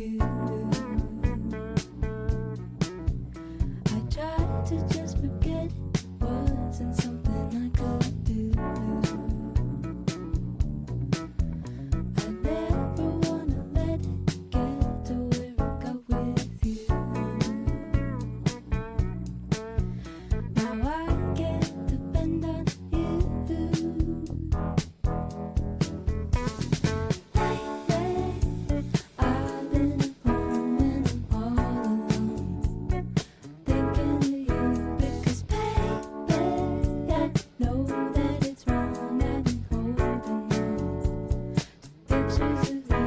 you. I tried to just forget it wasn't something I could do. I never wanna let it get to where it got with you. Now I can't depend on you. Lately, I've been at home and I'm all alone, thinking of you because, baby, I know that it's wrong. I've been holding on to pictures of you.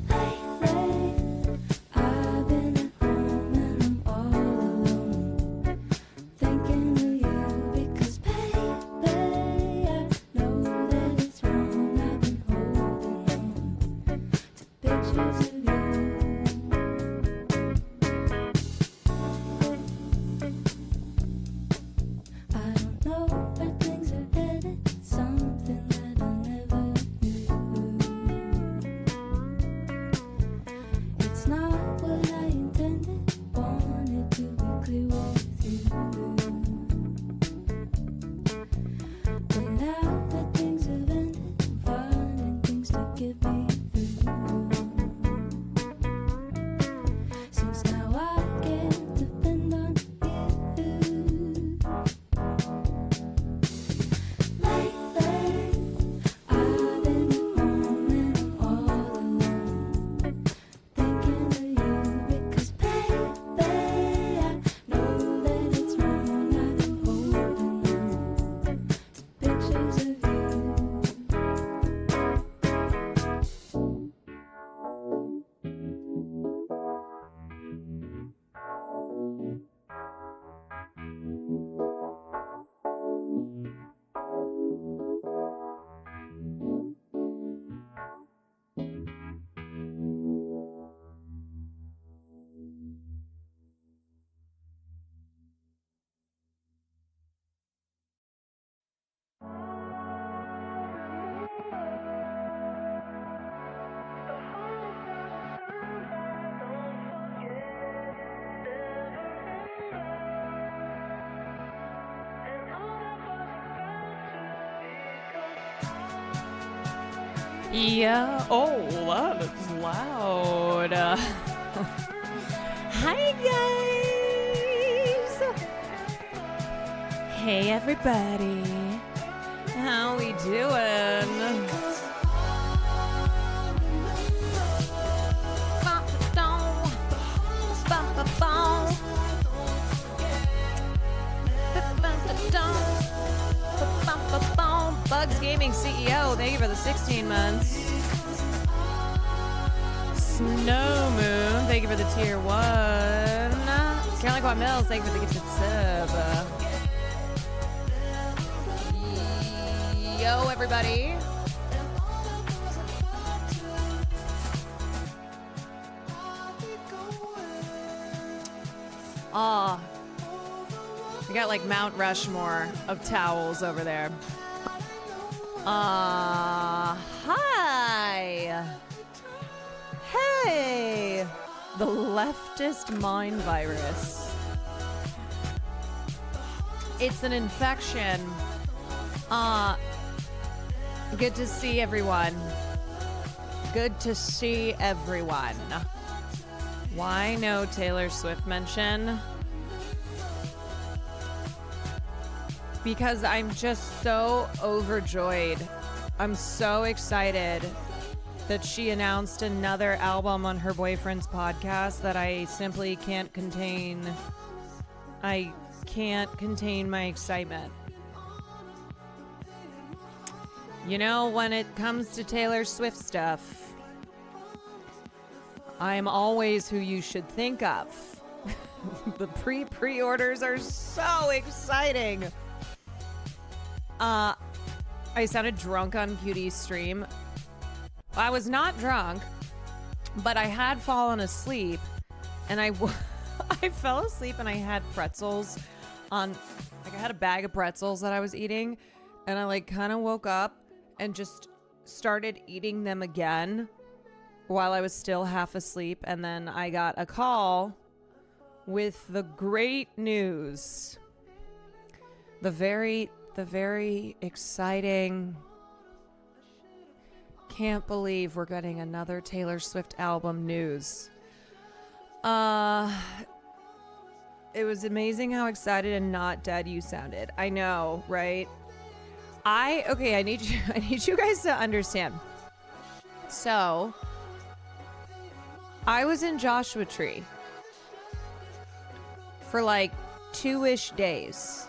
Lately, I've been at home and I'm all alone, thinking of you because, baby, I know that it's wrong. I've been holding on to pictures of you. I don't know where things are headed, something that I never knew. It's not what I intended, wanted to be clear with you. But now that things have ended, I'm finding things to get me through. Since now I can't depend on you. Lately, I've been at home and I'm all alone, thinking of you because, baby, I know that it's wrong. I've been holding on to pictures of you. Yeah. Oh, that is loud. Hi, guys. Hey, everybody. How we doing? Bugs Gaming CEO, thank you for the 16 months. Snow Moon, thank you for the tier 1. Caroline Quad Mills, thank you for the gifted sub. Yo, everybody. We got like Mount Rushmore of towels over there. Hi. Hey. The leftist mind virus. It's an infection. Good to see everyone. Good to see everyone. Why no Taylor Swift mention? Because I'm just so overjoyed. I'm so excited that she announced another album on her boyfriend's podcast that I simply can't contain. I can't contain my excitement. You know, when it comes to Taylor Swift stuff, I'm always who you should think of. The pre-orders are so exciting. I sounded drunk on Cutie's stream. I was not drunk, but I had fallen asleep, and I fell asleep and I had pretzels on, like I had a bag of pretzels that I was eating, and I like kind of woke up and just started eating them again while I was still half asleep, and then I got a call with the great news. The very exciting, can't believe we're getting another Taylor Swift album news. It was amazing how excited and not dead you sounded. I know, right? I need you guys to understand. So, I was in Joshua Tree for like 2-ish days.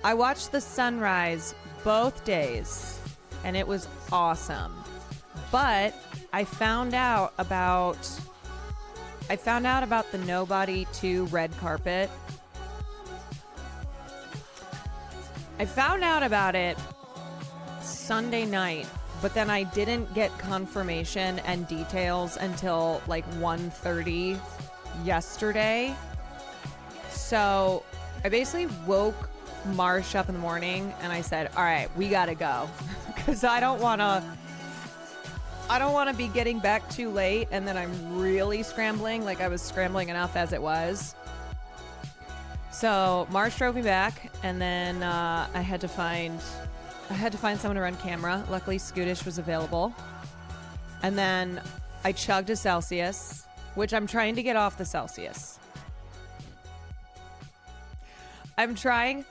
I watched the sunrise both days, and it was awesome. But I found out about the Nobody 2 red carpet. I found out about it Sunday night, but then I didn't get confirmation and details until like 1:30 yesterday. So I basically woke Marsh up in the morning and I said, all right, we gotta go. Because I don't want to be getting back too late and then I'm really scrambling. Like I was scrambling enough as it was. So Marsh drove me back, and then I had to find someone to run camera. Luckily, Scootish was available. And then I chugged a Celsius, which I'm trying to get off the Celsius. I'm trying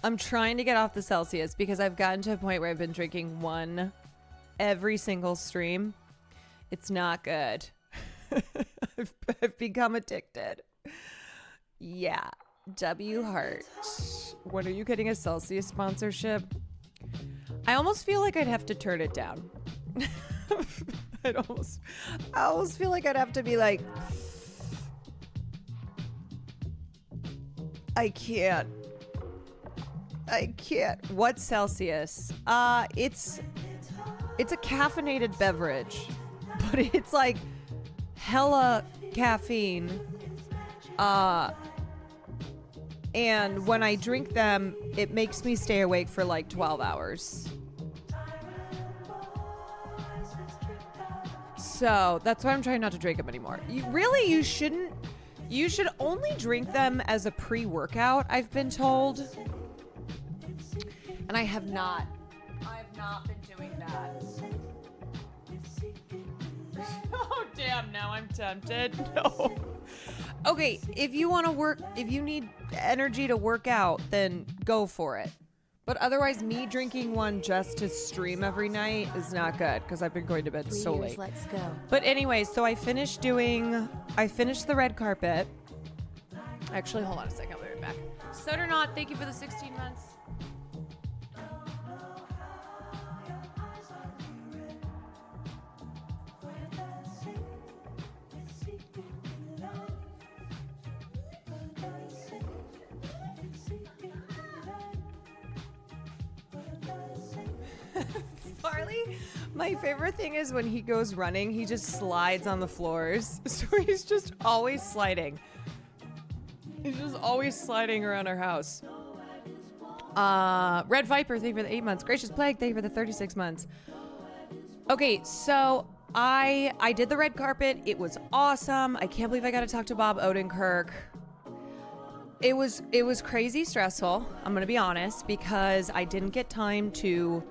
to get off the Celsius because I've gotten to a point where I've been drinking one every single stream. It's not good. I've become addicted. Yeah. W Hart. When are you getting a Celsius sponsorship? I almost feel like I'd have to turn it down. I almost feel like I'd have to be like, I can't. What's Celsius? It's a caffeinated beverage, but it's like hella caffeine. And when I drink them, it makes me stay awake for like 12 hours. So that's why I'm trying not to drink them anymore. You shouldn't. You should only drink them as a pre-workout, I've been told. And I have not been doing that. Oh, damn, now I'm tempted. No. Okay, if you need energy to work out, then go for it. But otherwise, me drinking one just to stream every night is not good because I've been going to bed so late. Let's go. But anyway, so I finished the red carpet. Actually, hold on a second, I'll be right back. Sutternaut, thank you for the 16 months. Farley, my favorite thing is when he goes running, he just slides on the floors. So he's just always sliding. He's just always sliding around our house. Red Viper, thank you for the 8 months. Gracious Plague, thank you for the 36 months. Okay, so I did the red carpet. It was awesome. I can't believe I got to talk to Bob Odenkirk. It was crazy stressful, I'm gonna be honest, because I didn't get time to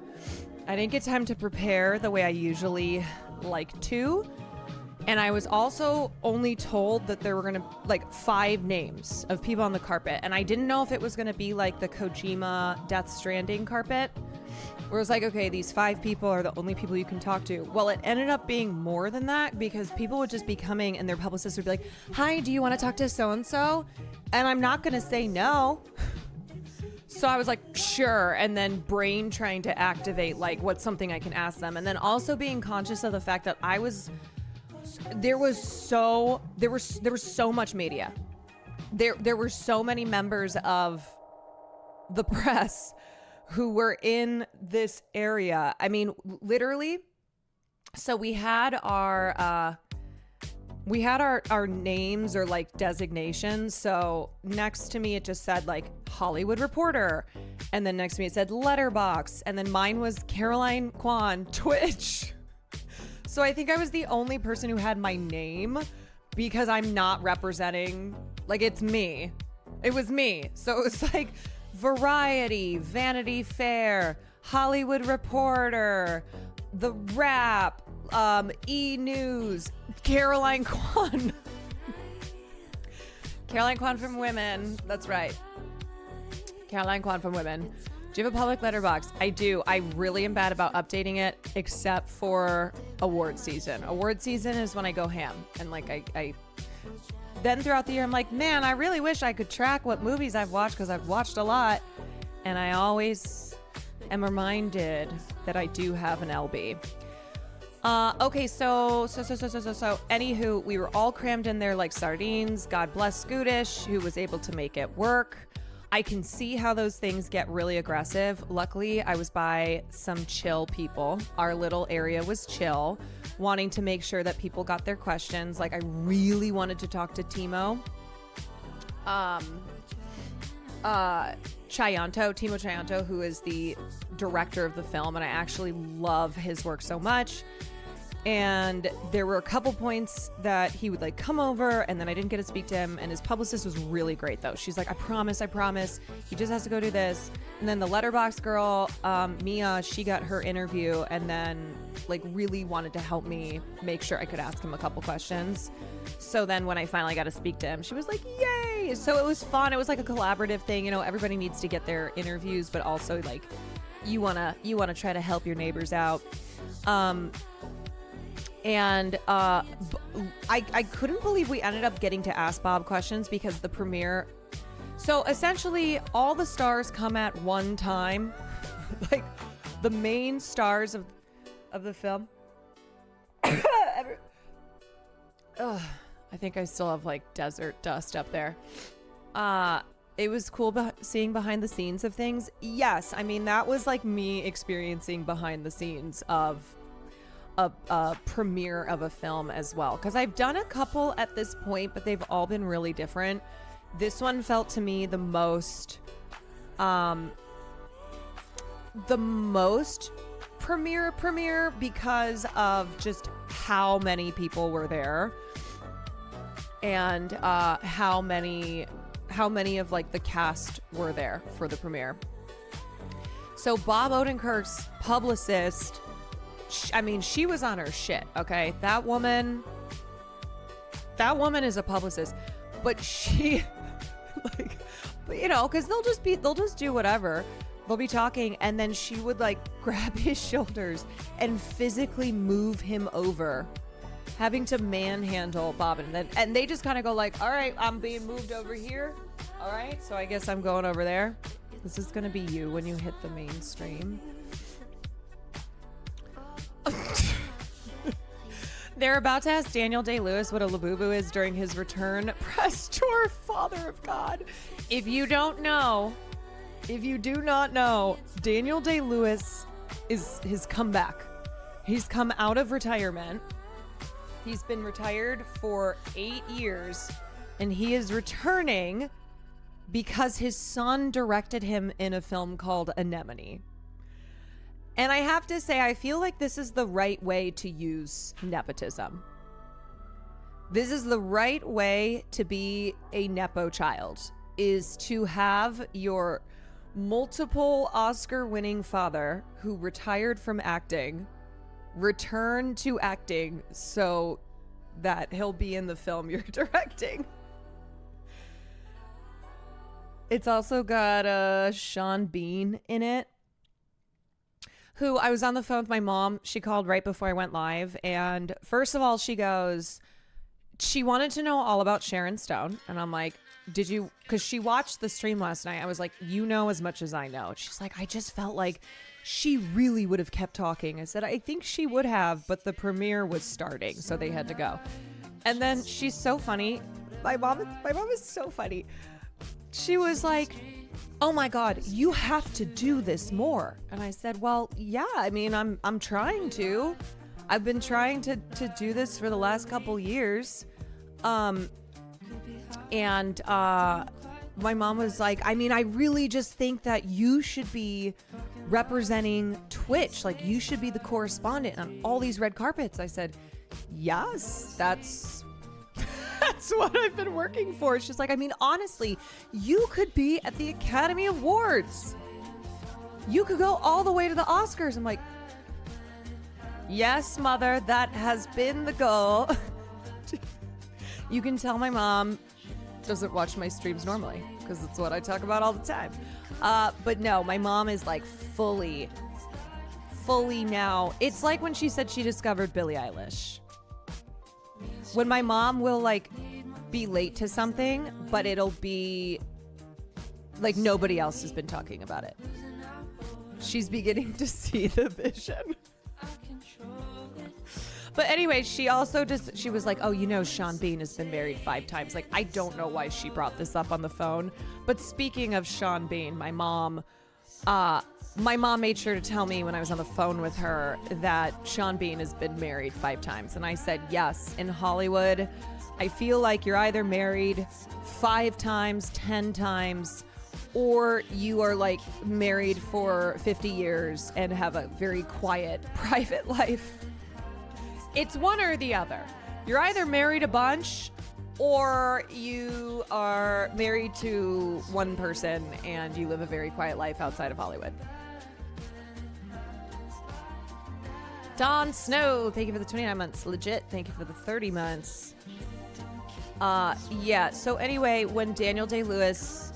prepare the way I usually like to. And I was also only told that there were gonna like 5 names of people on the carpet. And I didn't know if it was gonna be like the Kojima Death Stranding carpet, where it was like, okay, these 5 people are the only people you can talk to. Well, it ended up being more than that because people would just be coming and their publicist would be like, hi, do you want to talk to so-and-so? And I'm not gonna say no. So I was like, sure. And then brain trying to activate like what's something I can ask them. And then also being conscious of the fact that there was so much media. There were so many members of the press who were in this area. I mean, literally. So we had our names or like designations. So next to me, it just said like Hollywood Reporter. And then next to me, it said Letterbox. And then mine was Caroline Kwan, Twitch. So I think I was the only person who had my name because I'm not representing, like it's me. It was me. So it was like Variety, Vanity Fair, Hollywood Reporter, The Wrap, E! News, Caroline Kwan. Caroline Kwan from Women. That's right. Caroline Kwan from Women. Do you have a public letterbox? I do. I really am bad about updating it, except for award season. Award season is when I go ham. And like I then throughout the year, I'm like, man, I really wish I could track what movies I've watched because I've watched a lot. And I always am reminded that I do have an LB. Okay, so anywho, we were all crammed in there like sardines. God bless Scootish, who was able to make it work. I can see how those things get really aggressive. Luckily, I was by some chill people. Our little area was chill, wanting to make sure that people got their questions. Like, I really wanted to talk to Timo. Timo Chayanto, who is the director of the film, and I actually love his work so much. And there were a couple points that he would like come over, and then I didn't get to speak to him. And his publicist was really great though. She's like, I promise. He just has to go do this. And then the letterbox girl, Mia, she got her interview and then like really wanted to help me make sure I could ask him a couple questions. So then when I finally got to speak to him, she was like, yay. So it was fun. It was like a collaborative thing. You know, everybody needs to get their interviews, but also like you want to try to help your neighbors out. And I couldn't believe we ended up getting to ask Bob questions because the premiere. So essentially, all the stars come at one time, like the main stars of the film. I think I still have like desert dust up there. It was cool seeing behind the scenes of things. Yes, I mean that was like me experiencing behind the scenes of a premiere of a film as well, because I've done a couple at this point, but they've all been really different. This one felt to me the most premiere because of just how many people were there and how many of like the cast were there for the premiere. So Bob Odenkirk's publicist, she was on her shit, okay? That woman is a publicist, but she, like, you know, because they'll just do whatever. They'll be talking, and then she would, like, grab his shoulders and physically move him over, having to manhandle Bob. And they just kind of go like, all right, I'm being moved over here. All right, so I guess I'm going over there. This is going to be you when you hit the mainstream. They're about to ask Daniel Day-Lewis what a labubu is during his return press tour. Father of God. If you do not know, Daniel Day-Lewis is his comeback. He's come out of retirement. He's been retired for 8 years, and he is returning because his son directed him in a film called Anemone. And I have to say, I feel like this is the right way to use nepotism. This is the right way to be a Nepo child, is to have your multiple Oscar-winning father who retired from acting return to acting so that he'll be in the film you're directing. It's also got Sean Bean in it, who I was on the phone with my mom. She called right before I went live. And first of all, she goes, she wanted to know all about Sharon Stone. And I'm like, did you? Because she watched the stream last night. I was like, you know as much as I know. She's like, I just felt like she really would have kept talking. I said, I think she would have, but the premiere was starting, so they had to go. And then she's so funny. My mom is so funny. She was like, oh my God, you have to do this more. And I said, well, yeah, I mean, I'm trying to. I've been trying to do this for the last couple years. My mom was like, I mean, I really just think that you should be representing Twitch. Like, you should be the correspondent on all these red carpets. I said, yes, that's what I've been working for. She's like, I mean, honestly, you could be at the Academy Awards. You could go all the way to the Oscars. I'm like, yes, mother, that has been the goal. You can tell my mom doesn't watch my streams normally because it's what I talk about all the time. But no, my mom is like fully now. It's like when she said she discovered Billie Eilish. When my mom will like be late to something, but it'll be like nobody else has been talking about it. She's beginning to see the vision. But anyway, she was like, oh, you know, Sean Bean has been married 5 times. Like, I don't know why she brought this up on the phone. But speaking of Sean Bean, my mom made sure to tell me when I was on the phone with her that Sean Bean has been married 5 times. And I said, yes, in Hollywood, I feel like you're either married 5 times, 10 times, or you are like married for 50 years and have a very quiet private life. It's one or the other. You're either married a bunch or you are married to one person and you live a very quiet life outside of Hollywood. Dawn Snow, thank you for the 29 months. Legit, thank you for the 30 months. Yeah, so anyway, when Daniel Day-Lewis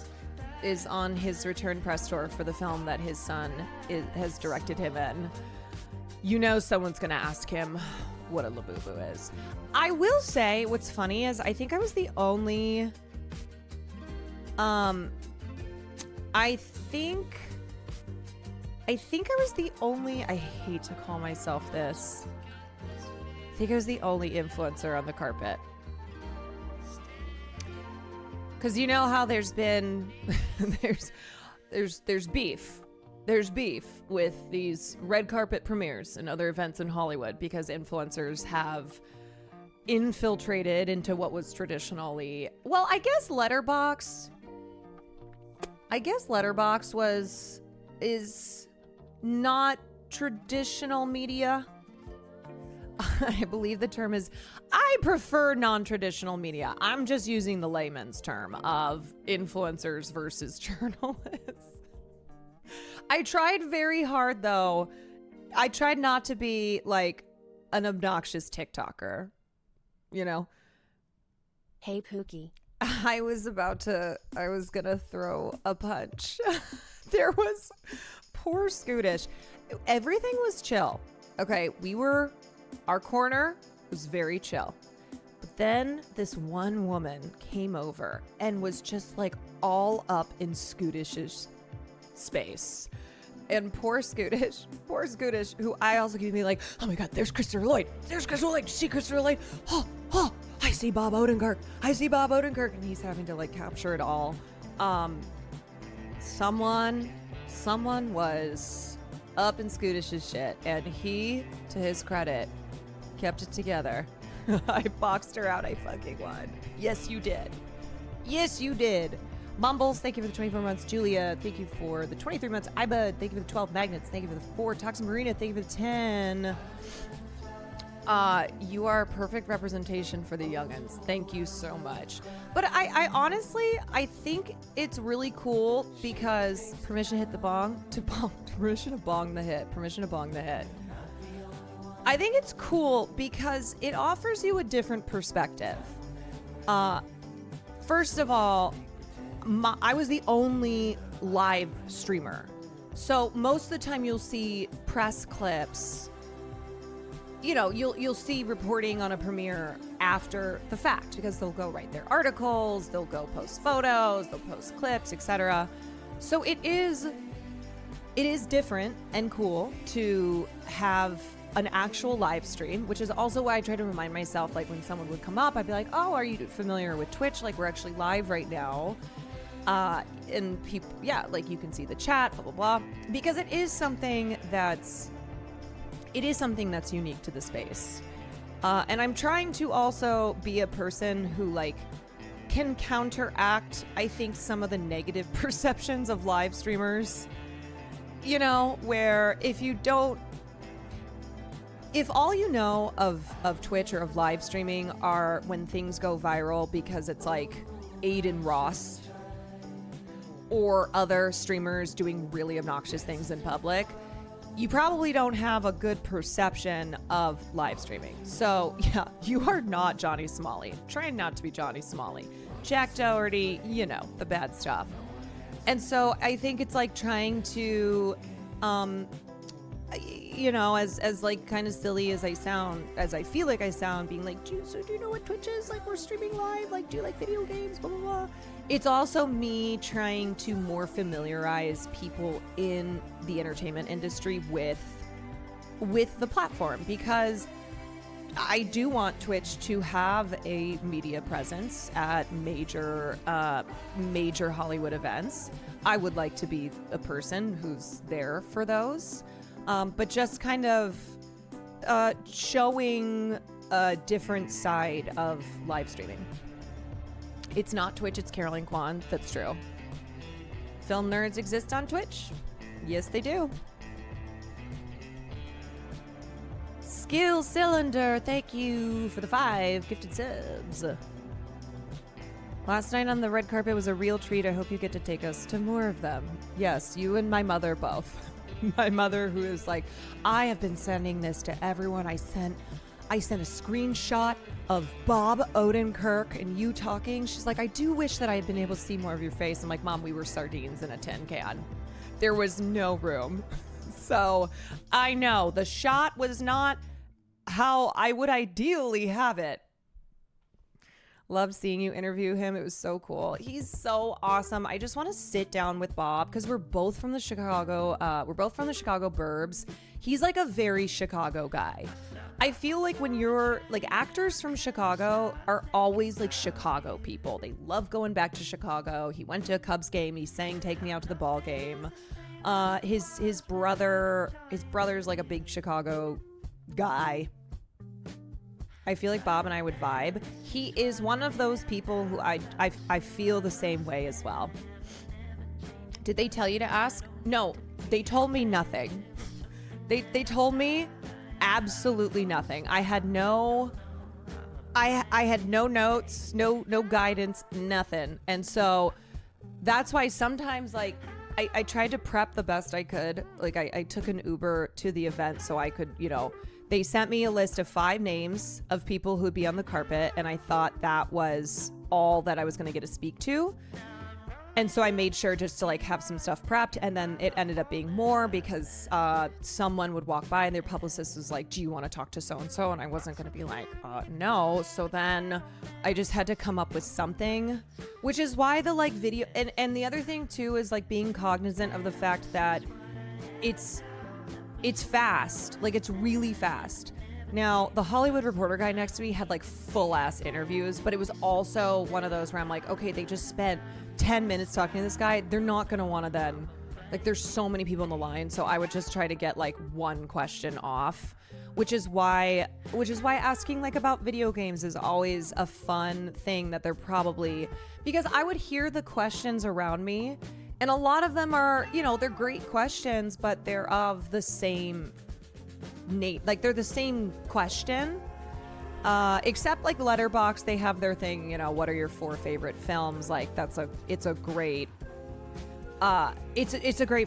is on his return press tour for the film that his son has directed him in, you know someone's going to ask him what a Labubu is. I will say what's funny is I think I was the only I think I was the only, I hate to call myself this, I think I was the only influencer on the carpet. Because you know how there's been there's beef. There's beef with these red carpet premieres and other events in Hollywood because influencers have infiltrated into what was traditionally, well, I guess Letterboxd is not traditional media. I believe the term is, I prefer non-traditional media. I'm just using the layman's term of influencers versus journalists. I tried very hard, though. I tried not to be like an obnoxious TikToker, you know? Hey, Pookie. I was gonna throw a punch. There was poor Scootish. Everything was chill. Okay, our corner was very chill. But then this one woman came over and was just like all up in Scootish's space. And poor Scootish, who I also keep me like, oh my God, there's Christopher Lloyd. Did you see Christopher Lloyd? Oh, I see Bob Odenkirk. And he's having to like capture it all. Someone was up in Scootish's shit, and he, to his credit, kept it together. I boxed her out. I fucking won. Yes, you did. Mumbles, thank you for the 24 months. Julia, thank you for the 23 months. Ibud, thank you for the 12 magnets. Thank you for the 4. Toxin Marina, thank you for the 10. You are a perfect representation for the youngins. Thank you so much. But I honestly, I think it's really cool because permission to bong the hit. I think it's cool because it offers you a different perspective. First of all, I was the only live streamer. So most of the time you'll see press clips, you'll see reporting on a premiere after the fact because they'll go write their articles, they'll go post photos, they'll post clips, etc. So it is different and cool to have an actual live stream, which is also why I try to remind myself, like when someone would come up, I'd be like, oh, are you familiar with Twitch? Like we're actually live right now. And people, like you can see the chat, blah, blah, blah, because it is something that's unique to the space. And I'm trying to also be a person who like can counteract, I think, some of the negative perceptions of live streamers, where if all you know of Twitch or of live streaming are when things go viral because it's like Aiden Ross or other streamers doing really obnoxious things in public, you probably don't have a good perception of live streaming. So yeah, you are not Johnny Smalley. Trying not to be Johnny Smalley. Jack Doherty, the bad stuff. And so I think it's like trying to, as like kind of silly as I sound, as I feel like I sound, being like, do you know what Twitch is? Like we're streaming live, like do you like video games, blah, blah, blah. It's also me trying to more familiarize people in the entertainment industry with the platform, because I do want Twitch to have a media presence at major Hollywood events. I would like to be a person who's there for those. But just kind of showing a different side of live streaming. It's not Twitch, it's Caroline Kwan. That's true. Film nerds exist on Twitch? Yes, they do. Skill Cylinder, thank you for the 5 gifted subs. Last night on the red carpet was a real treat. I hope you get to take us to more of them. Yes, you and my mother both. My mother, who is like, I have been sending this to everyone. I sent a screenshot of Bob Odenkirk and you talking. She's like, I do wish that I had been able to see more of your face. I'm like, Mom, we were sardines in a tin can. There was no room. So I know the shot was not how I would ideally have it. Loved seeing you interview him. It was so cool. He's so awesome. I just want to sit down with Bob because we're both from the Chicago burbs. He's like a very Chicago guy. I feel like when you're like, actors from Chicago are always like Chicago people. They love going back to Chicago. He went to a Cubs game. He sang "Take Me Out to the Ball Game." His brother's like a big Chicago guy. I feel like Bob and I would vibe. He is one of those people who I feel the same way as well. Did they tell you to ask? No, they told me nothing. They told me absolutely nothing. I had no notes, no guidance, nothing. And so that's why sometimes like I tried to prep the best I could. Like I took an Uber to the event so I could, they sent me a list of 5 names of people who'd be on the carpet, and I thought that was all that I was going to get to speak to. And so I made sure just to like have some stuff prepped, and then it ended up being more because someone would walk by and their publicist was like, do you want to talk to so-and-so? And I wasn't going to be like, no. So then I just had to come up with something, which is why the like video, and the other thing too is like being cognizant of the fact that it's fast. Like it's really fast. Now, the Hollywood Reporter guy next to me had like full ass interviews, but it was also one of those where I'm like, okay, they just spent 10 minutes talking to this guy. They're not going to want to then, like, there's so many people on the line. So I would just try to get like one question off, which is why asking like about video games is always a fun thing that they're probably, because I would hear the questions around me and a lot of them are, they're great questions, but they're of the same like they're the same question, except like Letterboxd, they have their thing, what are your 4 favorite films? Like it's a great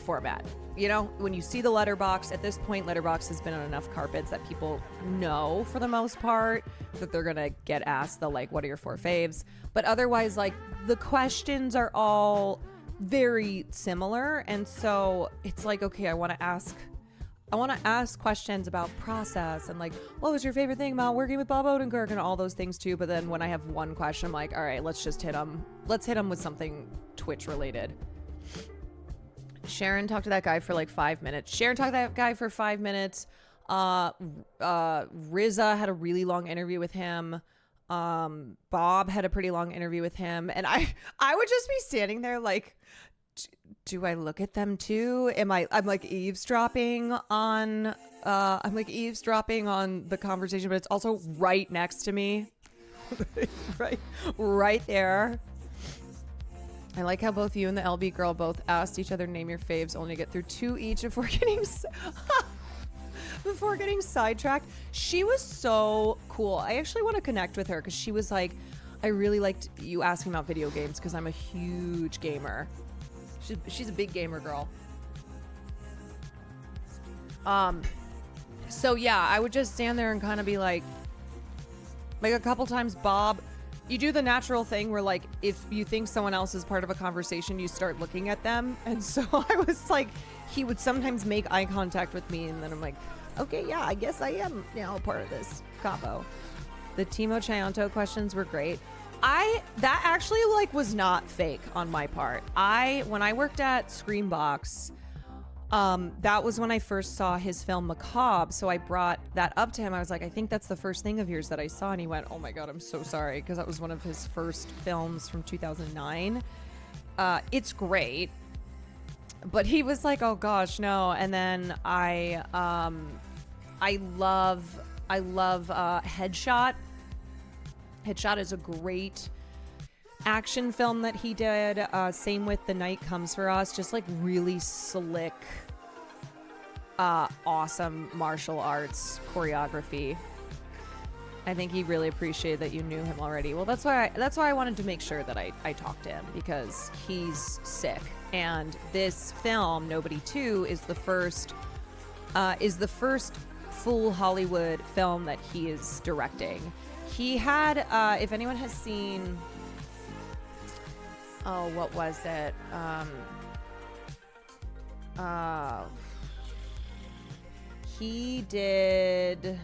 format. When you see the Letterboxd, at this point, Letterboxd has been on enough carpets that people know for the most part that they're gonna get asked the like, what are your 4 faves? But otherwise, like the questions are all very similar, and so it's like, okay, I want to ask I want to ask questions about process and like, what was your favorite thing about working with Bob Odenkirk and all those things too. But then when I have one question, I'm like, all right, let's just hit him. Let's hit him with something Twitch related. Sharon talked to that guy for like 5 minutes. RZA had a really long interview with him. Bob had a pretty long interview with him. And I would just be standing there like, do I look at them too? I'm like eavesdropping on the conversation, but it's also right next to me. right there. I like how both you and the LB girl both asked each other name your faves, only to get through 2 each before getting sidetracked. She was so cool. I actually want to connect with her because she was like, I really liked you asking about video games because I'm a huge gamer. She's a big gamer girl. So yeah, I would just stand there and kind of be like a couple times, Bob, you do the natural thing where like if you think someone else is part of a conversation, you start looking at them. And so I was like, he would sometimes make eye contact with me, and then I'm like, okay, yeah, I guess I am now part of this combo. The Timo Chianto questions were great. That actually like was not fake on my part. When I worked at Screambox, that was when I first saw his film Macabre. So I brought that up to him. I was like, I think that's the first thing of yours that I saw. And he went, oh my God, I'm so sorry. Because that was one of his first films from 2009. It's great. But he was like, oh gosh, no. And then I love Headshot. Headshot is a great action film that he did. Same with The Night Comes for Us. Just like really slick, awesome martial arts choreography. I think he really appreciated that you knew him already. Well, that's why I wanted to make sure that I talked to him, because he's sick. And this film, Nobody 2, is the first full Hollywood film that he is directing. He had, if anyone has seen, what was it? He did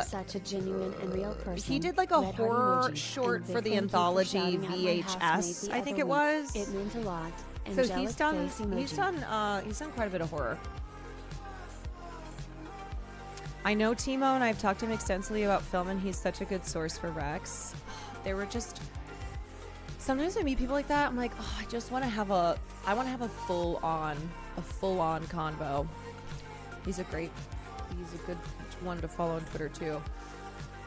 such a genuine and real person. he did like a Red heart horror emoji. short And for big the thank you for anthology shouting out my VHS, housemate the I think other it was. week. It meant a lot. So Angelic he's done face emoji. he's done quite a bit of horror. I know Timo, and I've talked to him extensively about film, and he's such a good source for Rex. They were just, sometimes I meet people like that, I'm like, oh, I just want to have a full on convo. He's a good one to follow on Twitter too.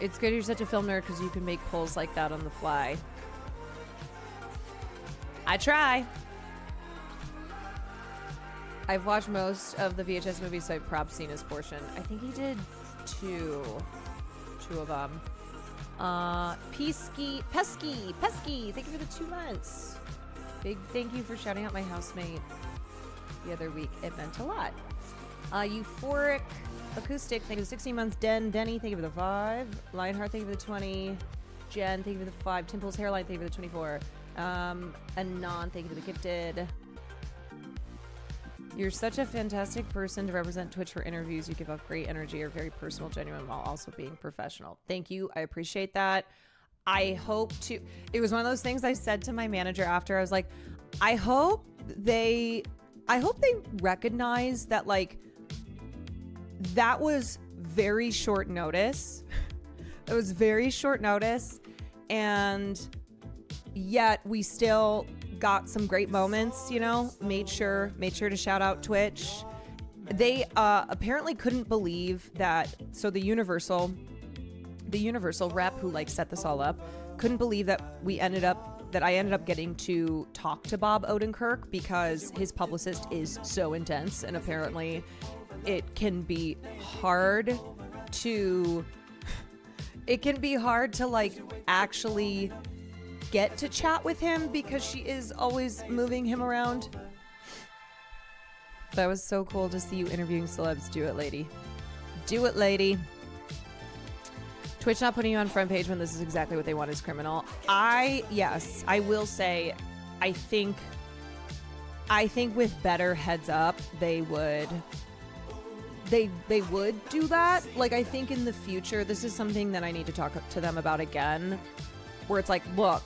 It's good you're such a film nerd because you can make polls like that on the fly. I try. I've watched most of the VHS movies, so I've probably seen his portion. I think he did two of them. Pesky, thank you for the 2 months. Big thank you for shouting out my housemate the other week. It meant a lot. Euphoric Acoustic, thank you for the 16 months. Denny, thank you for the 5. Lionheart, thank you for the 20. Jen, thank you for the 5. Timple's Hairline, thank you for the 24. Anon, thank you for the gifted. You're such a fantastic person to represent Twitch for interviews. You give off great energy. You're very personal, genuine, while also being professional. Thank you. I appreciate that. I hope to... It was one of those things I said to my manager after. I was like, I hope they recognize that, like, that was very short notice. It was very short notice. And yet we still got some great moments, you know, made sure to shout out Twitch. They apparently couldn't believe that. So the Universal rep who like set this all up couldn't believe that I ended up getting to talk to Bob Odenkirk, because his publicist is so intense, and apparently it can be hard to like actually get to chat with him because she is always moving him around. That was so cool to see you interviewing celebs. Do it, lady. Do it, lady. Twitch not putting you on front page when this is exactly what they want is criminal. I will say, I think I think with better heads up, they would do that. Like, I think in the future, this is something that I need to talk to them about again, where it's like, look,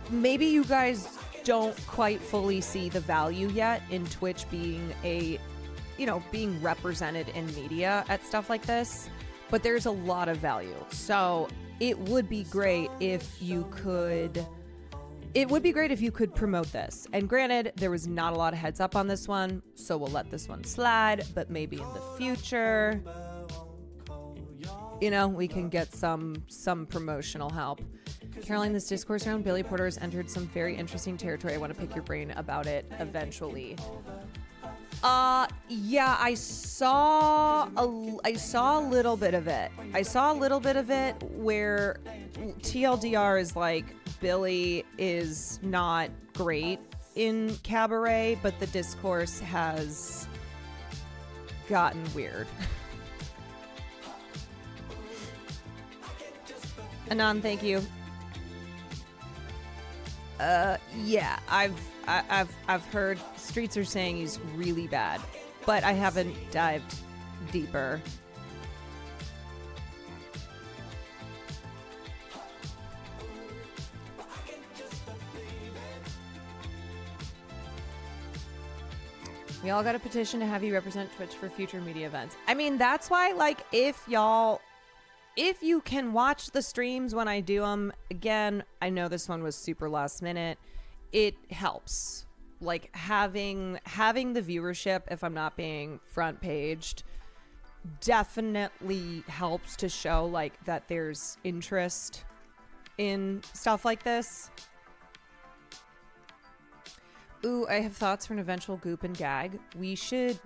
maybe you guys don't quite fully see the value yet in Twitch being being represented in media at stuff like this, but there's a lot of value. So it would be great if you could promote this. And granted, there was not a lot of heads up on this one, so we'll let this one slide, but maybe in the future, we can get some promotional help. Caroline, this discourse around Billy Porter has entered some very interesting territory. I want to pick your brain about it eventually. Yeah, I saw a little bit of it. Where TLDR is like, Billy is not great in cabaret, but the discourse has gotten weird. Anon, thank you. Yeah, I've heard streets are saying he's really bad, but I haven't dived deeper. We all got a petition to have you represent Twitch for future media events. I mean, that's why, like, if you can watch the streams when I do them, again, I know this one was super last minute, it helps. Like, having the viewership, if I'm not being front paged, definitely helps to show, like, that there's interest in stuff like this. Ooh, I have thoughts for an eventual goop and gag. We should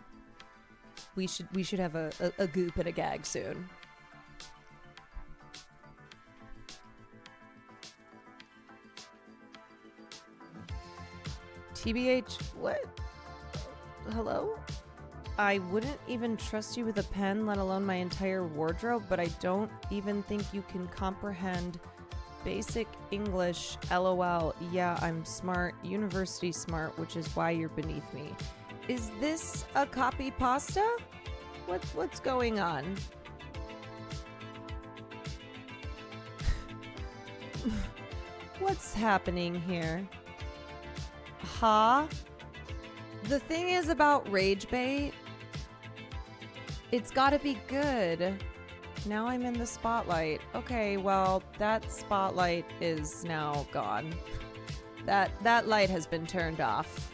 have a goop and a gag soon. TBH, what? Hello? I wouldn't even trust you with a pen, let alone my entire wardrobe, but I don't even think you can comprehend basic English. LOL. Yeah, I'm smart, university smart, which is why you're beneath me. Is this a copy pasta? What's going on? What's happening here? Huh? The thing is about rage bait, it's gotta be good. Now I'm in the spotlight. Okay, well, that spotlight is now gone. That light has been turned off.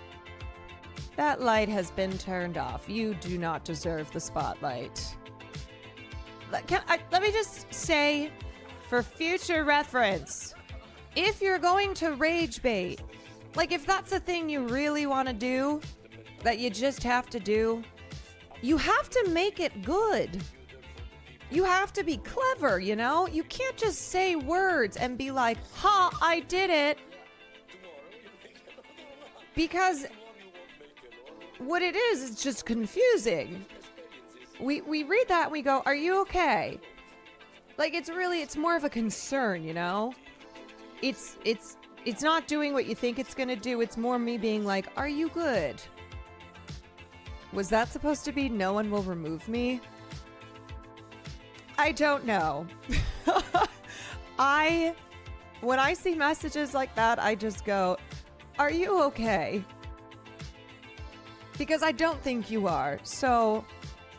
That light has been turned off. You do not deserve the spotlight. Let me just say, for future reference, if you're going to rage bait, like, if that's a thing you really want to do, that you just have to do, you have to make it good. You have to be clever, you know? You can't just say words and be like, ha, I did it. Because what it is just confusing. We read that and we go, are you okay? Like, it's more of a concern, you know? It's not doing what you think it's gonna do. It's more me being like, are you good? Was that supposed to be no one will remove me? I don't know. When I see messages like that, I just go, are you okay? Because I don't think you are. So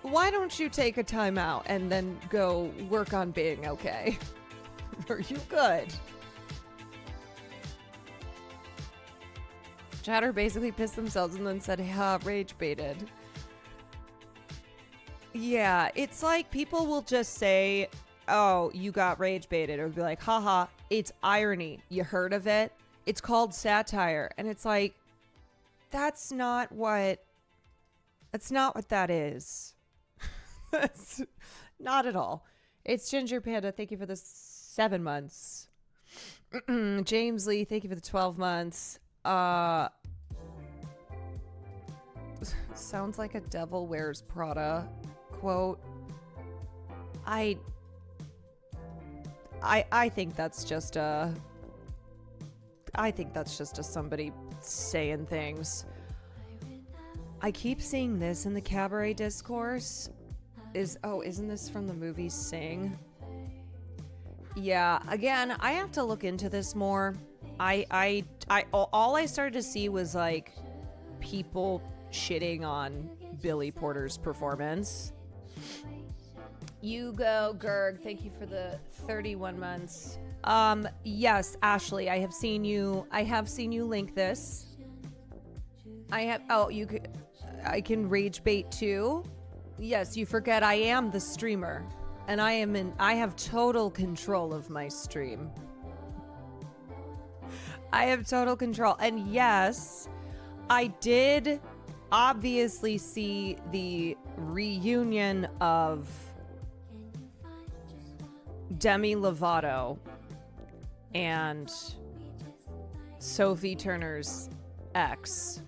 why don't you take a time out and then go work on being okay? Are you good? Chatter basically pissed themselves and then said, ha, rage baited. Yeah, it's like people will just say, oh, you got rage baited, or be like, haha, it's irony. You heard of it? It's called satire. And it's like, that's not what that is. That's not at all. It's Ginger Panda. Thank you for the 7 months. James Lee, thank you for the 12 months. Sounds like a Devil Wears Prada quote. I think that's just a somebody saying things. I keep seeing this in the cabaret discourse. Isn't this from the movie Sing? Yeah, again, I have to look into this more. All I started to see was like people shitting on Billy Porter's performance. You go, Gerg. Thank you for the 31 months. Yes, Ashley, I have seen you link this. I can rage bait too. Yes, you forget I am the streamer and I have total control of my stream. I have total control. And yes, I did obviously see the reunion of Demi Lovato and Sophie Turner's ex.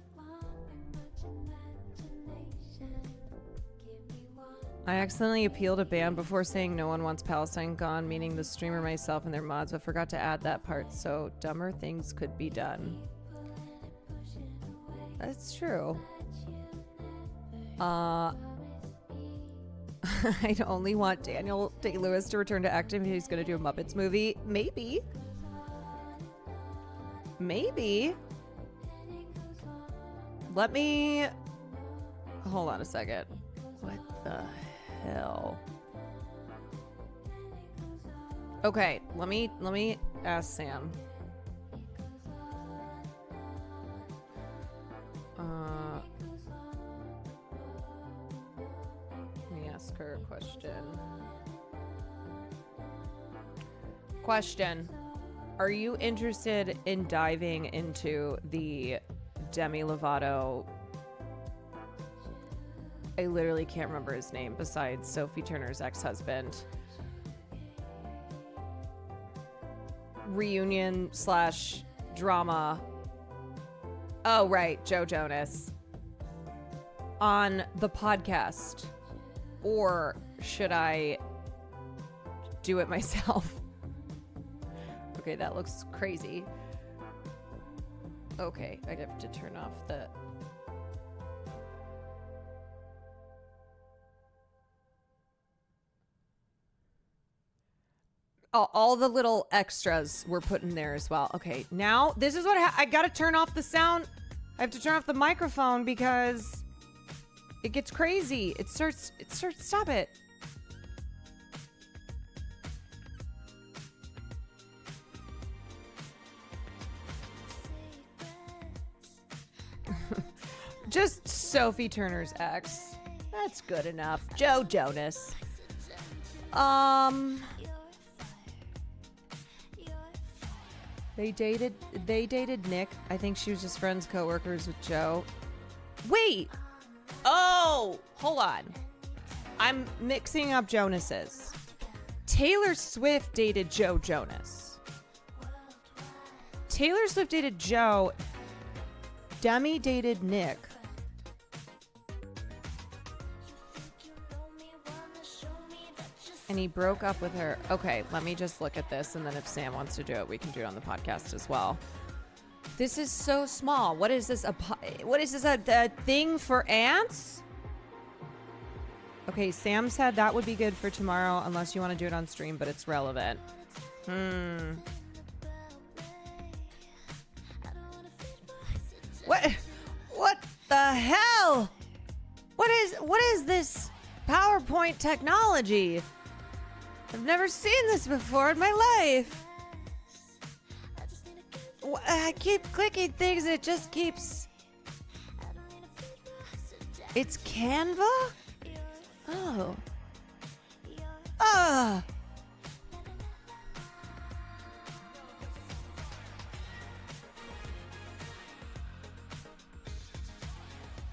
I accidentally appealed a ban before saying no one wants Palestine gone, meaning the streamer, myself, and their mods, but forgot to add that part, so dumber things could be done. That's true. I'd only want Daniel Day-Lewis to return to acting if he's going to do a Muppets movie. Maybe. Let me... Hold on a second. What the hell? Okay, let me ask Sam. Let me ask her a question. Are you interested in diving into the Demi Lovato? I literally can't remember his name besides Sophie Turner's ex-husband. Reunion / drama. Oh, right, Joe Jonas. On the podcast. Or should I do it myself? Okay, that looks crazy. Okay, I'd have to turn off the... all the little extras were put in there as well. Okay, now this is what I gotta turn off the sound. I have to turn off the microphone because it gets crazy. It starts, stop it. Just Sophie Turner's ex. That's good enough. Joe Jonas. They dated Nick. I think she was just friends, co-workers with Joe. Wait! Oh! Hold on. I'm mixing up Jonas's. Taylor Swift dated Joe Jonas. Taylor Swift dated Joe. Demi dated Nick. And he broke up with her. Okay, let me just look at this, and then if Sam wants to do it, we can do it on the podcast as well. This is so small. What is this? A thing for ants? Okay, Sam said that would be good for tomorrow, unless you want to do it on stream, but it's relevant. What the hell? What is this PowerPoint technology? I've never seen this before in my life. I keep clicking things and it just keeps... It's Canva? Oh. Ah.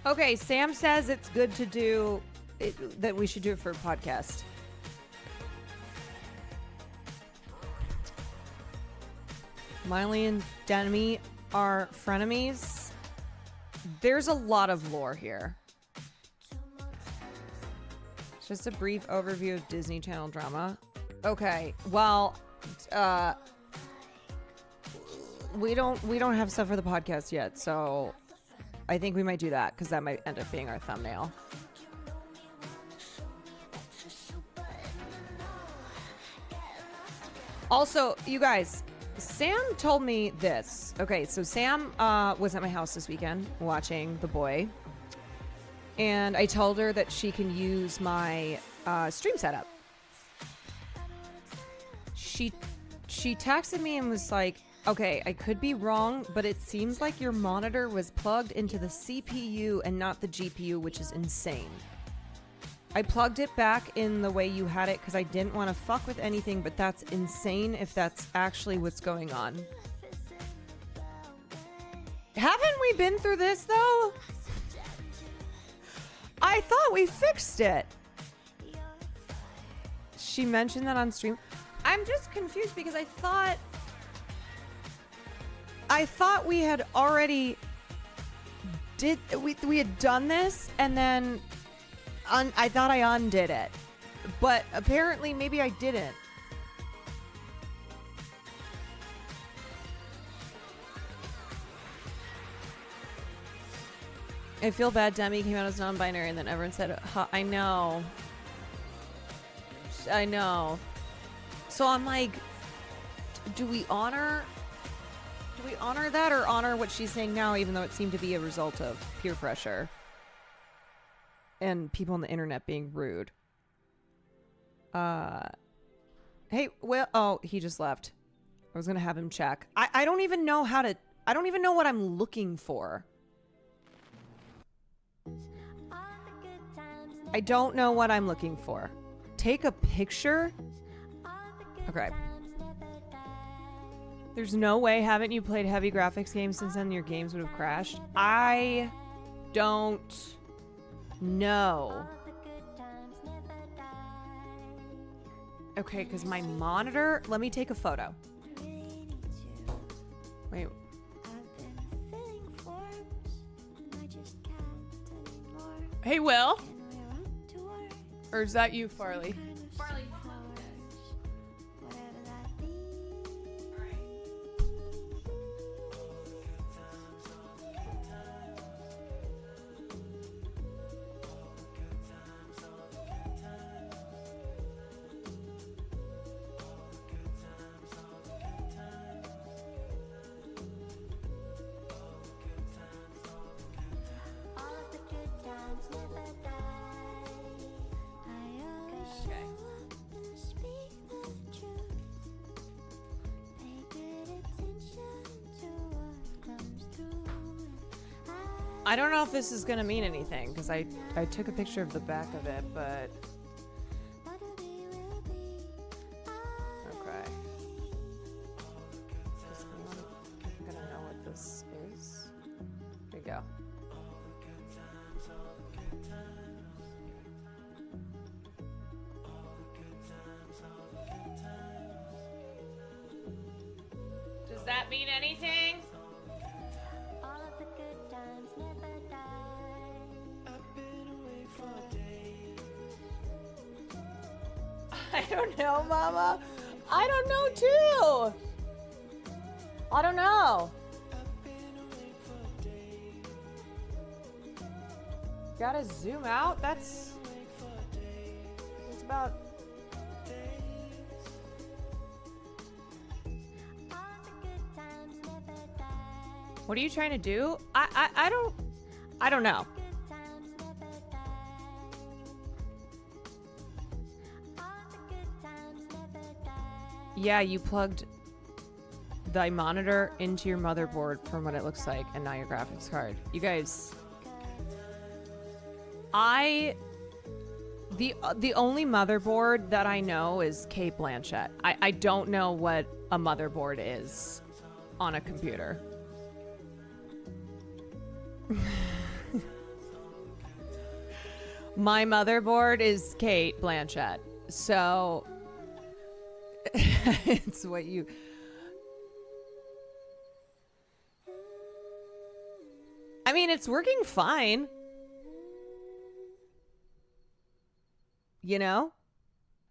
Okay, Sam says it's good to do it, that we should do it for a podcast. Miley and Demi are frenemies. There's a lot of lore here. Just a brief overview of Disney Channel drama. Okay, well, we don't have stuff for the podcast yet, so I think we might do that because that might end up being our thumbnail. Also, you guys, Sam told me this. Okay, so Sam was at my house this weekend watching The Boy, and I told her that she can use my stream setup. She texted me and was like, okay, I could be wrong, but it seems like your monitor was plugged into the CPU and not the GPU, which is insane. I plugged it back in the way you had it because I didn't want to fuck with anything, but that's insane if that's actually what's going on. Haven't we been through this, though? I thought we fixed it. She mentioned that on stream. I'm just confused because I thought we had already we had done this, and then I thought I undid it, but apparently maybe I didn't. I feel bad Demi came out as non-binary and then everyone said, I know. So I'm like, do we honor that or honor what she's saying now, even though it seemed to be a result of peer pressure and people on the internet being rude? Hey, well, oh, he just left. I was going to have him check. I don't even know I don't even know what I'm looking for. I don't know what I'm looking for. Take a picture? Okay. There's no way, haven't you played heavy graphics games since then your games would have crashed? I don't know. Okay, because my monitor... Let me take a photo. Wait. Hey, Will? Or is that you, Farley? Farley. I don't know if this is gonna mean anything because I took a picture of the back of it, but okay. Is anyone gonna know what this is? There you go. Does that mean anything? I don't know, Mama. I don't know, too. I don't know. Gotta zoom out? That's about... What are you trying to do? I don't know. Yeah, you plugged thy monitor into your motherboard from what it looks like, and now your graphics card. You guys, the only motherboard that I know is Kate Blanchett. I don't know what a motherboard is on a computer. My motherboard is Kate Blanchett, so it's what you... I mean, it's working fine. You know?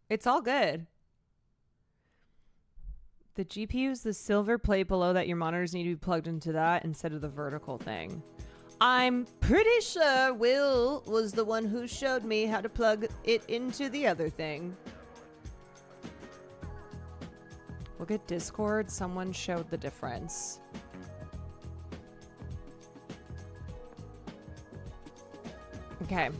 It's all good. The GPU is the silver plate below that. Your monitors need to be plugged into that instead of the vertical thing. I'm pretty sure Will was the one who showed me how to plug it into the other thing. Look at Discord. Someone showed the difference. Okay.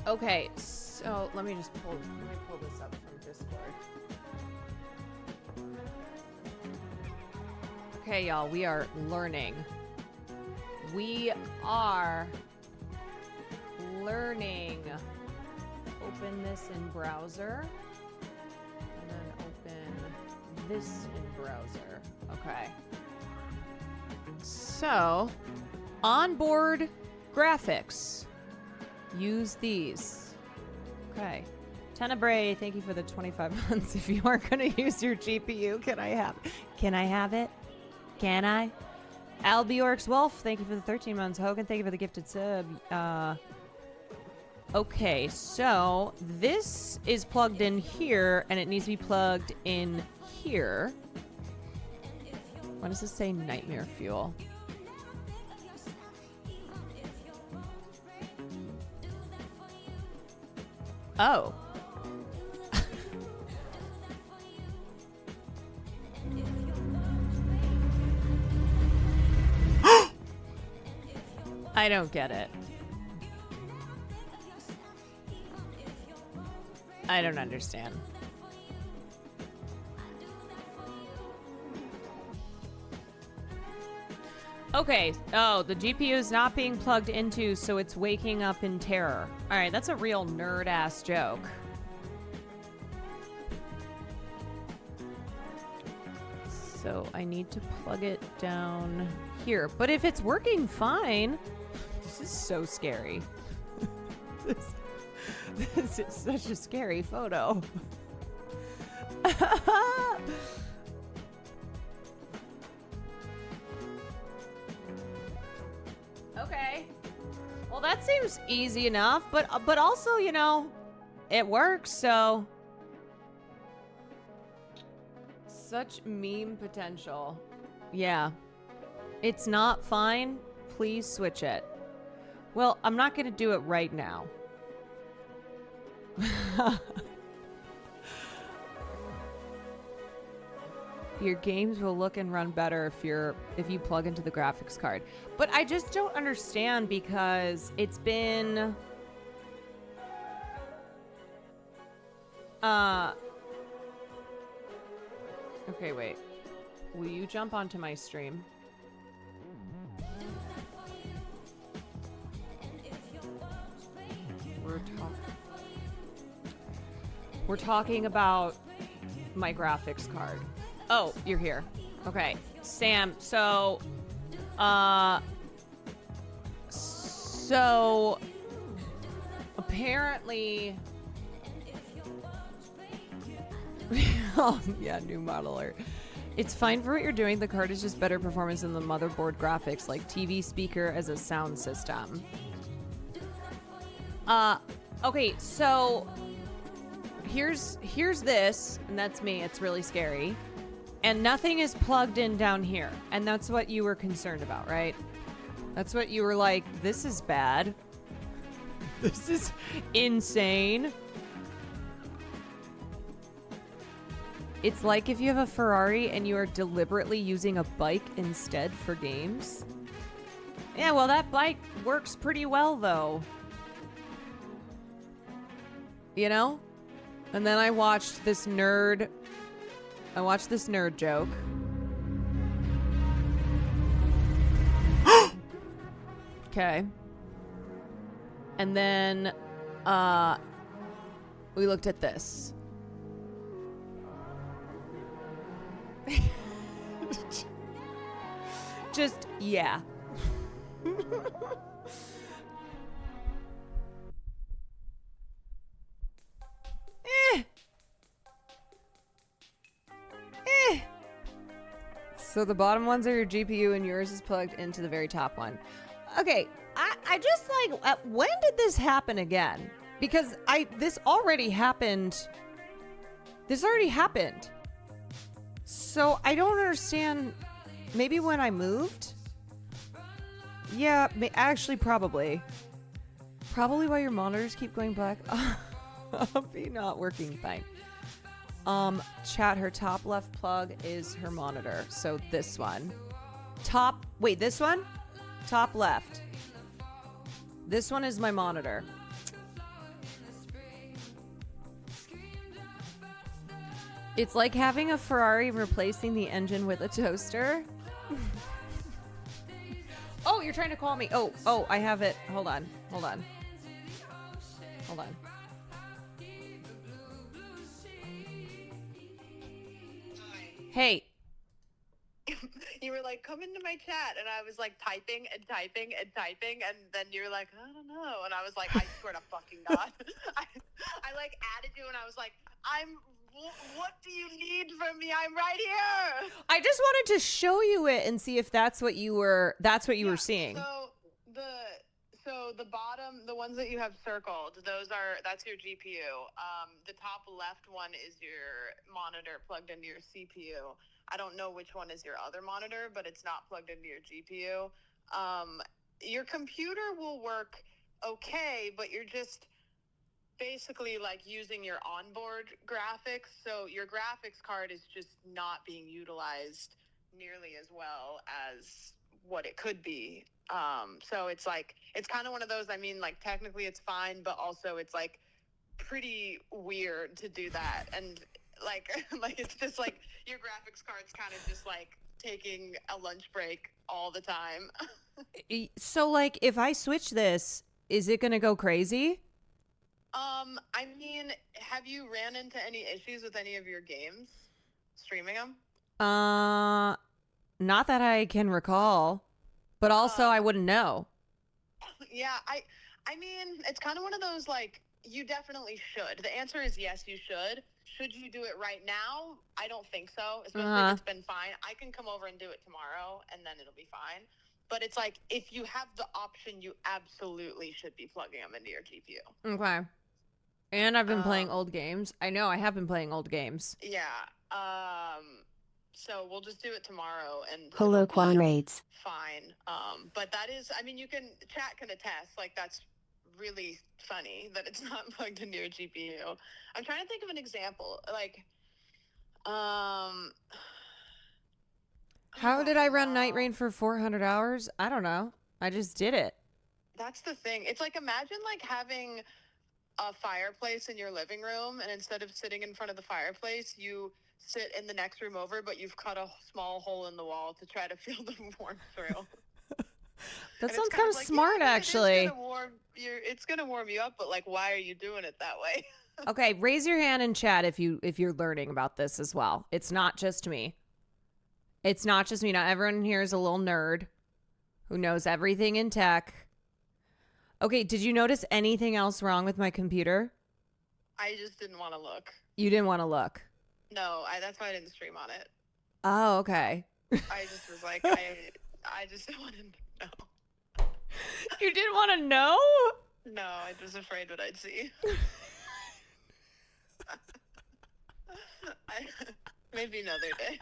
Okay, so let me pull this up from Discord. Okay, y'all, we are learning. We are learning. Open this in browser. And then open this in browser. Okay. So, onboard graphics. Use these. Okay. Tenebrae, thank you for the 25 months. If you aren't going to use your GPU, can I have it? Can I? Albiorx Wolf, thank you for the 13 months. Hogan, thank you for the gifted sub. Okay, so this is plugged in here, and it needs to be plugged in here. Why does this say Nightmare Fuel? Oh. I don't get it. I don't understand. Okay. Oh, the GPU is not being plugged into, so it's waking up in terror. All right, that's a real nerd-ass joke. So I need to plug it down here. But if it's working fine... This is so scary. This is such a scary photo. Okay. Well, that seems easy enough, but also, you know, it works, so such meme potential. Yeah. It's not fine. Please switch it. Well, I'm not going to do it right now. Your games will look and run better if you plug into the graphics card. But I just don't understand because it's been okay, wait. Will you jump onto my stream? We're talking about my graphics card. Oh, you're here. Okay. Sam, so apparently oh, yeah, new model alert. It's fine for what you're doing. The card is just better performance than the motherboard graphics, like TV speaker as a sound system. Okay, so here's this, and that's me. It's really scary. And nothing is plugged in down here. And that's what you were concerned about, right? That's what you were like, this is bad. This is insane. It's like if you have a Ferrari and you are deliberately using a bike instead for games. Yeah, well, that bike works pretty well, though. You know? And then I watched this nerd joke. Okay. And then we looked at this. Just, yeah. So the bottom ones are your GPU and yours is plugged into the very top one. Okay, I just like, when did this happen again? Because this already happened. This already happened. So I don't understand. Maybe when I moved? Yeah, actually probably. Probably why your monitors keep going black. Be not working fine. Chat, her top left plug is her monitor. So this one. This one? Top left. This one is my monitor. It's like having a Ferrari replacing the engine with a toaster. Oh, you're trying to call me. Oh, I have it. Hold on. Hey. You were like, come into my chat, and I was like typing, and then you were like, I don't know, and I was like, I swear to fucking God, I like added you, and I was like, what do you need from me? I'm right here. I just wanted to show you it and see if that's what you were were seeing. So the bottom, the ones that you have circled, that's your GPU. The top left one is your monitor plugged into your CPU. I don't know which one is your other monitor, but it's not plugged into your GPU. Your computer will work okay, but you're just basically like using your onboard graphics. So your graphics card is just not being utilized nearly as well as what it could be. So it's like, it's kind of one of those, I mean, like technically it's fine, but also it's like pretty weird to do that. And like it's just like your graphics card's kind of just like taking a lunch break all the time. So like if I switch this, is it going to go crazy? I mean, have you ran into any issues with any of your games streaming them? Not that I can recall, but also I wouldn't know. Yeah, I mean, it's kind of one of those, like, you definitely should. The answer is yes, you should. Should you do it right now? I don't think so, especially if it's been fine. I can come over and do it tomorrow, and then it'll be fine. But it's like, if you have the option, you absolutely should be plugging them into your GPU. Okay. And I've been playing old games. I know, I have been playing old games. Yeah. So we'll just do it tomorrow, and Hello, Quan Raids. fine. But that is, I mean, chat can attest, like, that's really funny that it's not plugged into your GPU. I'm trying to think of an example. Like, How did I run Night Rain for 400 hours? I don't know. I just did it. That's the thing. It's like, imagine like having a fireplace in your living room, and instead of sitting in front of the fireplace, you sit in the next room over, but you've cut a small hole in the wall to try to feel the warmth through. That And sounds it's kind of like, smart, yeah, actually. It's gonna warm you up, but like, why are you doing it that way? Okay, raise your hand in chat if you're learning about this as well. It's not just me. It's not just me. Not everyone here is a little nerd who knows everything in tech. Okay, did you notice anything else wrong with my computer? I just didn't want to look. You didn't want to look. No, that's why I didn't stream on it. Oh, okay. I just was like, I just wanted to know. You didn't want to know? No, I was afraid what I'd see. Maybe another day.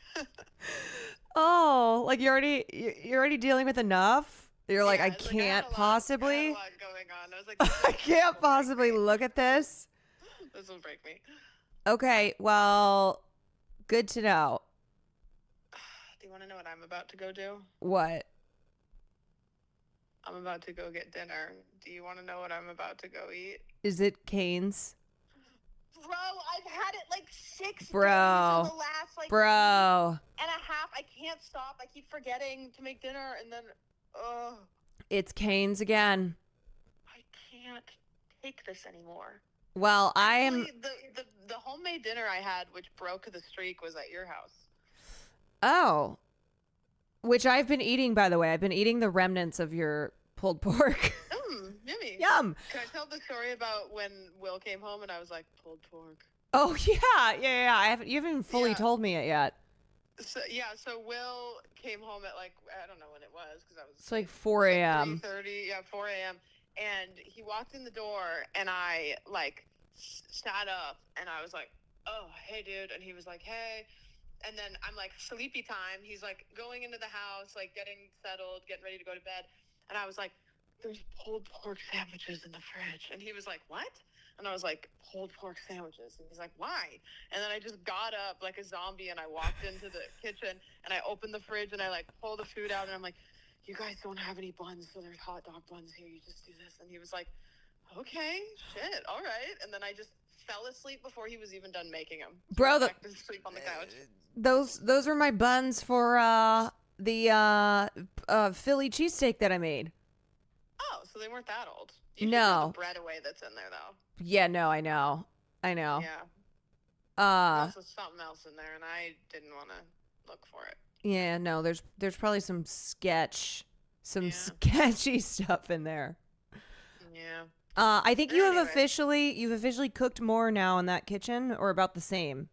Oh, like you're already dealing with enough? You're like, Yeah, I it's like, can't had a lot possibly. going on. I was like, I can't possibly look at this. This will break me. Okay, well, good to know. Do you want to know what I'm about to go do? What? I'm about to go get dinner. Do you want to know what I'm about to go eat? Is it Cane's? Bro, I've had it like 6 days in Bro. the last like Bro. week and a half. I can't stop. I keep forgetting to make dinner, and then, It's Cane's again. I can't take this anymore. Well, I am. Actually, the homemade dinner I had, which broke the streak, was at your house. Oh. Which I've been eating, by the way. I've been eating the remnants of your pulled pork. Yummy. Yum. Can I tell the story about when Will came home and I was like, pulled pork? Oh, yeah. I haven't, you haven't fully Yeah. told me it yet. So Will came home at like, I don't know when it was because I was It's like 4 a.m. 3:30, yeah, 4 a.m. And he walked in the door and I like sat up and I was like, oh, hey, dude. And he was like, hey. And then I'm like, sleepy time. He's like going into the house, like getting settled, getting ready to go to bed. And I was like, there's pulled pork sandwiches in the fridge. And he was like, what? And I was like, pulled pork sandwiches. And he's like, why? And then I just got up like a zombie and I walked into the kitchen and I opened the fridge and I like pulled the food out and I'm like, you guys don't have any buns, so there's hot dog buns here. You just do this. And he was like, okay, shit, all right. And then I just fell asleep before he was even done making them. Bro, back to sleep on the couch. Those are my buns for the Philly cheesesteak that I made. Oh, so they weren't that old. You should No. throw the bread away that's in there, though. Yeah, no, I know. Yeah. Uh, There's something else in there, and I didn't want to look for it. yeah, no, there's probably some sketchy stuff in there. Yeah. I think you've Anyway. officially cooked more now in that kitchen, or about the same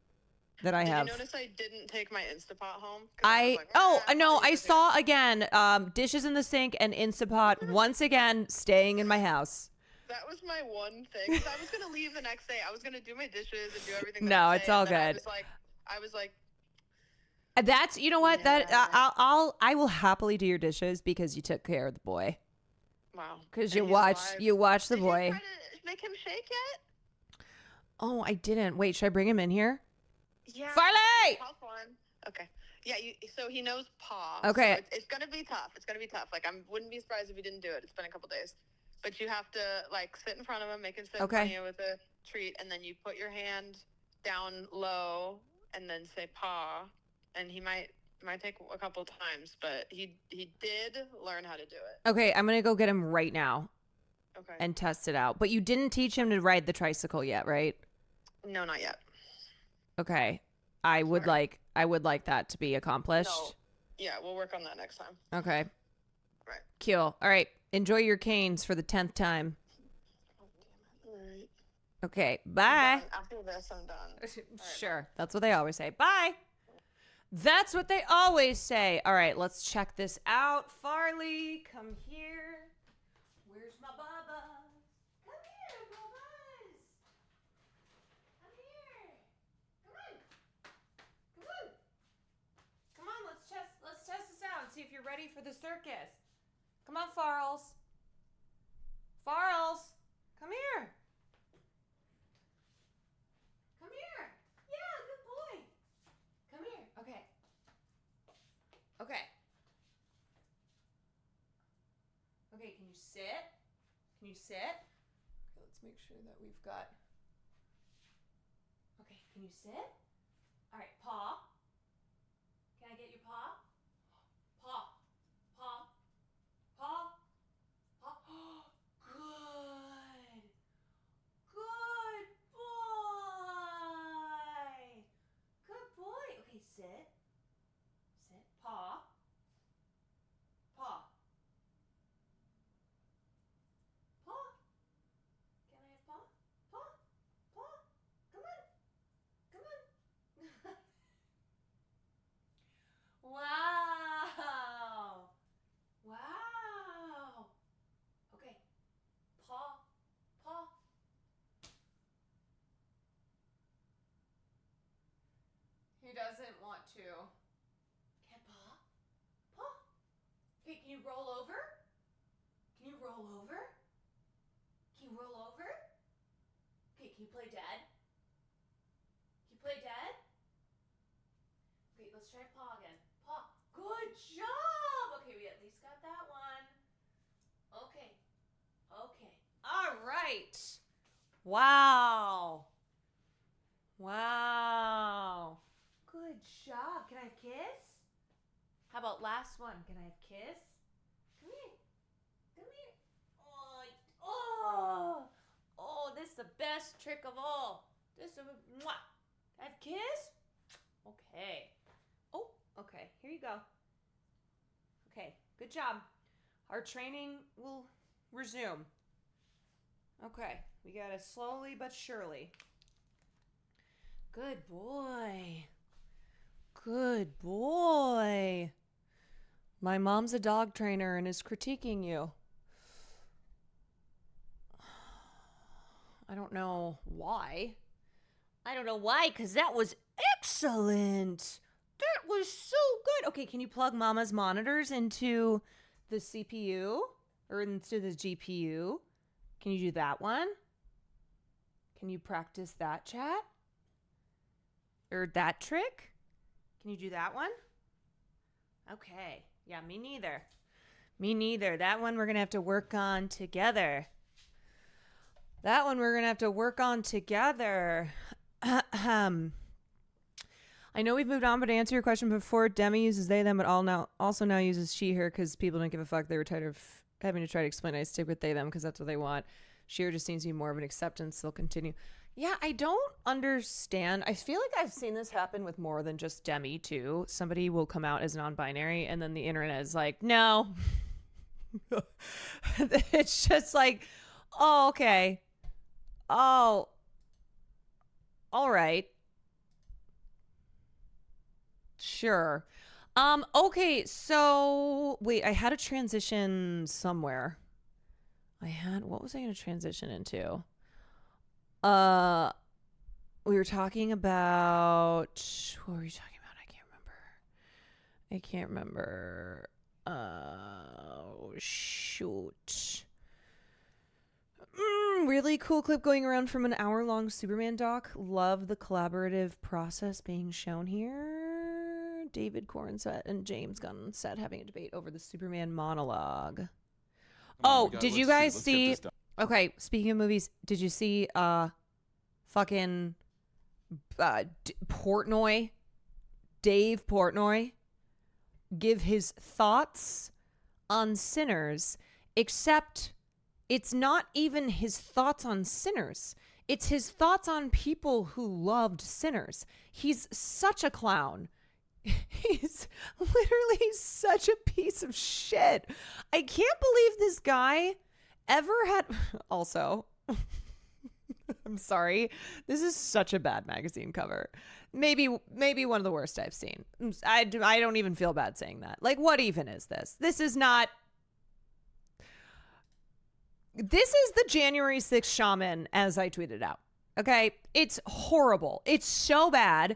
that I Did have. you notice I didn't take my Instapot home? 'Cause was I like, "Ah, no, I'll I use it saw again dishes in the sink and Instapot once again staying in my house. That was my one thing. 'Cause I was gonna leave the next day. I was gonna do my dishes and do everything. the No, next it's day, all and then good. I was like, That's you know what that Yeah. I will happily do your dishes because you took care of the boy. wow. Because And you he's watch alive. the Did boy. you try to make him shake yet? Oh, I didn't. Wait, should I bring him in here? Yeah. Farley! it's a tough one. Okay. Yeah. So he knows paw. Okay. So it's gonna be tough. It's gonna be tough. Like I wouldn't be surprised if he didn't do it. It's been a couple days, but you have to like sit in front of him, make him sit Okay. in front of you with a treat, and then you put your hand down low, and then say paw, and he might take a couple times, but he did learn how to do it. Okay, I'm gonna go get him right now Okay. and test it out. But you didn't teach him to ride the tricycle yet, right? No, not yet. Okay. I would Sorry. like that to be accomplished. No. Yeah, we'll work on that next time. Okay. Right. Cool. All right. Enjoy your canes for the 10th time. Oh, damn it. All right. Okay. I'm Bye. done. After this, I'm done. Sure. That's what they always say. Bye. That's what they always say. All right, let's check this out. Farley, come here. Where's my Bubba? Come here, Bubbas. Come here. Come on. Come on. Come on, let's test this out and see if you're ready for the circus. Come on, Farls. Farls, come here. Come here. Yeah, good boy. Come here. Okay. Okay. Okay, can you sit? Can you sit? Okay, let's make sure that we've got. Okay, can you sit? All right, paw. Can I get your paw? Paw. Paw. Paw. Paw. Good. Good boy. Good boy. Okay, sit. Sit. Paw. Paw. Paw. Can I have paw? Paw. Paw. Come on. Come on. Wow. Wow. Okay. Paw. Paw. He doesn't want to. Can paw? Paw. Okay, can you roll over? Can you roll over? Can you roll over? Okay, can you play dead? Can you play dead? Okay, let's try paw again. Paw. Good job! Okay, we at least got that one. Okay. Okay. All right. Wow. Wow. Good job. Can I have kiss? How about last one? Can I have kiss? Come here. Come here. Oh, this is the best trick of all. This is a mwah. Can I have kiss? Okay. Oh, okay. Here you go. Okay. Good job. Our training will resume. Okay. We got to slowly but surely. Good boy. good boy. My mom's a dog trainer and is critiquing you. I don't know why. Because that was excellent. That was so good. Okay, can you plug Mama's monitors into the CPU or into the GPU? Can you do that one? Can you practice that chat? Or that trick? Can you do that one? Okay. Yeah, me neither. Me neither. That one we're going to have to work on together. I know we've moved on, but to answer your question before, Demi uses they, them, but also now uses she, her, because people don't give a fuck. They were tired of having to try to explain. I stick with they, them, because that's what they want. She, her just seems to be more of an acceptance. They'll continue. Yeah, I don't understand. I feel like I've seen this happen with more than just Demi, too. Somebody will come out as non-binary, and then the internet is like, no. It's just like, oh, okay. Oh, all right. Sure. Okay, so wait, I had a transition somewhere. What was I going to transition into? We were talking about, what were we talking about? I can't remember. Oh, shoot. Really cool clip going around from an hour-long Superman doc. Love the collaborative process being shown here. David Cornsett and James Gunn said having a debate over the Superman monologue. Oh, did you guys see? Okay, speaking of movies, did you see fucking Portnoy, Dave Portnoy, give his thoughts on Sinners, except it's not even his thoughts on Sinners. It's his thoughts on people who loved Sinners. He's such a clown. He's literally such a piece of shit. I can't believe this guy ever had... Also, I'm sorry. This is such a bad magazine cover. Maybe one of the worst I've seen. I don't even feel bad saying that. Like, what even is this? This is not... This is the January 6th shaman, as I tweeted out. Okay? It's horrible. It's so bad.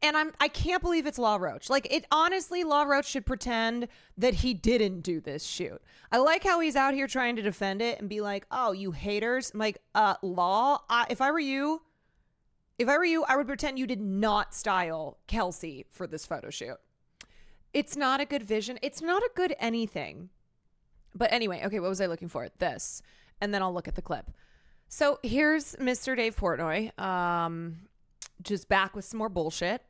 And I can't believe it's Law Roach. Like, it honestly, Law Roach should pretend that he didn't do this shoot. I like how he's out here trying to defend it and be like, oh, you haters. I'm like, Law, if I were you, I would pretend you did not style Kelsey for this photo shoot. It's not a good vision. It's not a good anything. But anyway, okay, what was I looking for? This. And then I'll look at the clip. So here's Mr. Dave Portnoy, just back with some more bullshit.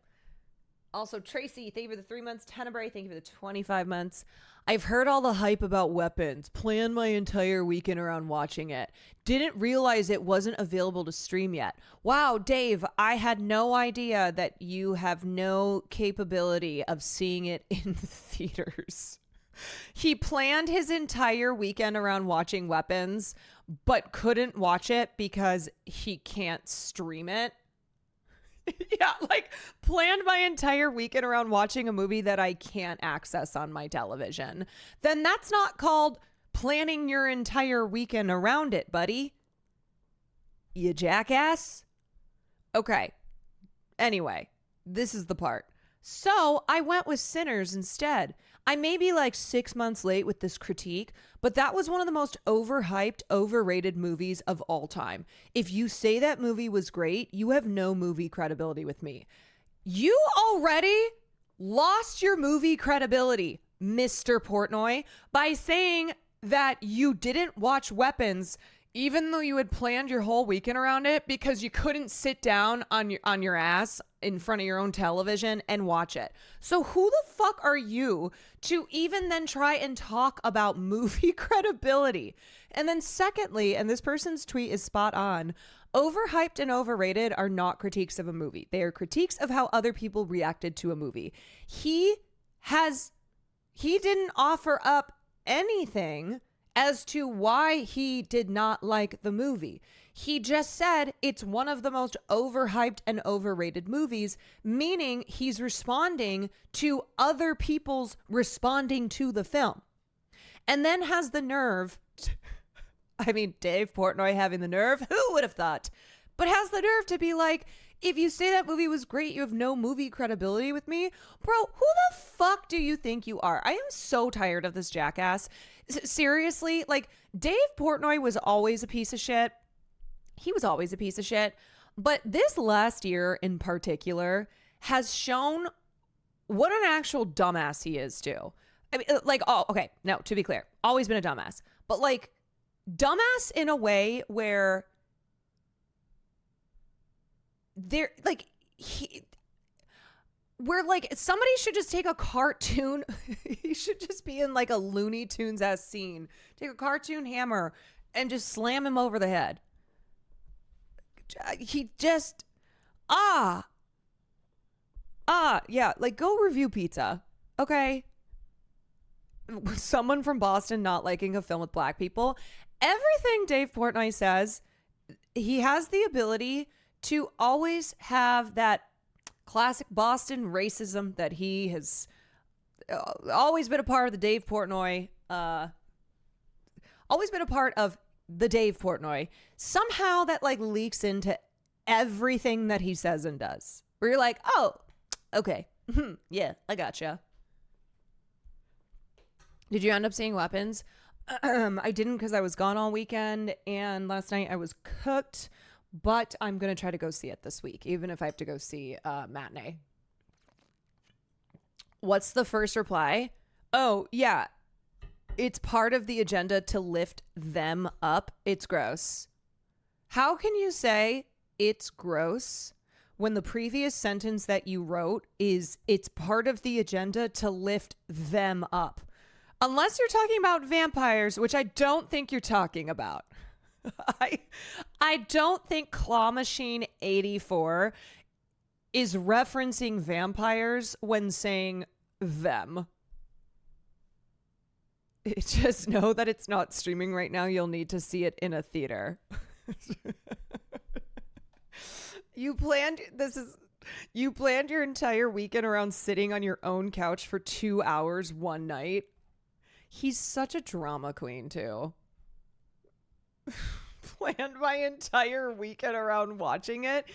Also, Tracy, thank you for the 3 months. Tenebrae, thank you for the 25 months. I've heard all the hype about Weapons. Planned my entire weekend around watching it. Didn't realize it wasn't available to stream yet. Wow, Dave, I had no idea that you have no capability of seeing it in theaters. He planned his entire weekend around watching Weapons, but couldn't watch it because he can't stream it. Yeah, like planned my entire weekend around watching a movie that I can't access on my television. Then that's not called planning your entire weekend around it, buddy. You jackass. Okay. Anyway, this is the part. So I went with Sinners instead. I may be like 6 months late with this critique, but that was one of the most overhyped, overrated movies of all time. If you say that movie was great, you have no movie credibility with me. You already lost your movie credibility, Mr. Portnoy, by saying that you didn't watch Weapons even though you had planned your whole weekend around it because you couldn't sit down on your ass in front of your own television and watch it. So who the fuck are you to even then try and talk about movie credibility? And then secondly, and this person's tweet is spot on, overhyped and overrated are not critiques of a movie. They are critiques of how other people reacted to a movie. He didn't offer up anything as to why he did not like the movie. He just said it's one of the most overhyped and overrated movies, meaning he's responding to other people's responding to the film. And then has the nerve, I mean, Dave Portnoy having the nerve, who would have thought? But has the nerve to be like, if you say that movie was great, you have no movie credibility with me. Bro, who the fuck do you think you are? I am so tired of this jackass. Seriously, like, Dave Portnoy was always a piece of shit. He was always a piece of shit. But this last year in particular has shown what an actual dumbass he is, too. I mean, like, oh, okay. No, to be clear, always been a dumbass. But, like, dumbass in a way where they're like, where like somebody should just take a cartoon. He should just be in like a Looney Tunes ass scene. Take a cartoon hammer and just slam him over the head. He just, yeah, like go review pizza. Okay. Someone from Boston not liking a film with black people. Everything Dave Portnoy says, he has the ability to always have that classic Boston racism that he has always been a part of the Dave Portnoy, always been a part of the Dave Portnoy. Somehow that like leaks into everything that he says and does. Where you're like, oh, okay. Yeah, I gotcha. Did you end up seeing Weapons? I didn't because I was gone all weekend and last night I was cooked. But I'm going to try to go see it this week, even if I have to go see Matinee. What's the first reply? Oh, yeah. It's part of the agenda to lift them up. It's gross. How can you say it's gross when the previous sentence that you wrote is it's part of the agenda to lift them up? Unless you're talking about vampires, which I don't think you're talking about. I don't think Claw Machine 84 is referencing vampires when saying them. Just know that it's not streaming right now. You'll need to see it in a theater. You planned your entire weekend around sitting on your own couch for 2 hours one night. He's such a drama queen too. Planned my entire weekend around watching it.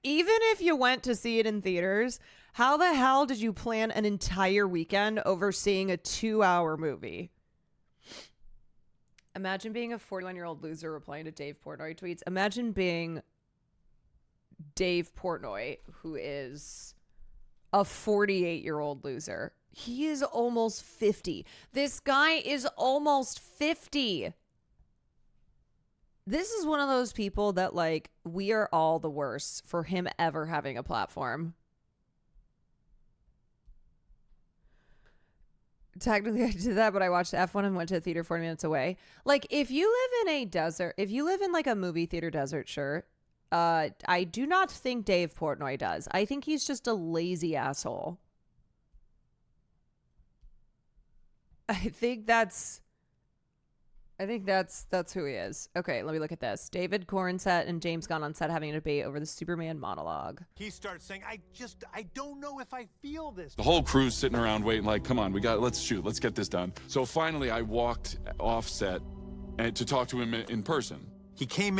Even if you went to see it in theaters, how the hell did you plan an entire weekend over seeing a 2-hour movie? Imagine being a 41-year-old loser replying to Dave Portnoy tweets. Imagine being Dave Portnoy, who is a 48-year-old loser. He is almost 50. This guy is almost 50. This is one of those people that, like, we are all the worse for him ever having a platform. Technically, I did that, but I watched F1 and went to the theater 40 minutes away. Like, if you live in a desert, if you live in, like, a movie theater desert, sure. I do not think Dave Portnoy does. I think he's just a lazy asshole. I think that's who he is. Okay, let me look at this. David Cornset and James Gunn on set having a debate over the Superman monologue. He starts saying, I don't know if I feel this. The whole crew's sitting around waiting like, come on, let's shoot, let's get this done. So finally I walked off set and to talk to him in person. He came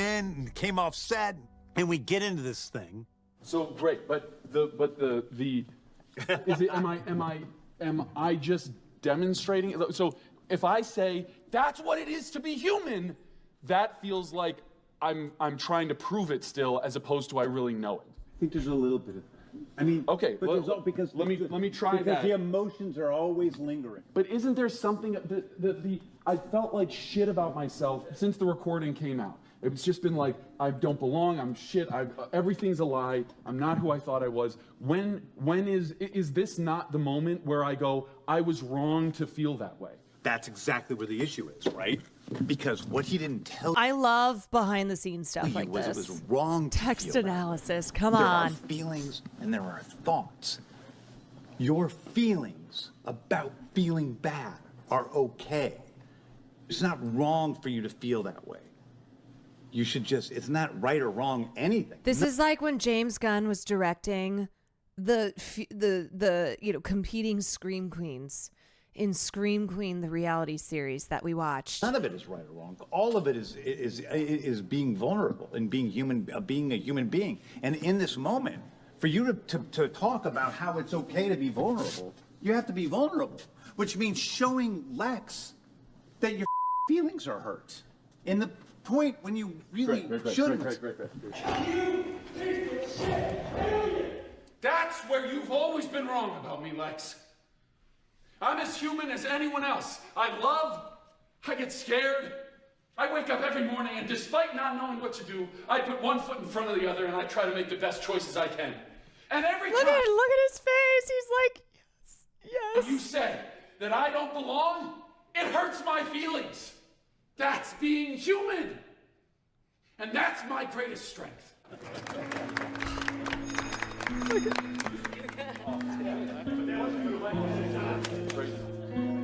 came off set, and we get into this thing. So great, but the is it am I just demonstrating? So if I say that's what it is to be human, that feels like I'm trying to prove it still, as opposed to I really know it. I think there's a little bit of that. I mean, okay, but because let me try because that. The emotions are always lingering. But isn't there something I felt like shit about myself since the recording came out. It's just been like, I don't belong, I'm shit, everything's a lie, I'm not who I thought I was. When is this not the moment where I go, I was wrong to feel that way? That's exactly where the issue is, right? Because what he didn't tell I love behind the scenes stuff you like was this. it was wrong to Text feel that way. analysis. Come There on. are feelings and there are thoughts. Your feelings about feeling bad are okay. It's not wrong for you to feel that way. You should just, it's not right or wrong anything. This is like when James Gunn was directing the competing Scream Queens in Scream Queen, the reality series that we watched. None of it is right or wrong. All of it is being vulnerable and being human, being a human being. And in this moment, for you to talk about how it's okay to be vulnerable, you have to be vulnerable, which means showing Lex that your feelings are hurt. In the point when you really shouldn't. That's where you've always been wrong about me, Lex. I'm as human as anyone else. I love, I get scared. I wake up every morning and despite not knowing what to do, I put one foot in front of the other and I try to make the best choices I can. And every Look time at his face. He's like, yes. you say that I don't belong, it hurts my feelings. That's being human. And that's my greatest strength.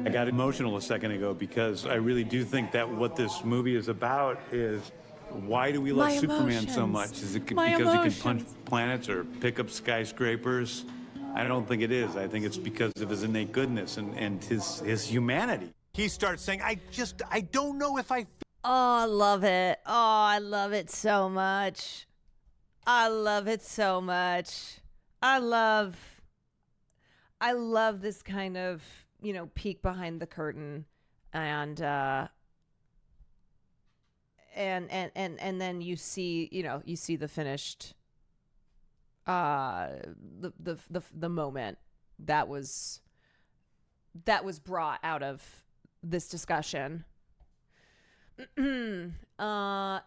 I got emotional a second ago because I really do think that what this movie is about is why do we love My Superman so emotions. much? Is it My because he can punch emotions. planets or pick up skyscrapers? I don't think it is. I think it's because of his innate goodness and his humanity. He starts saying, I don't know if I Oh, I love it. Oh, I love it so much. I love it so much. I love this kind of, peek behind the curtain and then you see, you see the finished the moment that was brought out of this discussion. I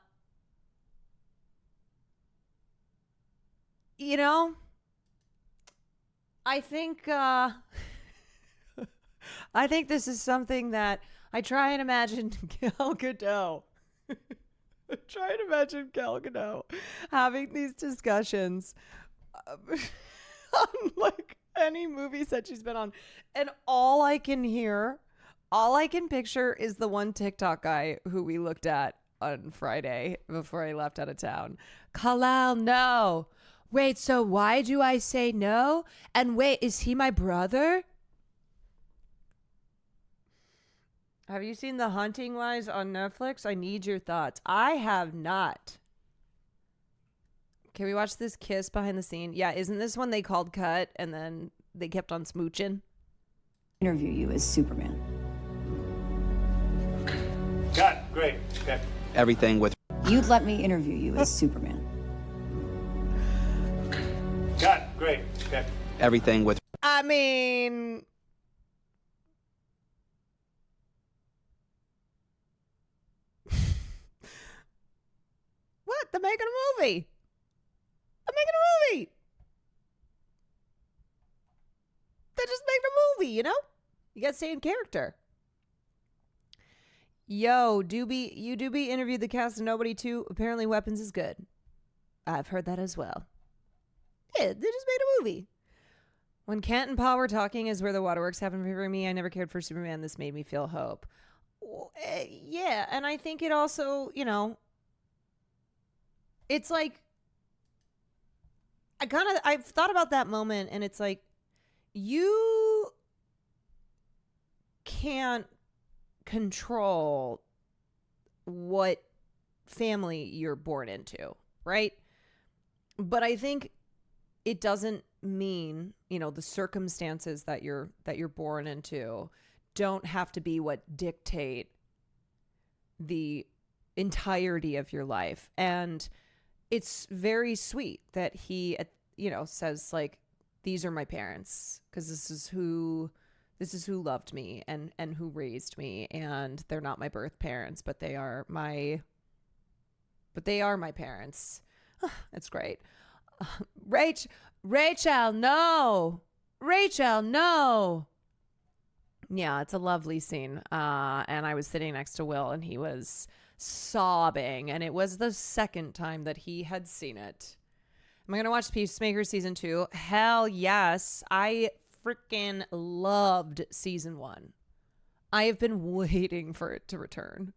think I think this is something that I try and imagine Gal Gadot. Try and imagine Gal Gadot having these discussions on like any movies that she's been on, and all I can picture is the one TikTok guy who we looked at on Friday before I left out of town. Kal-El, no. Wait, so why do I say no? And wait, is he my brother? Have you seen The Hunting Wives on Netflix? I need your thoughts. I have not. Can we watch this kiss behind the scene? Yeah, isn't this one they called cut and then they kept on smooching? Interview you as Superman. Got great. Okay. Everything with You'd let me interview you as Superman. Got great. Okay. everything with I mean, what? They're making a movie. They're making a movie. They're just making a movie, You got to stay in character. Yo, you Doobie interviewed the cast of Nobody too. Apparently Weapons is good. I've heard that as well. Yeah, they just made a movie. When Kent and Paul were talking is where the waterworks happened for me. I never cared for Superman. This made me feel hope. Yeah, and I think it also, it's like, I've thought about that moment, and it's like, you can't control what family you're born into, right? But I think it doesn't mean, the circumstances that you're born into don't have to be what dictate the entirety of your life. And it's very sweet that he, says like, these are my parents, because this is who loved me and who raised me, and they're not my birth parents, but they are my parents. That's great. Rachel, no. Yeah, it's a lovely scene. And I was sitting next to Will, and he was sobbing, and it was the second time that he had seen it. Am I going to watch Peacemaker season 2? Hell yes. I freaking loved season 1. I have been waiting for it to return.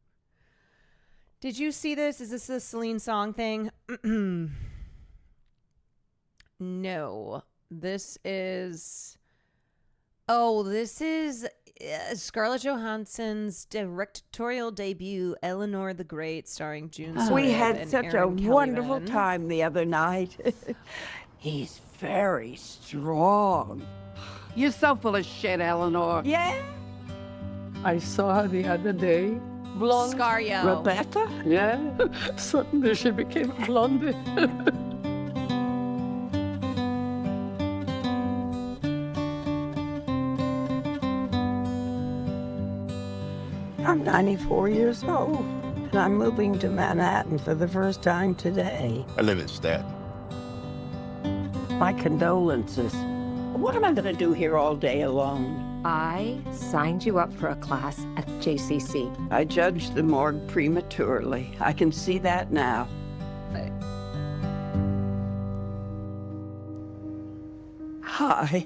Did you see this? Is this a Celine Song thing? No. This is Scarlett Johansson's directorial debut, Eleanor the Great, starring June Squibb We had and such Erin a wonderful Kellyman. time the other night. He's very strong. You're so full of shit, Eleanor. Yeah? I saw her the other day. Blonde. Scario. Rebecca? Yeah. Suddenly she became blonde. I'm 94 years old, and I'm moving to Manhattan for the first time today. I live in Staten. My condolences. What am I going to do here all day alone? I signed you up for a class at JCC. I judged the morgue prematurely. I can see that now. Hi,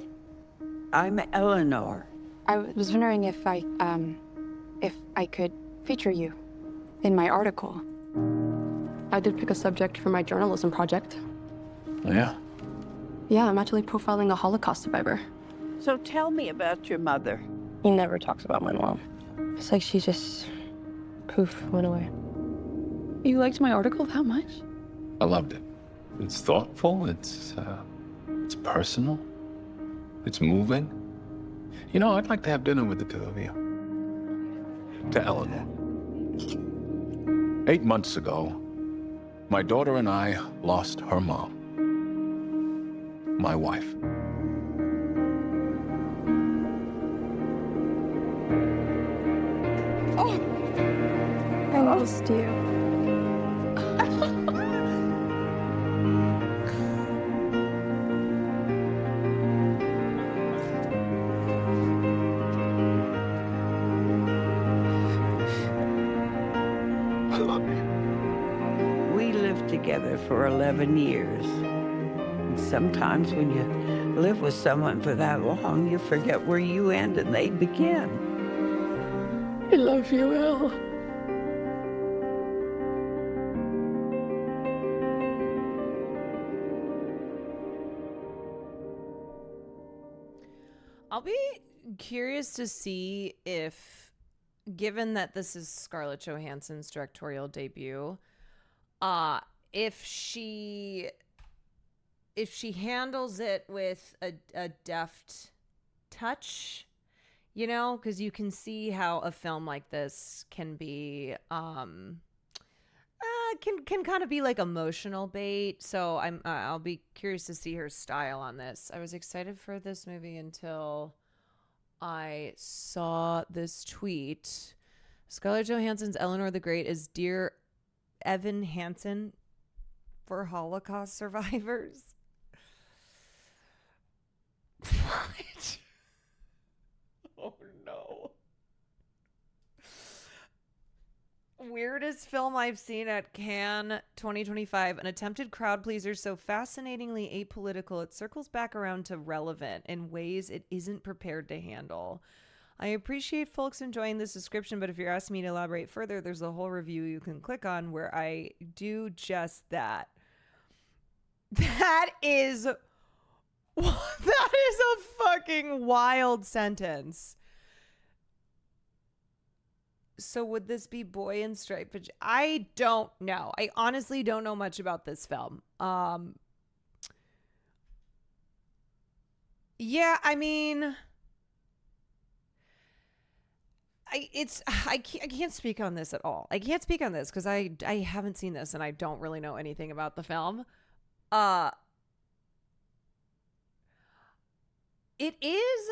I'm Eleanor. I was wondering if I could feature you in my article. I did pick a subject for my journalism project. Oh, yeah? Yeah, I'm actually profiling a Holocaust survivor. So tell me about your mother. He never talks about my mom. It's like she just, poof, went away. You liked my article that much? I loved it. It's thoughtful, it's personal, it's moving. You know, I'd like to have dinner with the two of you. To Eleanor. 8 months ago, my daughter and I lost her mom. My wife. Oh! I lost you. I love you. We lived together for 11 years. And sometimes when you live with someone for that long, you forget where you end and they begin. I love you, El. I'll be curious to see if, given that this is Scarlett Johansson's directorial debut, if she handles it with a deft touch, you know, because you can see how a film like this can be can kind of be like emotional bait. So I'll be curious to see her style on this. I was excited for this movie until I saw this tweet. Scarlett Johansson's Eleanor the Great is Dear Evan Hansen for Holocaust survivors. What? Oh no. Weirdest film I've seen at Cannes 2025. An attempted crowd pleaser so fascinatingly apolitical it circles back around to relevant in ways it isn't prepared to handle. I appreciate folks enjoying this description, but if you're asking me to elaborate further, there's a whole review you can click on where I do just that. That is a fucking wild sentence. So would this be boy in striped pajamas? I don't know. I honestly don't know much about this film. Yeah, I mean, I can't speak on this at all. I can't speak on this because I haven't seen this and I don't really know anything about the film. It is.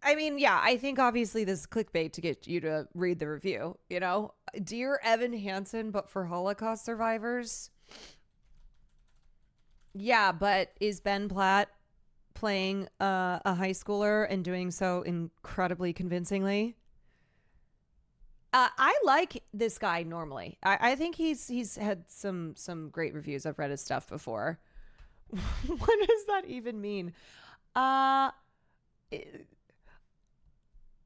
I mean, yeah, I think obviously this is clickbait to get you to read the review, you know? Dear Evan Hansen, but for Holocaust survivors. Yeah, but is Ben Platt playing a high schooler and doing so incredibly convincingly? I like this guy normally. I think he's had some great reviews. I've read his stuff before. What does that even mean?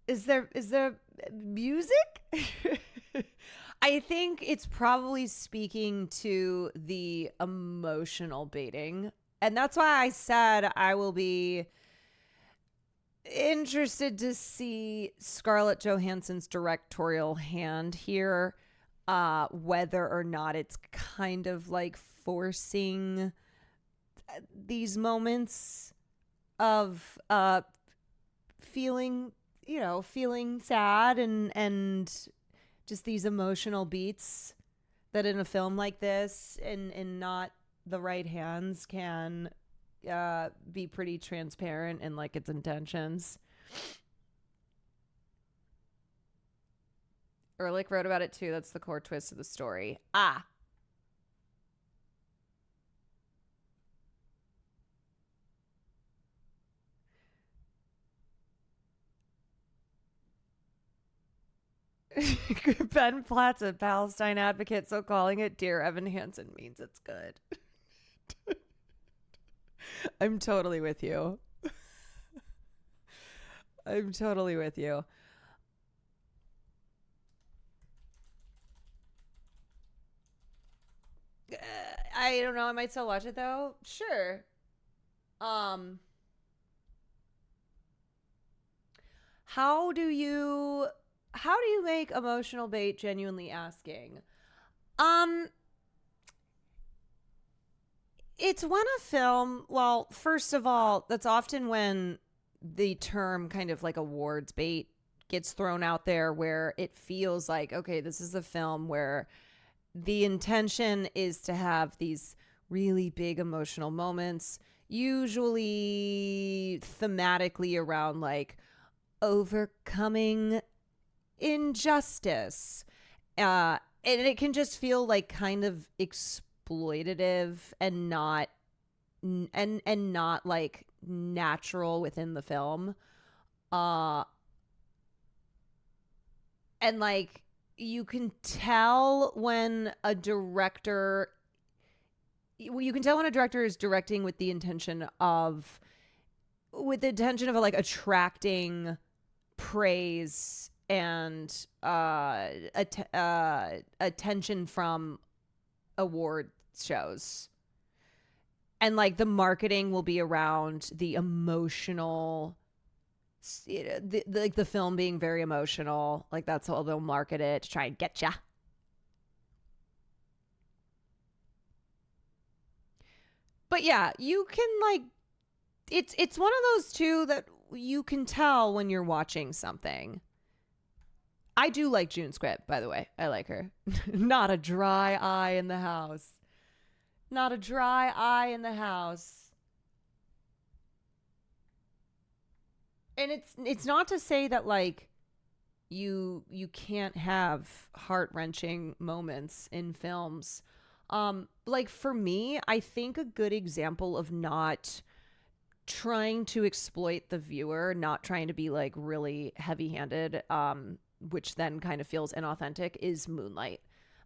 Is there music? I think it's probably speaking to the emotional baiting. And that's why I said I will be interested to see Scarlett Johansson's directorial hand here, whether or not it's kind of like forcing these moments of feeling sad and just these emotional beats that in a film like this in not the right hands can be pretty transparent in like its intentions. Ehrlich wrote about it too. That's the core twist of the story. Ben Platt's a Palestine advocate, so calling it Dear Evan Hansen means it's good. I'm totally with you. I'm totally with you. I don't know. I might still watch it though. Sure. How do you make emotional bait genuinely asking? It's when a film, well, first of all, that's often when the term kind of like awards bait gets thrown out there, where it feels like, okay, this is a film where the intention is to have these really big emotional moments, usually thematically around like overcoming injustice. And it can just feel like kind of exploitative and not like natural within the film. And like you can tell when a director is directing with the intention of like attracting praise and attention from award shows, and like the marketing will be around the emotional, like the film being very emotional, like that's how they'll market it to try and get ya. But yeah, you can like, it's one of those two that you can tell when you're watching something. I do like June Squibb, by the way. I like her. Not a dry eye in the house. Not a dry eye in the house. And it's not to say that like you can't have heart-wrenching moments in films. Like for me, I think a good example of not trying to exploit the viewer, not trying to be like really heavy-handed, which then kind of feels inauthentic, is Moonlight.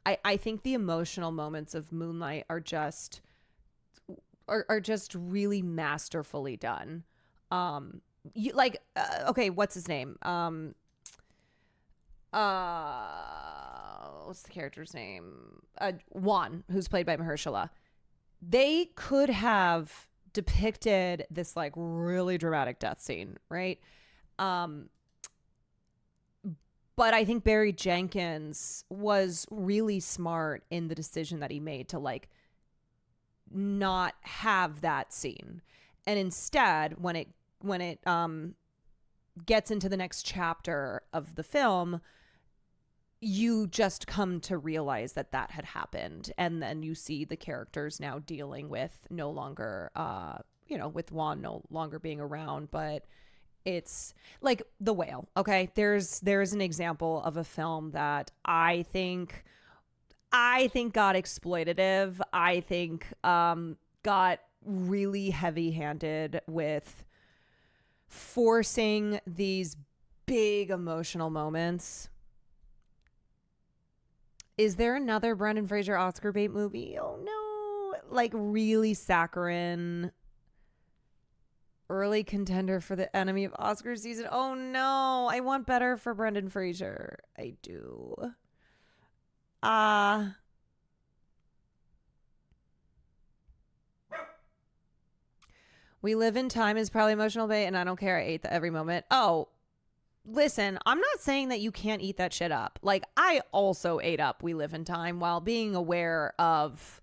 I think the emotional moments of Moonlight are just really masterfully done. Okay, what's his name? What's the character's name? Juan, who's played by Mahershala. They could have depicted this like really dramatic death scene, right? But I think Barry Jenkins was really smart in the decision that he made to like not have that scene. And instead, when it gets into the next chapter of the film, you just come to realize that had happened. And then you see the characters now dealing with no longer, with Juan no longer being around, but it's like The Whale. Okay. There's an example of a film that I think got exploitative. I think, got really heavy-handed with forcing these big emotional moments. Is there another Brendan Fraser Oscar bait movie? Oh no. Like really saccharine, early contender for the enemy of Oscar season. Oh no, I want better for Brendan Fraser. I do. We Live in Time is probably emotional bait, and I don't care. I ate that every moment. Oh, listen, I'm not saying that you can't eat that shit up. Like, I also ate up We Live in Time while being aware of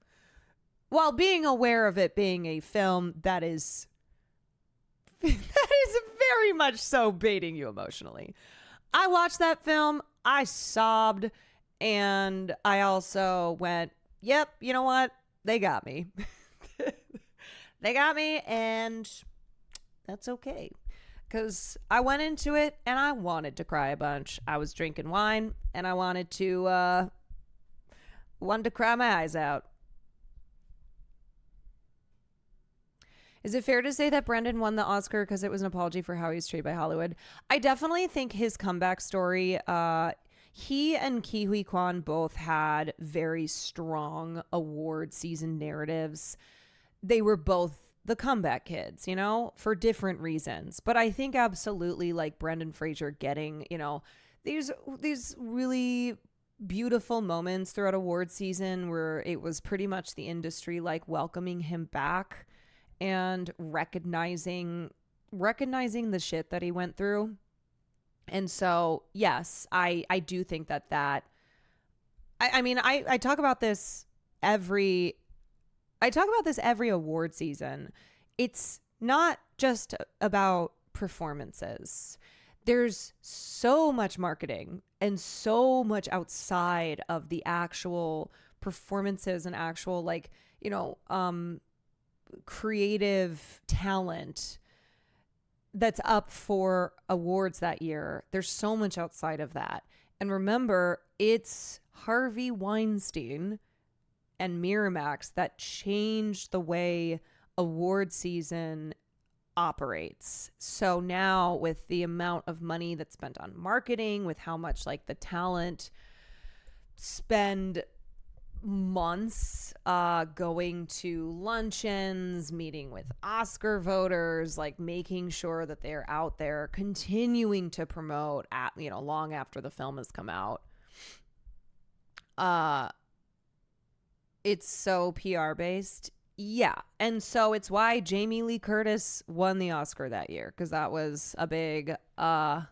it being a film that is very much so baiting you emotionally. I watched that film, I sobbed, and I also went, yep, you know what? They got me. They got me, and that's okay. Because I went into it, and I wanted to cry a bunch. I was drinking wine, and I wanted to cry my eyes out. Is it fair to say that Brendan won the Oscar because it was an apology for how he was treated by Hollywood? I definitely think his comeback story, he and Ke Huy Quan both had very strong award season narratives. They were both the comeback kids, you know, for different reasons. But I think absolutely like Brendan Fraser getting, you know, these really beautiful moments throughout award season where it was pretty much the industry like welcoming him back and recognizing the shit that he went through. And so, yes, I do think that I mean, I talk about this every award season. It's not just about performances. There's so much marketing and so much outside of the actual performances and actual, like, you know, creative talent that's up for awards that year. There's so much outside of that. And remember, it's Harvey Weinstein and Miramax that changed the way award season operates. So now with the amount of money that's spent on marketing, with how much like the talent spend months going to luncheons, meeting with Oscar voters, like making sure that they're out there continuing to promote at, you know, long after the film has come out. It's so PR based. Yeah. And so it's why Jamie Lee Curtis won the Oscar that year, because that was a big like,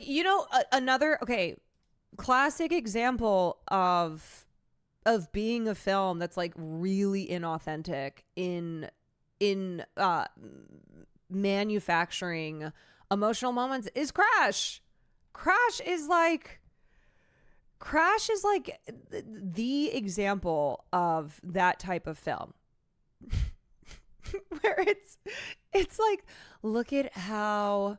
you know, another classic example of being a film that's like really inauthentic in manufacturing emotional moments is Crash. Crash is like the example of that type of film where it's like, look at how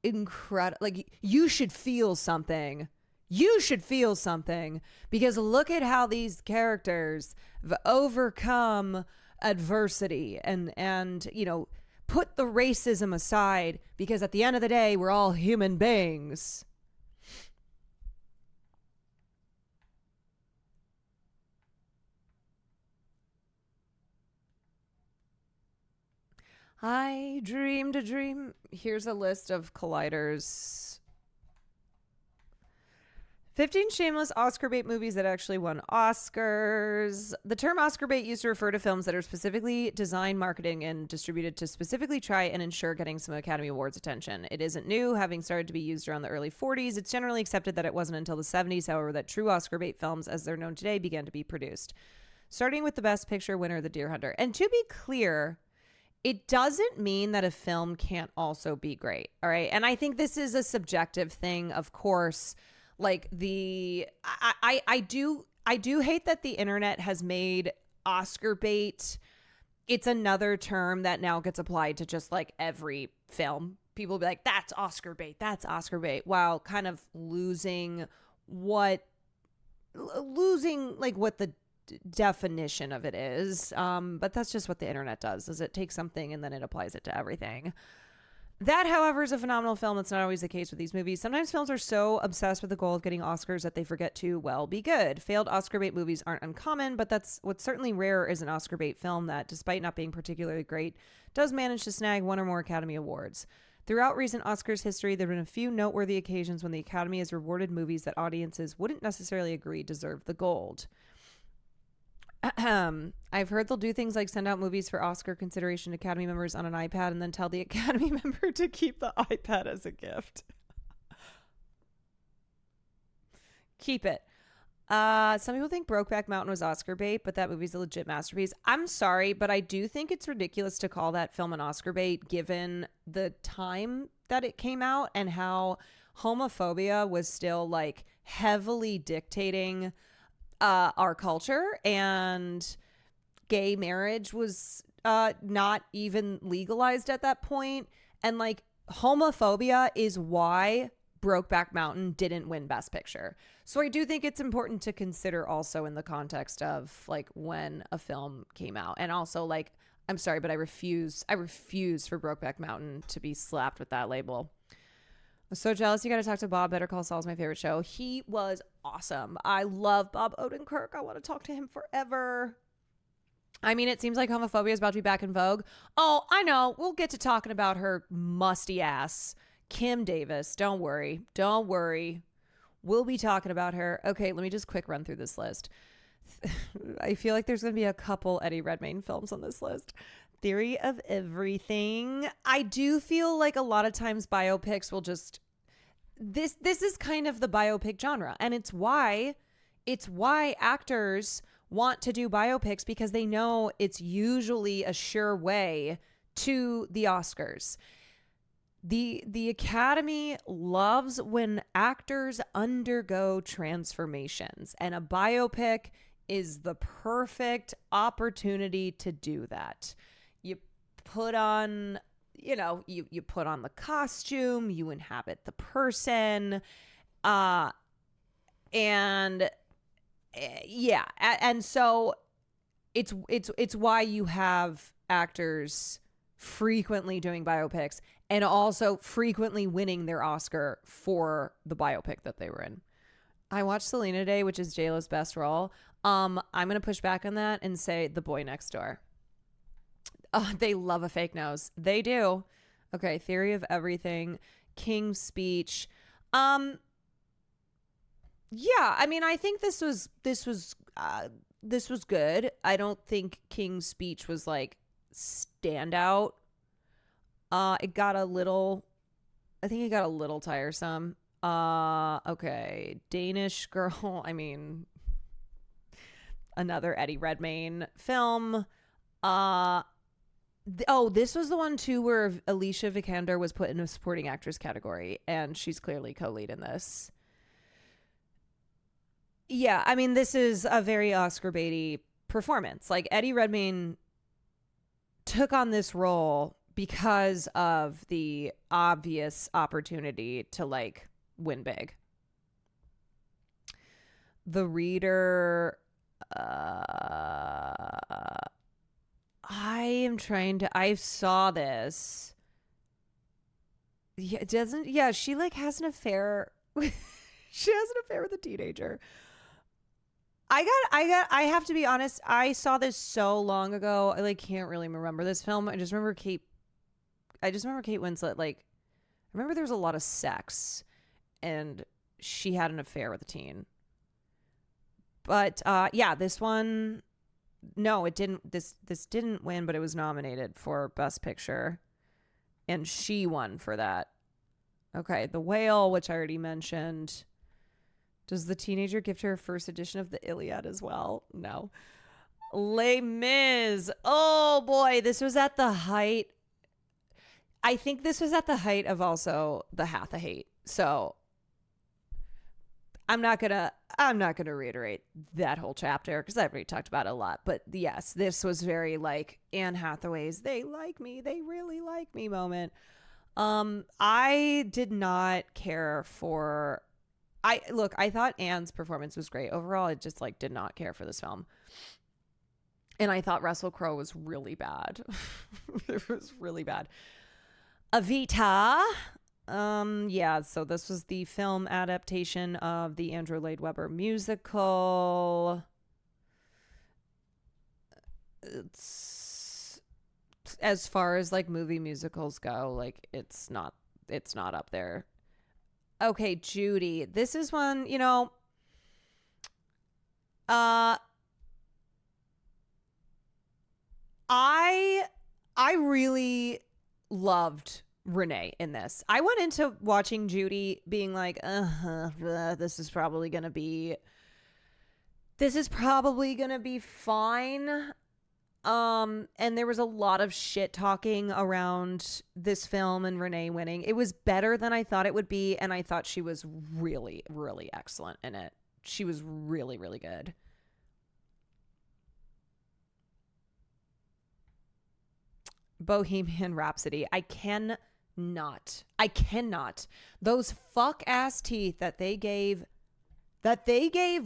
incredible, like, you should feel something because look at how these characters have overcome adversity and you know, put the racism aside, because at the end of the day, we're all human beings. I dreamed a dream. Here's a list of Collider's 15 shameless Oscar bait movies that actually won Oscars. The term Oscar bait used to refer to films that are specifically designed, marketed, and distributed to specifically try and ensure getting some Academy Awards attention. It isn't new, having started to be used around the early 40s. It's generally accepted that it wasn't until the 70s, however, that true Oscar bait films, as they're known today, began to be produced. Starting with the Best Picture winner, The Deer Hunter. And to be clear, it doesn't mean that a film can't also be great, all right? And I think this is a subjective thing, of course. Like I do hate that the internet has made Oscar bait. It's another term that now gets applied to just like every film. People be like, that's Oscar bait, while kind of losing like what the definition of it is. But that's just what the internet does, is it takes something and then it applies it to everything. That, however, is a phenomenal film. That's not always the case with these movies. Sometimes films are so obsessed with the goal of getting Oscars that they forget to, well, be good. Failed Oscar bait movies aren't uncommon, but that's what's certainly rare is an Oscar bait film that, despite not being particularly great, does manage to snag one or more Academy Awards. Throughout recent Oscars history, there have been a few noteworthy occasions when the Academy has rewarded movies that audiences wouldn't necessarily agree deserve the gold. I've heard they'll do things like send out movies for Oscar consideration to Academy members on an iPad and then tell the Academy member to keep the iPad as a gift. Keep it. Some people think Brokeback Mountain was Oscar bait, but that movie's a legit masterpiece. I'm sorry, but I do think it's ridiculous to call that film an Oscar bait given the time that it came out and how homophobia was still like heavily dictating our culture, and gay marriage was not even legalized at that point. And like homophobia is why Brokeback Mountain didn't win Best Picture. So I do think it's important to consider also in the context of like when a film came out. And also like, I'm sorry, but I refuse for Brokeback Mountain to be slapped with that label. I'm so jealous. You got to talk to Bob. Better Call Saul is my favorite show. He was awesome. I love Bob Odenkirk. I want to talk to him forever. I mean, it seems like homophobia is about to be back in vogue. Oh, I know. We'll get to talking about her musty ass, Kim Davis. Don't worry. Don't worry. We'll be talking about her. Okay, let me just quick run through this list. I feel like there's going to be a couple Eddie Redmayne films on this list. Theory of Everything. I do feel like a lot of times biopics will just this is kind of the biopic genre, and it's why actors want to do biopics, because they know it's usually a sure way to the Oscars. The Academy loves when actors undergo transformations, and a biopic is the perfect opportunity to do that. You put on, you put on the costume, you inhabit the person, and so it's why you have actors frequently doing biopics and also frequently winning their Oscar for the biopic that they were in. I watched Selena Day, which is J-Lo's best role. I'm going to push back on that and say The Boy Next Door. Oh, they love a fake nose. They do. Okay, Theory of Everything, King's Speech. Yeah, I mean, I think this was good. I don't think King's Speech was like standout. It got a little tiresome. Okay, Danish Girl. I mean, another Eddie Redmayne film. This was the one too where Alicia Vikander was put in a supporting actress category, and she's clearly co-lead in this. Yeah, I mean, this is a very Oscar baity performance. Like, Eddie Redmayne took on this role because of the obvious opportunity to like win big. The Reader. I saw this. Yeah, she like has an affair. She has an affair with a teenager. I have to be honest. I saw this so long ago. I like can't really remember this film. I just remember Kate Winslet. Like, I remember there was a lot of sex and she had an affair with a teen. But yeah, this one, no, it didn't. This didn't win, but it was nominated for Best Picture, and she won for that. Okay, The Whale, which I already mentioned. Does the teenager gift her first edition of the Iliad as well? No. Les Mis. Oh boy, this was at the height. I think this was at the height of also the Hatha hate. So I'm not gonna reiterate that whole chapter because I've already talked about it a lot. But yes, this was very like Anne Hathaway's "they like me, they really like me" moment. I did not care for. I thought Anne's performance was great overall. I just like did not care for this film, and I thought Russell Crowe was really bad. It was really bad. Evita. Yeah, so this was the film adaptation of the Andrew Lloyd Webber musical. It's, as far as like movie musicals go, like it's not up there. Okay, Judy. This is one, you know, I really loved Renee in this. I went into watching Judy being like, this is probably gonna be fine. And there was a lot of shit talking around this film and Renee winning. It was better than I thought it would be, and I thought she was really, really excellent in it. She was really, really good. Bohemian Rhapsody. I cannot. Those fuck ass teeth that they gave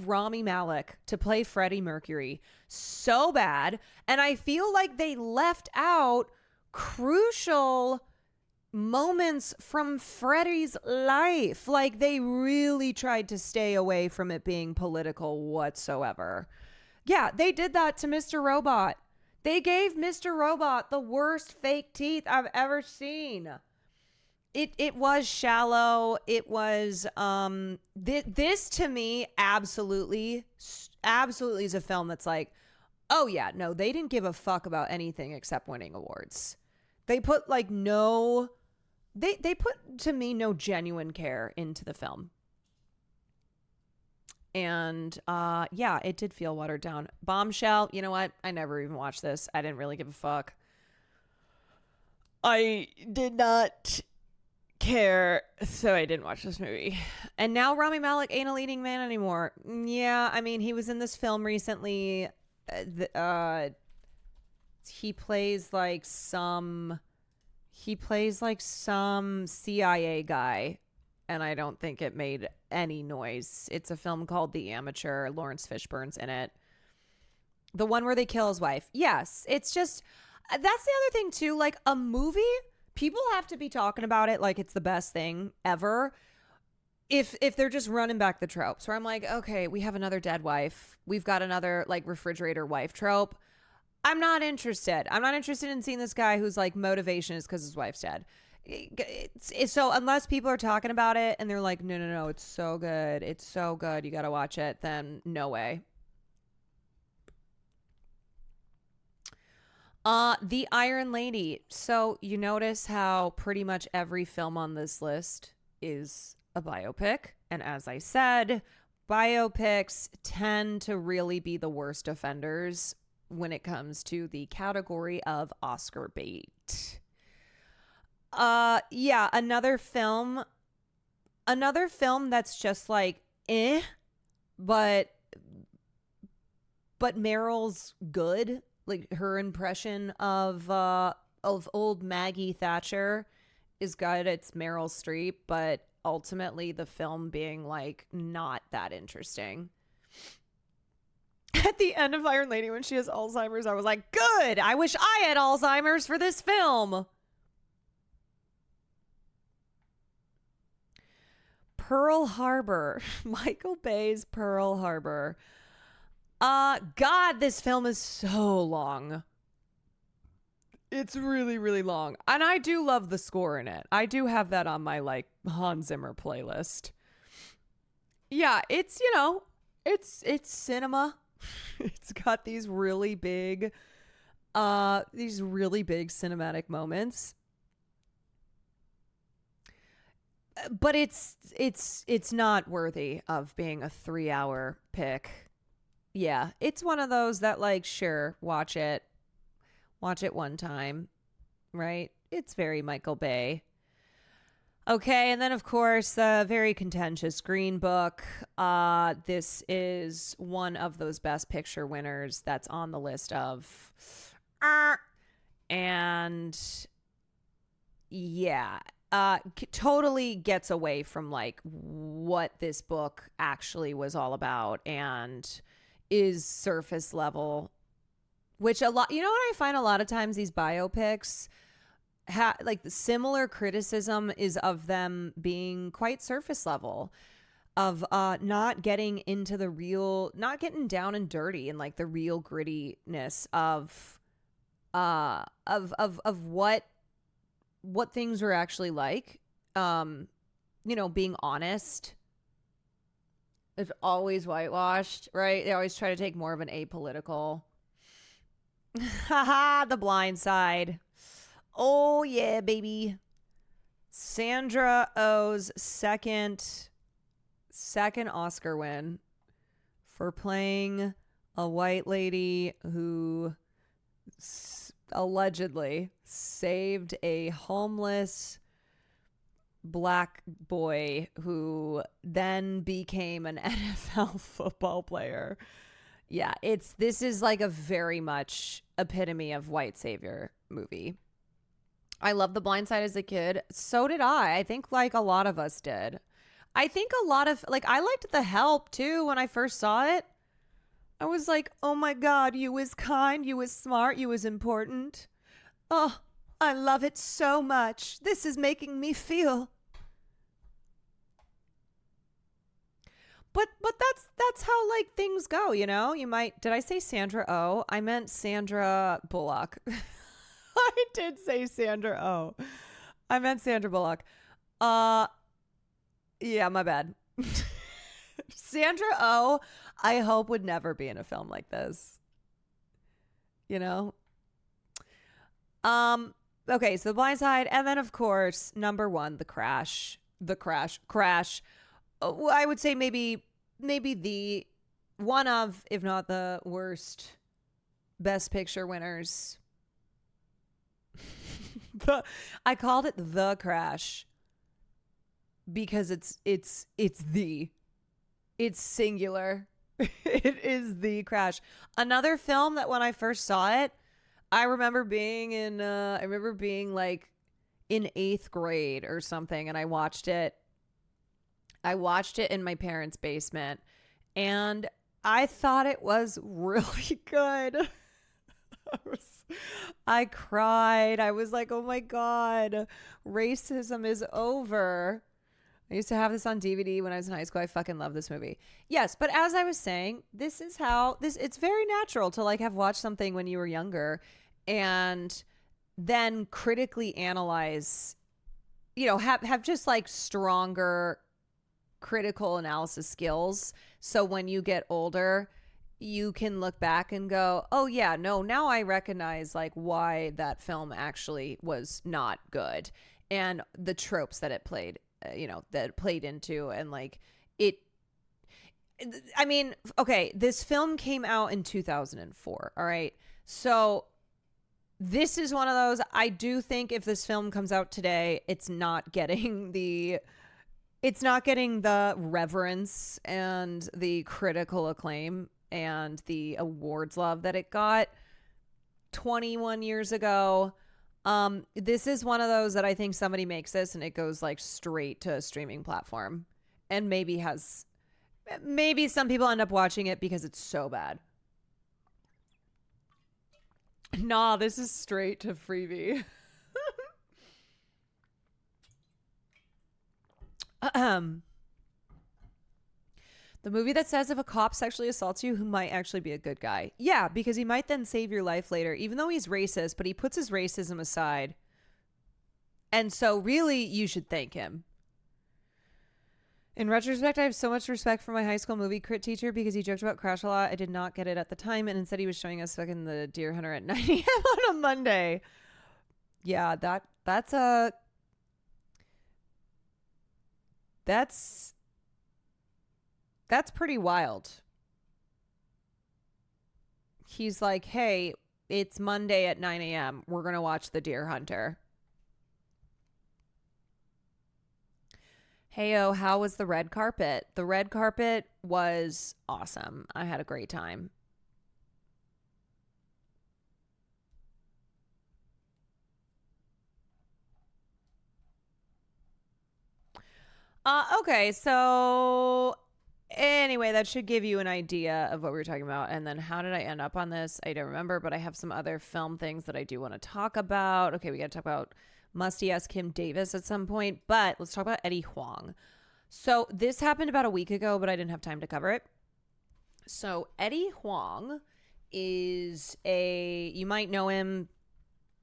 Rami Malek to play Freddie Mercury, so bad. And I feel like they left out crucial moments from Freddie's life. Like they really tried to stay away from it being political whatsoever. Yeah, they did that to Mr. Robot. They gave Mr. Robot the worst fake teeth I've ever seen. It was shallow. It was this to me absolutely is a film that's like, oh yeah, no, they didn't give a fuck about anything except winning awards. They put like no to me no genuine care into the film. And yeah, it did feel watered down. Bombshell, you know what? I never even watched this. I didn't really give a fuck. I did not care, so I didn't watch this movie. And now Rami Malek ain't a leading man anymore. Yeah, I mean, he was in this film recently. He plays like some CIA guy, and I don't think it made any noise. It's a film called The Amateur. Lawrence Fishburne's in it. The one where they kill his wife. Yes, it's just, that's the other thing too. Like a movie, people have to be talking about it like it's the best thing ever. If they're just running back the tropes, where I'm like, okay, we have another dead wife. We've got another like refrigerator wife trope. I'm not interested. I'm not interested in seeing this guy whose like motivation is because his wife's dead. So unless people are talking about it and they're like, no, it's so good, you gotta watch it, then no way. The Iron Lady. So you notice how pretty much every film on this list is a biopic, and as I said, biopics tend to really be the worst offenders when it comes to the category of Oscar bait. Yeah, another film that's just like but Meryl's good. Like her impression of old Maggie Thatcher is good. It's Meryl Streep, but ultimately the film being like not that interesting. At the end of Iron Lady, when she has Alzheimer's, I was like, good, I wish I had Alzheimer's for this film. Pearl Harbor. Michael Bay's Pearl Harbor. God, this film is so long. It's really, really long. And I do love the score in it. I do have that on my like Hans Zimmer playlist. Yeah, it's, you know, it's cinema. It's got these really big cinematic moments. But it's not worthy of being a 3-hour pick. Yeah, it's one of those that like, sure, watch it one time, right? It's very Michael Bay. Okay, and then of course, the very contentious Green Book. This is one of those Best Picture winners that's on the list of, and yeah, totally gets away from like what this book actually was all about and is surface level, which a lot, you know what I find a lot of times these biopics, like the similar criticism is of them being quite surface level, of not getting into the real, not getting down and dirty and like the real grittiness of what things were actually like. You know, being honest. It's always whitewashed, right? They always try to take more of an apolitical. Haha, The Blind Side. Oh yeah, baby. Sandra Oh's second Oscar win for playing a white lady who allegedly saved a homeless black boy who then became an NFL football player. Yeah, this is like a very much epitome of white savior movie. I loved The Blind Side as a kid. So did I. I think like a lot of us did. I think a lot of, like, I liked The Help too when I first saw it. I was like, oh my God, you was kind, you was smart, you was important. Oh, I love it so much. This is making me feel. But that's how like things go, you know? You might, did I say Sandra Oh? I meant Sandra Bullock. I did say Sandra Oh. I meant Sandra Bullock. Yeah, my bad. Sandra Oh, I hope would never be in a film like this. You know? Okay, so The Blind Side, and then of course, number one, The Crash. Crash. I would say maybe the one of, if not the worst, Best Picture winners. I called it The Crash because it's singular. It is The Crash. Another film that when I first saw it, I remember being like in 8th grade or something, and I watched it in my parents' basement, and I thought it was really good. I cried. I was like, oh my God, racism is over. I used to have this on DVD when I was in high school. I fucking love this movie. Yes, but as I was saying, it's very natural to like have watched something when you were younger and then critically analyze, you know, have just like stronger critical analysis skills. So when you get older, you can look back and go, oh yeah, no, now I recognize like why that film actually was not good and the tropes that it played, that it played into, and like I mean, okay, this film came out in 2004. All right. So this is one of those, I do think if this film comes out today, it's not getting the reverence and the critical acclaim and the awards love that it got 21 years ago. This is one of those that I think somebody makes this and it goes like straight to a streaming platform, and maybe some people end up watching it because it's so bad. Nah, this is straight to Freevee. The movie that says if a cop sexually assaults you, who might actually be a good guy. Yeah, because he might then save your life later, even though he's racist, but he puts his racism aside. And so really, you should thank him. In retrospect, I have so much respect for my high school movie crit teacher because he joked about Crash a lot. I did not get it at the time, and instead he was showing us fucking The Deer Hunter at 9 a.m. on a Monday. Yeah, that's pretty wild. He's like, hey, it's Monday at 9 a.m. We're going to watch The Deer Hunter. Heyo, how was the red carpet? The red carpet was awesome. I had a great time. Okay, so anyway, that should give you an idea of what we were talking about. And then how did I end up on this? I don't remember, but I have some other film things that I do want to talk about. Okay, we got to talk about Musty S. Kim Davis at some point. But let's talk about Eddie Huang. So this happened about a week ago, but I didn't have time to cover it. So Eddie Huang is you might know him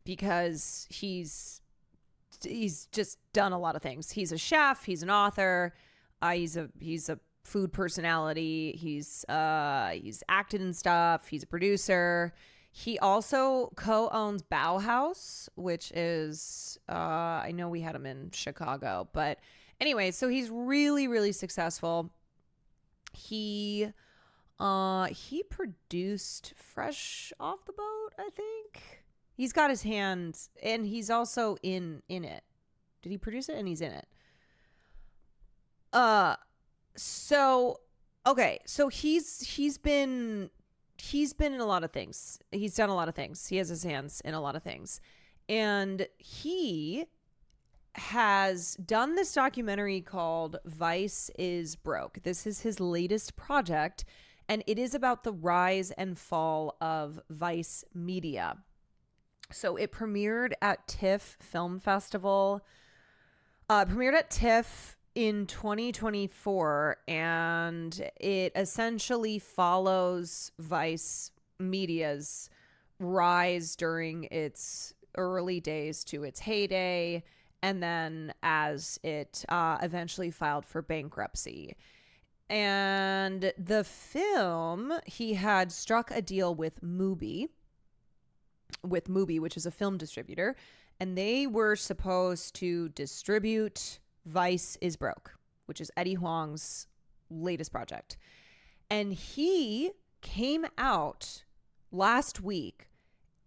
because he's just done a lot of things. He's a chef, he's an author, he's a food personality, he's acted in stuff, he's a producer. He also co-owns Bauhaus, which is I know we had him in Chicago, but anyway, so he's really, really successful. He produced Fresh Off the Boat, I think. He's got his hands, and he's also in it. Did he produce it? And he's in it. So he's been in a lot of things. He's done a lot of things. He has his hands in a lot of things. And he has done this documentary called Vice is Broke. This is his latest project, and it is about the rise and fall of Vice Media. So it premiered at TIFF Film Festival. Premiered at TIFF in 2024, and it essentially follows Vice Media's rise during its early days to its heyday, and then as it eventually filed for bankruptcy. And the film, he had struck a deal with Mubi, which is a film distributor, and they were supposed to distribute Vice is Broke, which is Eddie Huang's latest project. And he came out last week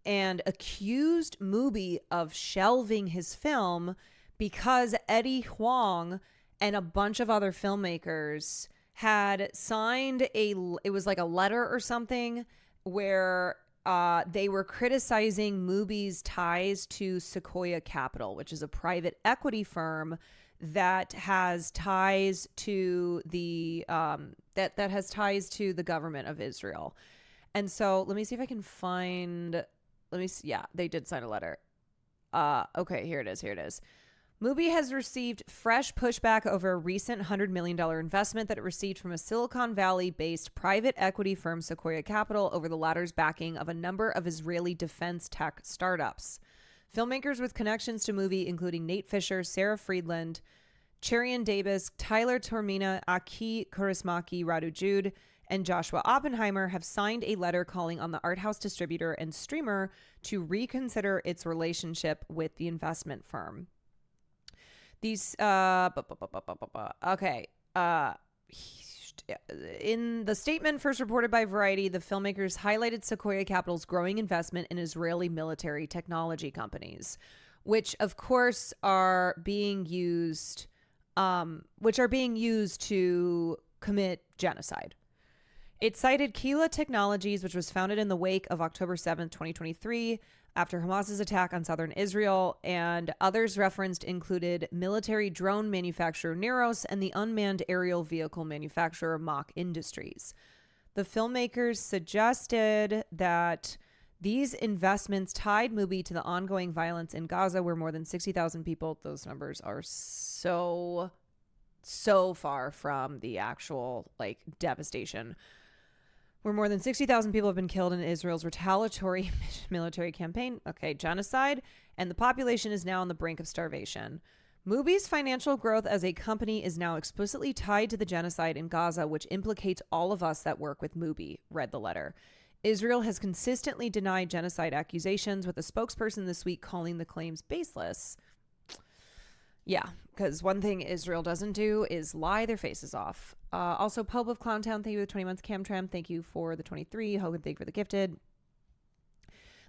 and accused Mubi of shelving his film because Eddie Huang and a bunch of other filmmakers had signed it was like a letter or something where they were criticizing Mubi's ties to Sequoia Capital, which is a private equity firm that has ties to the that has ties to the government of Israel. And so let me see if I can find. Let me see. Yeah, they did sign a letter. Okay, here it is. Mubi has received fresh pushback over a recent $100 million investment that it received from a Silicon Valley-based private equity firm, Sequoia Capital, over the latter's backing of a number of Israeli defense tech startups. Filmmakers with connections to Mubi, including Nate Fisher, Sarah Friedland, Cherian Davis, Tyler Tormina, Aki Kaurismäki, Radu Jude, and Joshua Oppenheimer have signed a letter calling on the art house distributor and streamer to reconsider its relationship with the investment firm. These, okay. In the statement first reported by Variety, the filmmakers highlighted Sequoia Capital's growing investment in Israeli military technology companies, which of course are being used to commit genocide. It cited Kila Technologies, which was founded in the wake of October 7th, 2023, after Hamas's attack on southern Israel, and others referenced included military drone manufacturer Neros and the unmanned aerial vehicle manufacturer Mach Industries. The filmmakers suggested that these investments tied Mubi to the ongoing violence in Gaza, where more than 60,000 people, those numbers are so far from the actual devastation, where more than 60,000 people have been killed in Israel's retaliatory military campaign, genocide, and the population is now on the brink of starvation. Mubi's financial growth as a company is now explicitly tied to the genocide in Gaza, which implicates all of us that work with Mubi, read the letter. Israel has consistently denied genocide accusations, with a spokesperson this week calling the claims baseless. Yeah, because one thing Israel doesn't do is lie their faces off. Also, Pope of Clowntown, thank you for the 20 months. Camtram, thank you for the 23. Hogan, thank you for the gifted.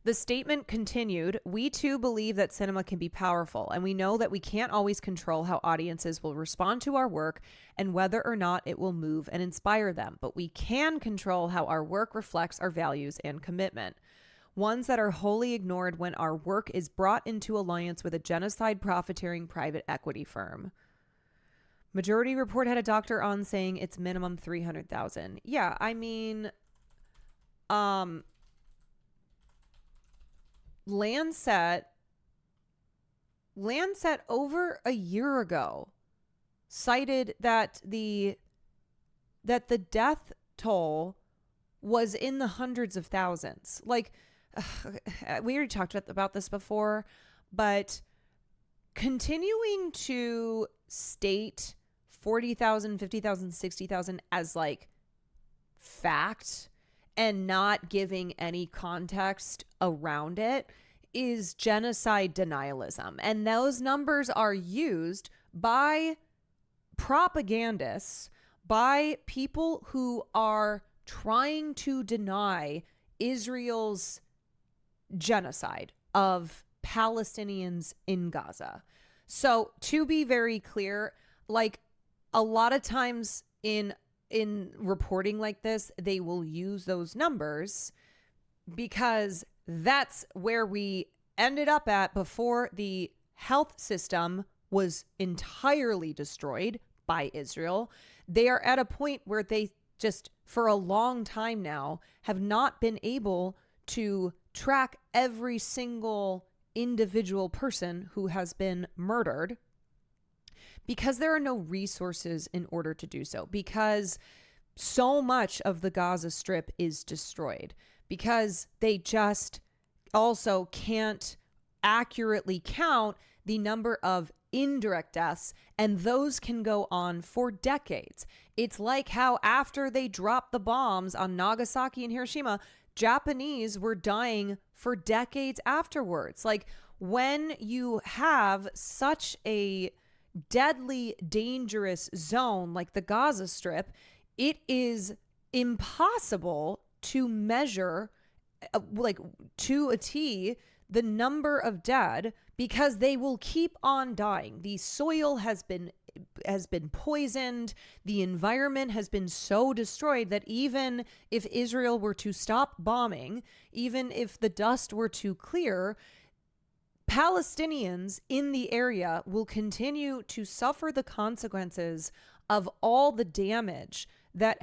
The statement continued, "We too believe that cinema can be powerful, and we know that we can't always control how audiences will respond to our work and whether or not it will move and inspire them, but we can control how our work reflects our values and commitment. Ones that are wholly ignored when our work is brought into alliance with a genocide profiteering private equity firm." Majority Report had a doctor on saying it's minimum 300,000. Yeah, I mean, Landsat Lancet over a year ago cited that the death toll was in the hundreds of thousands. Like, we already talked about this before, but continuing to state 40,000, 50,000, 60,000 as like fact and not giving any context around it is genocide denialism. And those numbers are used by propagandists, by people who are trying to deny Israel's genocide of Palestinians in Gaza. So to be very clear, like a lot of times in reporting like this, they will use those numbers because that's where we ended up at before the health system was entirely destroyed by Israel. They are at a point where they just, for a long time now, have not been able to track every single individual person who has been murdered because there are no resources in order to do so, because so much of the Gaza Strip is destroyed, because they just also can't accurately count the number of indirect deaths, and those can go on for decades. It's like how after they dropped the bombs on Nagasaki and Hiroshima, Japanese were dying for decades afterwards. Like, when you have such a deadly, dangerous zone like the Gaza Strip, it is impossible to measure, like to a T, the number of dead, because they will keep on dying. The soil has been poisoned. The environment has been so destroyed that even if Israel were to stop bombing, even if the dust were to clear, Palestinians in the area will continue to suffer the consequences of all the damage that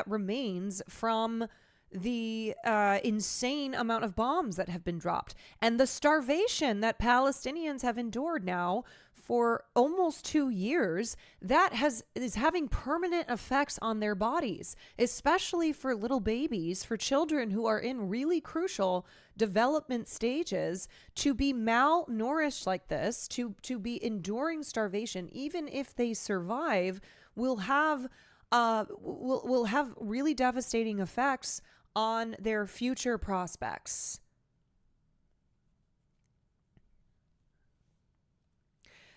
remains from the insane amount of bombs that have been dropped and the starvation that Palestinians have endured now for almost 2 years. That is having permanent effects on their bodies, especially for little babies, for children who are in really crucial development stages. To be malnourished like this, to be enduring starvation, even if they survive, will have really devastating effects on their future prospects.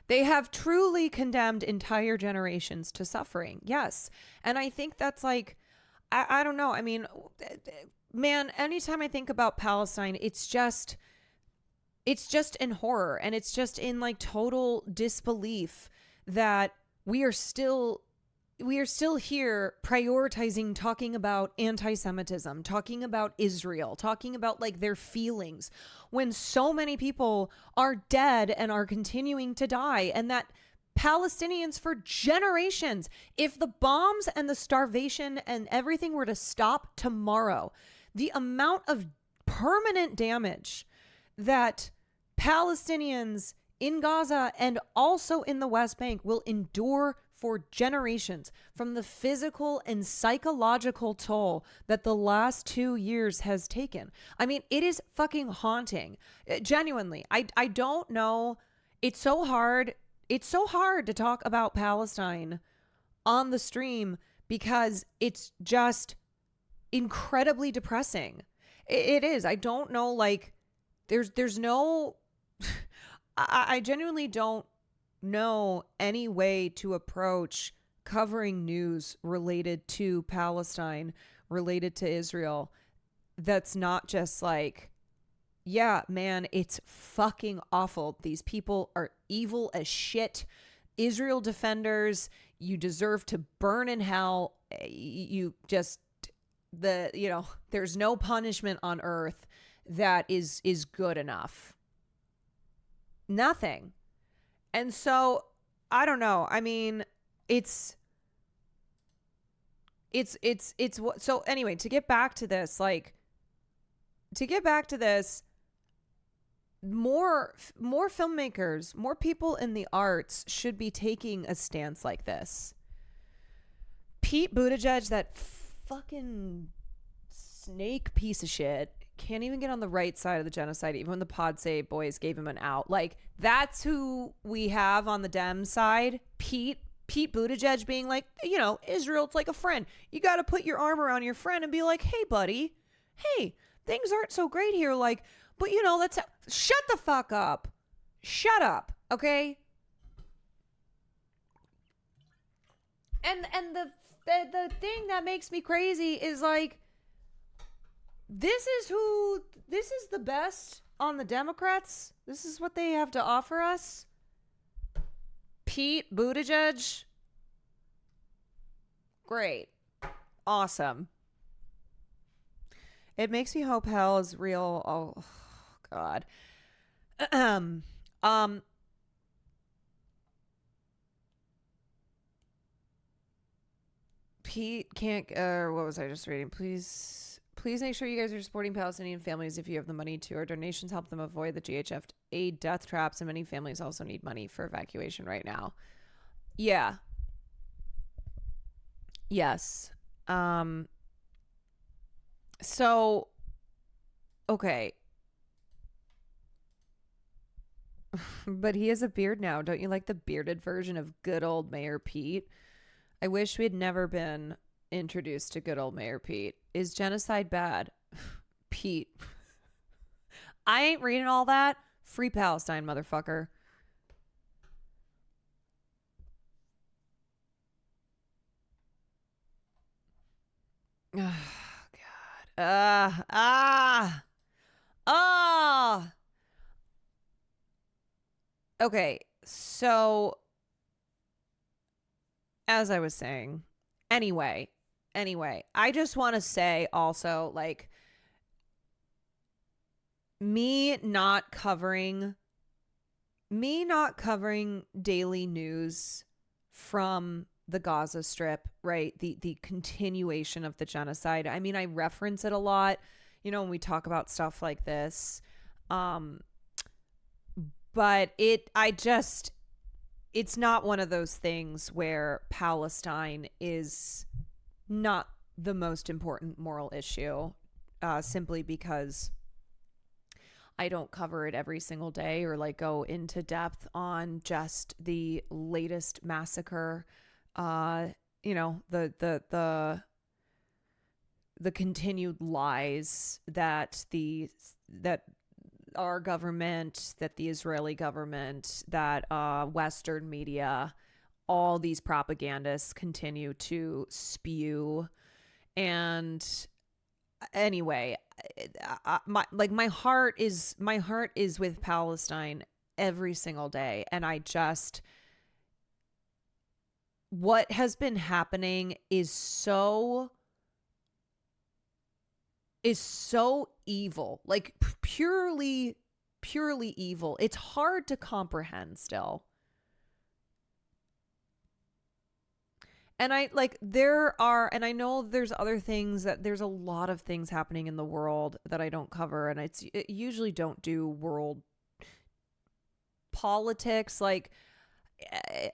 They have truly condemned entire generations to suffering. Yes. And I think that's like, I don't know. I mean, man, anytime I think about Palestine, it's just in horror, and it's just in like total disbelief that we are still here prioritizing talking about anti-Semitism, talking about Israel, talking about like their feelings, when so many people are dead and are continuing to die, and that Palestinians for generations, if the bombs and the starvation and everything were to stop tomorrow, the amount of permanent damage that Palestinians in Gaza and also in the West Bank will endure for generations, from the physical and psychological toll that the last 2 years has taken. I mean, it is fucking haunting. Genuinely. I don't know. It's so hard. It's so hard to talk about Palestine on the stream because it's just incredibly depressing. It is. I don't know, like, there's no, I genuinely don't know any way to approach covering news related to Palestine, related to Israel, that's not just like, yeah, man, it's fucking awful. These people are evil as shit. Israel defenders, you deserve to burn in hell. You just, there's no punishment on earth that is good enough. Nothing. And so, I don't know. I mean, so anyway, to get back to this, more filmmakers, more people in the arts should be taking a stance like this. Pete Buttigieg, that fucking snake piece of shit, can't even get on the right side of the genocide, even when the Pod Save boys gave him an out. Like, that's who we have on the Dem side. Pete Buttigieg being like, you know, Israel, it's like a friend. You got to put your arm around your friend and be like, hey, buddy, hey, things aren't so great here. Like, but you know, let's shut the fuck up. Shut up, okay? And the thing that makes me crazy is like, this is the best on the Democrats. This is what they have to offer us. Pete Buttigieg. Great. Awesome. It makes me hope hell is real. Oh God. Pete can't, what was I just reading? Please make sure you guys are supporting Palestinian families if you have the money to. Our donations help them avoid the GHF aid death traps, and many families also need money for evacuation right now. Yeah. Yes. So, okay. But he has a beard now. Don't you like the bearded version of good old Mayor Pete? I wish we had never been introduced to good old Mayor Pete. Is genocide bad? Pete. I ain't reading all that. Free Palestine, motherfucker. Oh, God. Okay, so as I was saying, anyway, I just want to say also, like, me not covering daily news from the Gaza Strip, right? The continuation of the genocide. I mean, I reference it a lot, you know, when we talk about stuff like this. But it's not one of those things where Palestine is not the most important moral issue, simply because I don't cover it every single day or like go into depth on just the latest massacre. You know, the continued lies that our government, that the Israeli government, that Western media, all these propagandists continue to spew. And anyway, my heart is with Palestine every single day, and what has been happening is so evil, like purely evil. It's hard to comprehend still. And I know there's other things, that there's a lot of things happening in the world that I don't cover, and it usually don't do world politics. Like,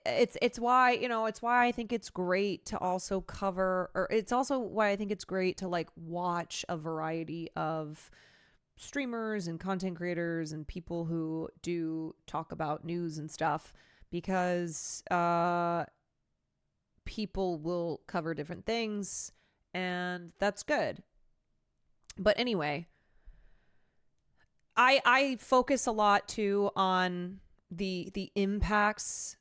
it's why, you know, it's why I think it's great to also cover, or it's also why I think it's great to like watch a variety of streamers and content creators and people who do talk about news and stuff, because people will cover different things, and that's good. But anyway, I focus a lot too on the impact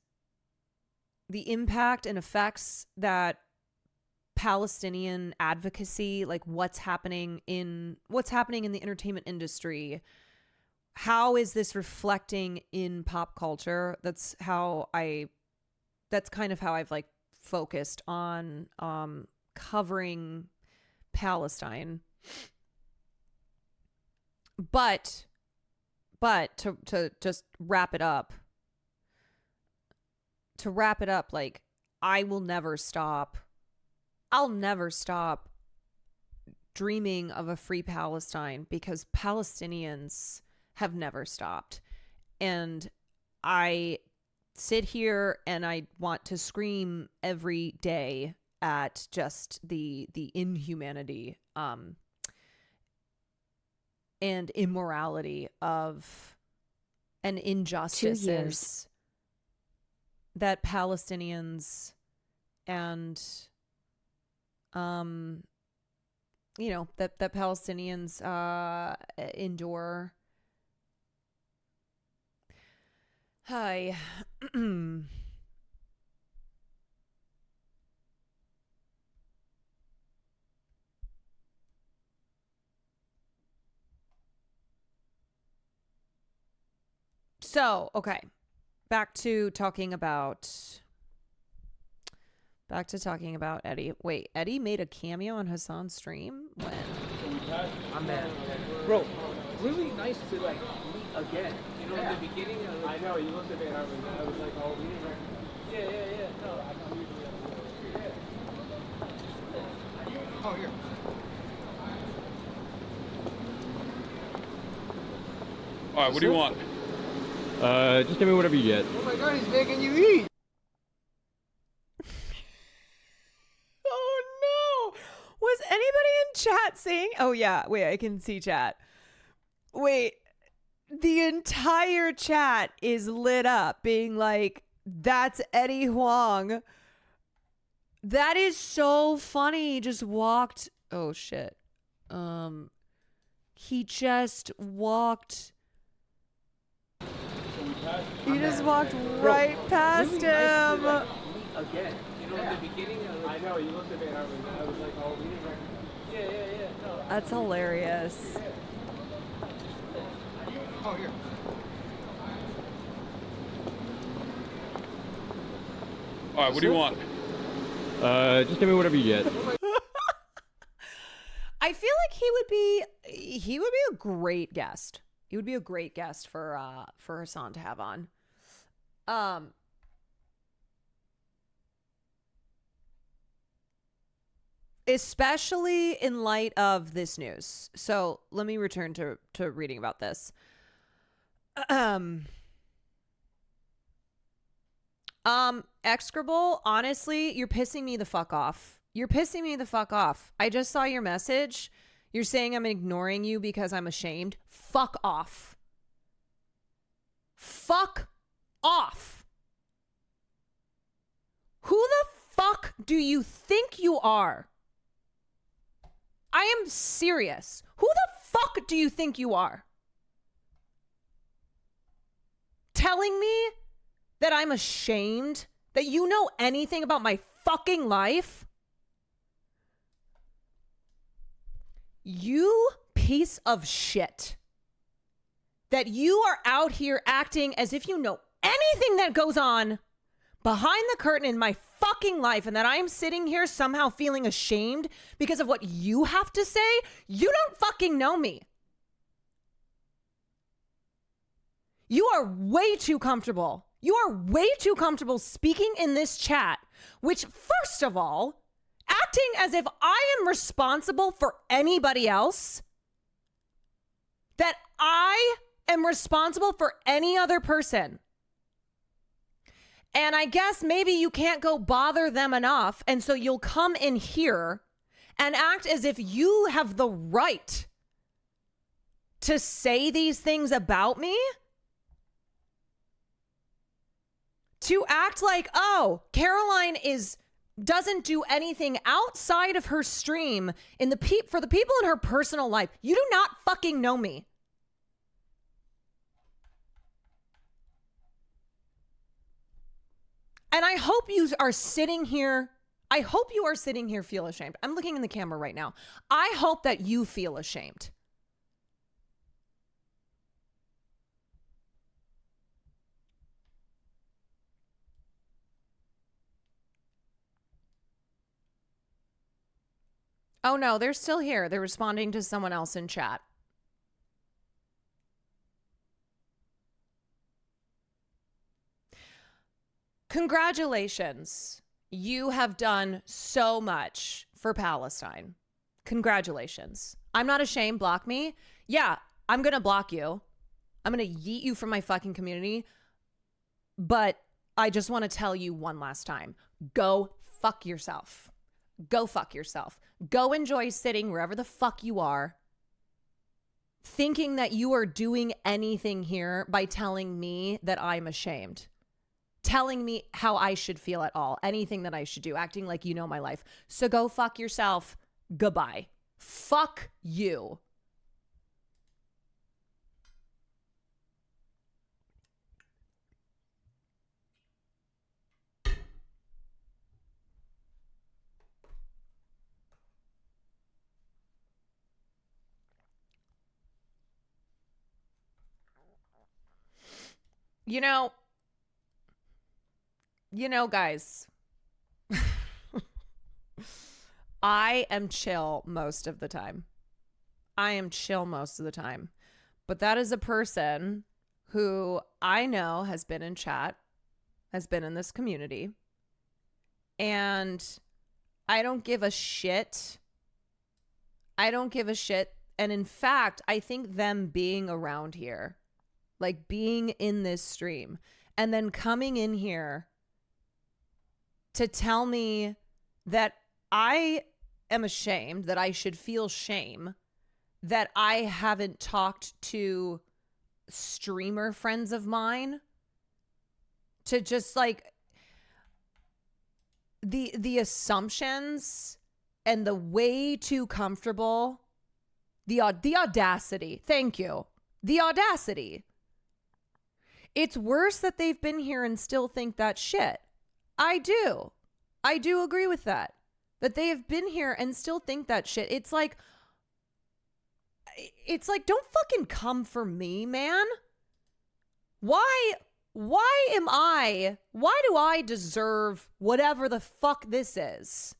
and effects that Palestinian advocacy, like what's happening in the entertainment industry, how is this reflecting in pop culture? That's kind of how I've like focused on covering Palestine. But to just wrap it up, like, I'll never stop dreaming of a free Palestine, because Palestinians have never stopped. And I sit here and I want to scream every day at just the inhumanity and immorality of and injustices that Palestinians and that Palestinians endure. Hi. So, okay. Back to talking about Eddie. Wait, Eddie made a cameo on Hassan's stream? When? I'm mad. Bro, really nice to like meet again. You know, at the beginning of I know, you looked at me and I was like, oh, we didn't Yeah. No, I know you Oh, here. All right, what do you want? Just give me whatever you get. Oh my god, he's making you eat. Oh no! Was anybody in chat saying? Oh yeah, wait, I can see chat. Wait, the entire chat is lit up, being like, "That's Eddie Huang." That is so funny. He just walked. Oh shit. He just walked. He just walked right past him. Nice to, like, meet again. You know, at the beginning of I know, you looked at me and I was like, oh, we didn't Yeah. No. That's hilarious. Oh, here. All right, what do you want? Just give me whatever you get. I feel like he would be a great guest. He would be a great guest for Hassan to have on. Especially in light of this news. So let me return to reading about this. Execrable, honestly, you're pissing me the fuck off. You're pissing me the fuck off. I just saw your message. You're saying I'm ignoring you because I'm ashamed. Fuck off. Fuck off. Who the fuck do you think you are? I am serious. Who the fuck do you think you are? Telling me that I'm ashamed? That you know anything about my fucking life? You piece of shit. That you are out here acting as if you know anything that goes on behind the curtain in my fucking life, and that I am sitting here somehow feeling ashamed because of what you have to say. You don't fucking know me. You are way too comfortable. You are way too comfortable speaking in this chat, which, first of all, acting as if I am responsible for anybody else, that I am responsible for any other person. And I guess maybe you can't go bother them enough, and so you'll come in here and act as if you have the right to say these things about me? To act like, oh, Caroline doesn't do anything outside of her stream for the people in her personal life. You do not fucking know me. And I hope you are sitting here. I hope you are sitting here feel ashamed. I'm looking in the camera right now. I hope that you feel ashamed. Oh no, they're still here. They're responding to someone else in chat. Congratulations. You have done so much for Palestine. Congratulations. I'm not ashamed. Block me. Yeah, I'm going to block you. I'm going to yeet you from my fucking community. But I just want to tell you one last time. Go fuck yourself. Go fuck yourself. Go enjoy sitting wherever the fuck you are, thinking that you are doing anything here by telling me that I'm ashamed. Telling me how I should feel at all. Anything that I should do. Acting like you know my life. So go fuck yourself. Goodbye. Fuck you. You know, guys, I am chill most of the time. But that is a person who I know has been in chat, has been in this community, and I don't give a shit. And in fact, I think them being around here, like being in this stream and then coming in here to tell me that I am ashamed, that I should feel shame, that I haven't talked to streamer friends of mine, to just like the assumptions and the way too comfortable, the audacity. Thank you. The audacity. It's worse that they've been here and still think that shit. I do agree with that. That they have been here and still think that shit. It's like, don't fucking come for me, man. Why do I deserve whatever the fuck this is?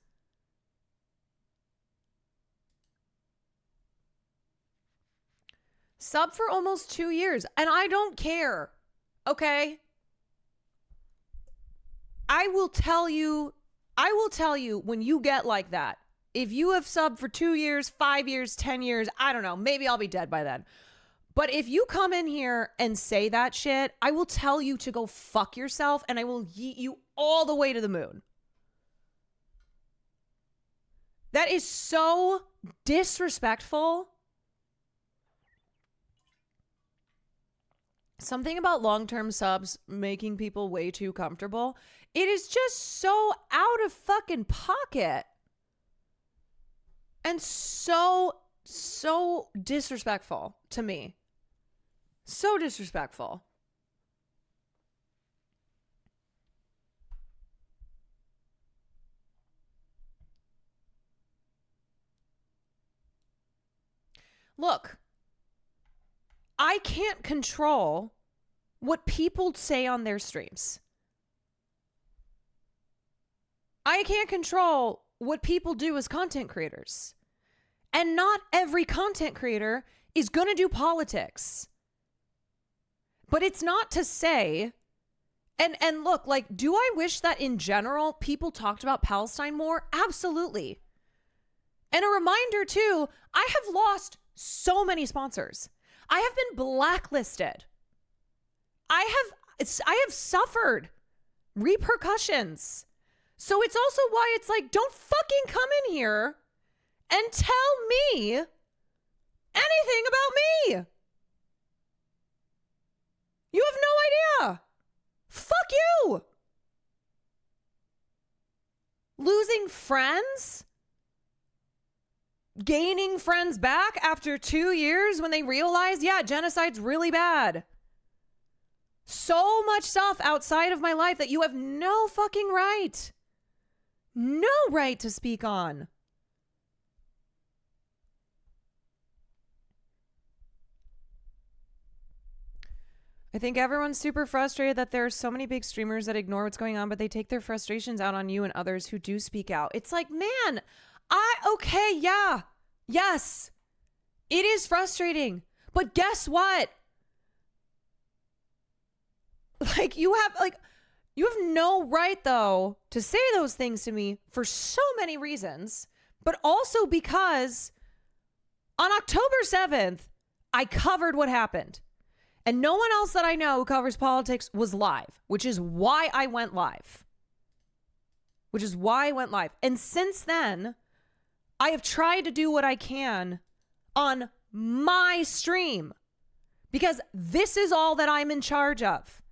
Sub for almost 2 years, and I don't care. Okay? I will tell you when you get like that. If you have subbed for 2 years, 5 years, 10 years, I don't know, maybe I'll be dead by then. But if you come in here and say that shit, I will tell you to go fuck yourself and I will yeet you all the way to the moon. That is so disrespectful. Something about long-term subs making people way too comfortable. It is just so out of fucking pocket. And so disrespectful to me. So disrespectful. Look, I can't control what people say on their streams. I can't control what people do as content creators. And not every content creator is going to do politics. But it's not to say, and look, like, do I wish that in general people talked about Palestine more? Absolutely. And a reminder too, I have lost so many sponsors. I have been blacklisted. I have suffered repercussions. So it's also why it's like, don't fucking come in here and tell me anything about me. You have no idea. Fuck you. Losing friends? Gaining friends back after 2 years when they realize, yeah, genocide's really bad. So much stuff outside of my life that you have no fucking right. No right to speak on. I think everyone's super frustrated that there are so many big streamers that ignore what's going on, but they take their frustrations out on you and others who do speak out. It's like, man, okay, yeah, yes, it is frustrating, but guess what? Like, you have no right, though, to say those things to me for so many reasons, but also because on October 7th, I covered what happened. And no one else that I know who covers politics was live, which is why I went live. And since then, I have tried to do what I can on my stream because this is all that I'm in charge of.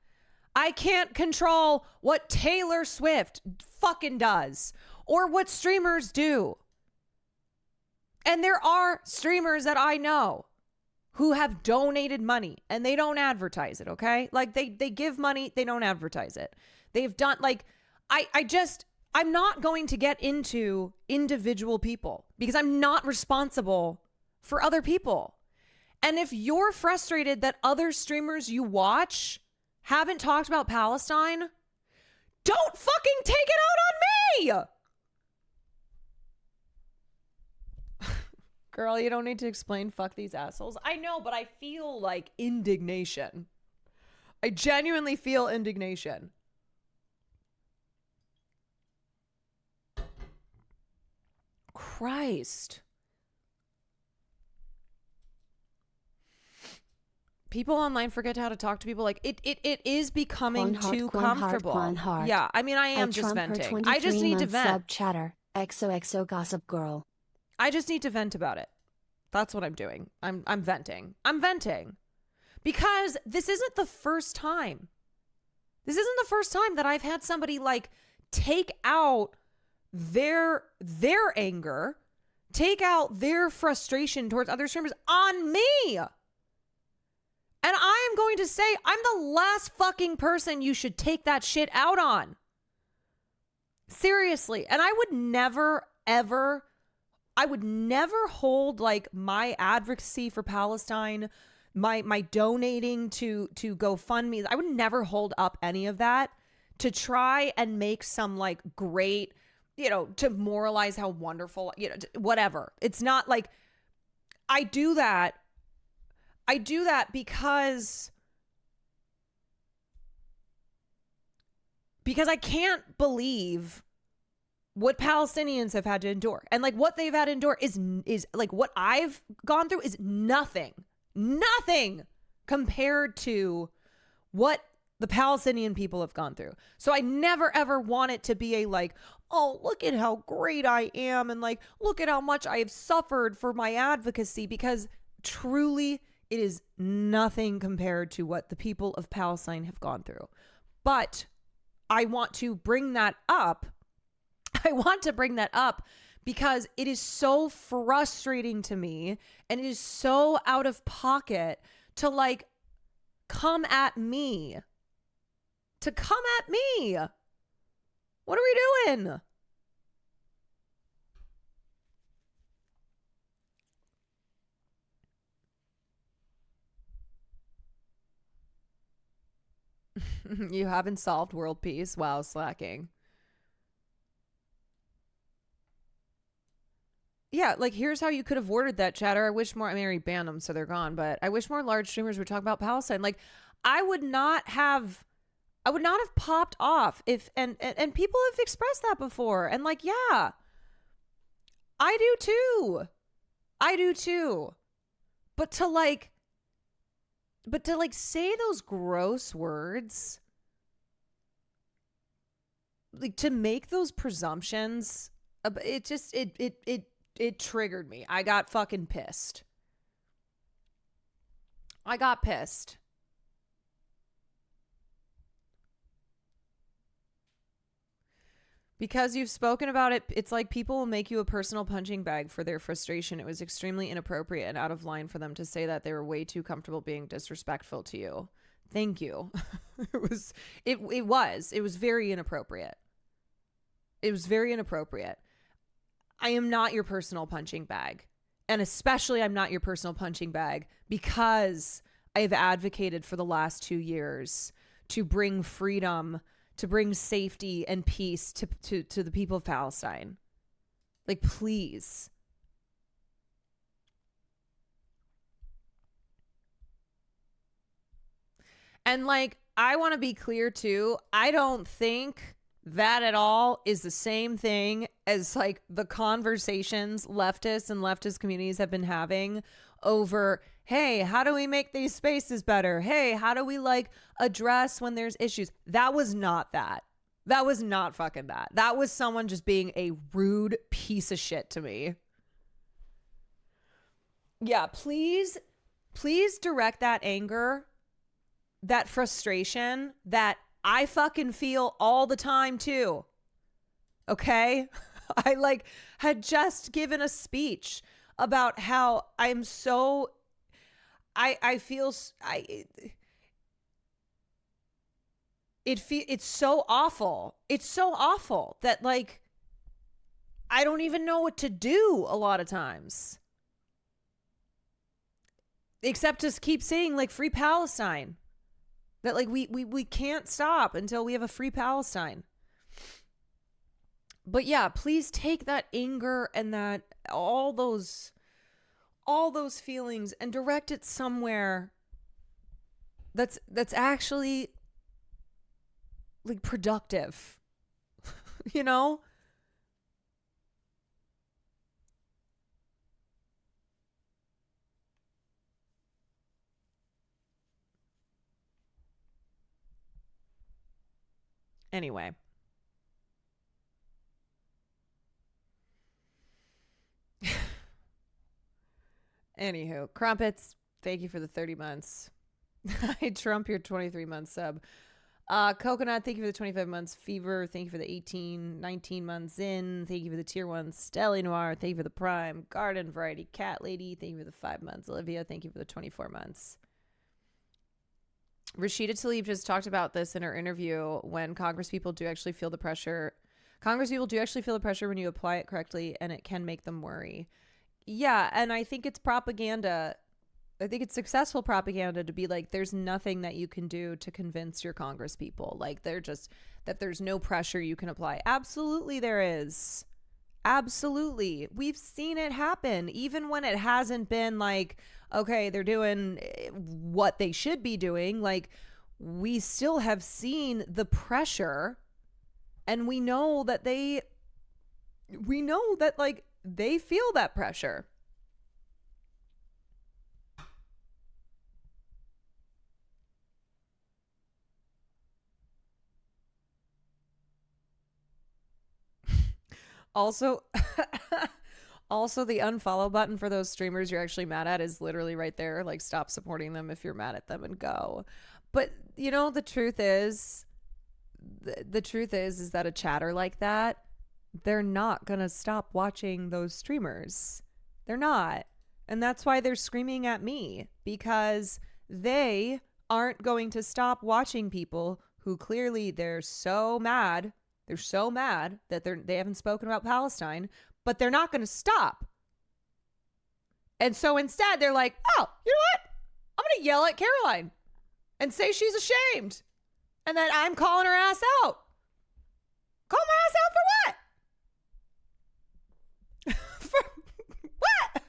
I can't control what Taylor Swift fucking does or what streamers do. And there are streamers that I know who have donated money and they don't advertise it, okay? Like they give money, they don't advertise it. They've done like, I'm not going to get into individual people because I'm not responsible for other people. And if you're frustrated that other streamers you watch haven't talked about Palestine, don't fucking take it out on me! Girl, you don't need to explain fuck these assholes. I know, but I feel like indignation. I genuinely feel indignation. Christ. People online forget how to talk to people. Like it is becoming too comfortable. Yeah, I mean, I am just venting. I just need to vent. Sub chatter. XOXO gossip girl. I just need to vent about it. That's what I'm doing. I'm venting. I'm venting. Because this isn't the first time. This isn't the first time that I've had somebody like take out their anger, take out their frustration towards other streamers on me. And I am going to say I'm the last fucking person you should take that shit out on. Seriously. And I would never, ever hold like my advocacy for Palestine, my donating to GoFundMe. I would never hold up any of that to try and make some like great, to moralize how wonderful, whatever. It's not like I do that because I can't believe what Palestinians have had to endure. And like what they've had to endure is like what I've gone through is nothing compared to what the Palestinian people have gone through. So I never ever want it to be a like, oh, look at how great I am. And like, look at how much I have suffered for my advocacy, because truly it is nothing compared to what the people of Palestine have gone through. But I want to bring that up. Because it is so frustrating to me and it is so out of pocket to like come at me. What are we doing? You haven't solved world peace. Wow, slacking. Yeah, like here's how you could have worded that, chatter. I wish more, I mean, I already banned them, so they're gone, but I wish more large streamers would talk about Palestine. Like I would not have popped off if, and people have expressed that before. And like, yeah, I do too. But to like say those gross words, like to make those presumptions, it triggered me. I got fucking pissed. Because you've spoken about it, it's like people will make you a personal punching bag for their frustration. It was extremely inappropriate and out of line for them to say that. They were way too comfortable being disrespectful to you. Thank you. It was very inappropriate. It was very inappropriate. I am not your personal punching bag. And especially I'm not your personal punching bag because I have advocated for the last 2 years to bring freedom, to bring safety and peace to the people of Palestine. Like, please. And like, I want to be clear too. I don't think that at all is the same thing as like the conversations leftists and leftist communities have been having over hey, how do we make these spaces better? Hey, how do we like address when there's issues? That was not that. That was not fucking that. That was someone just being a rude piece of shit to me. Yeah, please direct that anger, that frustration that I fucking feel all the time too. Okay? I like had just given a speech about how I'm so it's so awful. It's so awful that like I don't even know what to do a lot of times. Except to keep saying like free Palestine. That like we can't stop until we have a free Palestine. But yeah, please take that anger and that all those feelings and direct it somewhere that's actually like productive. You know? Anyway. Anywho, Crumpets, thank you for the 30 months. I Trump your 23-month sub. Coconut, thank you for the 25 months. Fever, thank you for the 19 months in. Thank you for the tier 1. Stelly Noir, thank you for the Prime. Garden Variety Cat Lady, thank you for the 5 months. Olivia, thank you for the 24 months. Rashida Tlaib just talked about this in her interview when Congress people do actually feel the pressure. Congress people do actually feel the pressure when you apply it correctly, and it can make them worry. Yeah, and I think it's propaganda. I think it's successful propaganda to be like, there's nothing that you can do to convince your Congress people. Like, they're just, that there's no pressure you can apply. Absolutely there is. Absolutely. We've seen it happen. Even when it hasn't been like, okay, they're doing what they should be doing. Like, we still have seen the pressure, and we know that like they feel that pressure. Also, the unfollow button for those streamers you're actually mad at is literally right there. Like, stop supporting them if you're mad at them and go. But, you know, the truth is that a chatter like that, they're not going to stop watching those streamers. They're not. And that's why they're screaming at me, because they aren't going to stop watching people who clearly they're so mad that they haven't spoken about Palestine, but they're not going to stop. And so instead they're like, oh, you know what? I'm going to yell at Caroline and say she's ashamed and that I'm calling her ass out. Call my ass out for what? For what?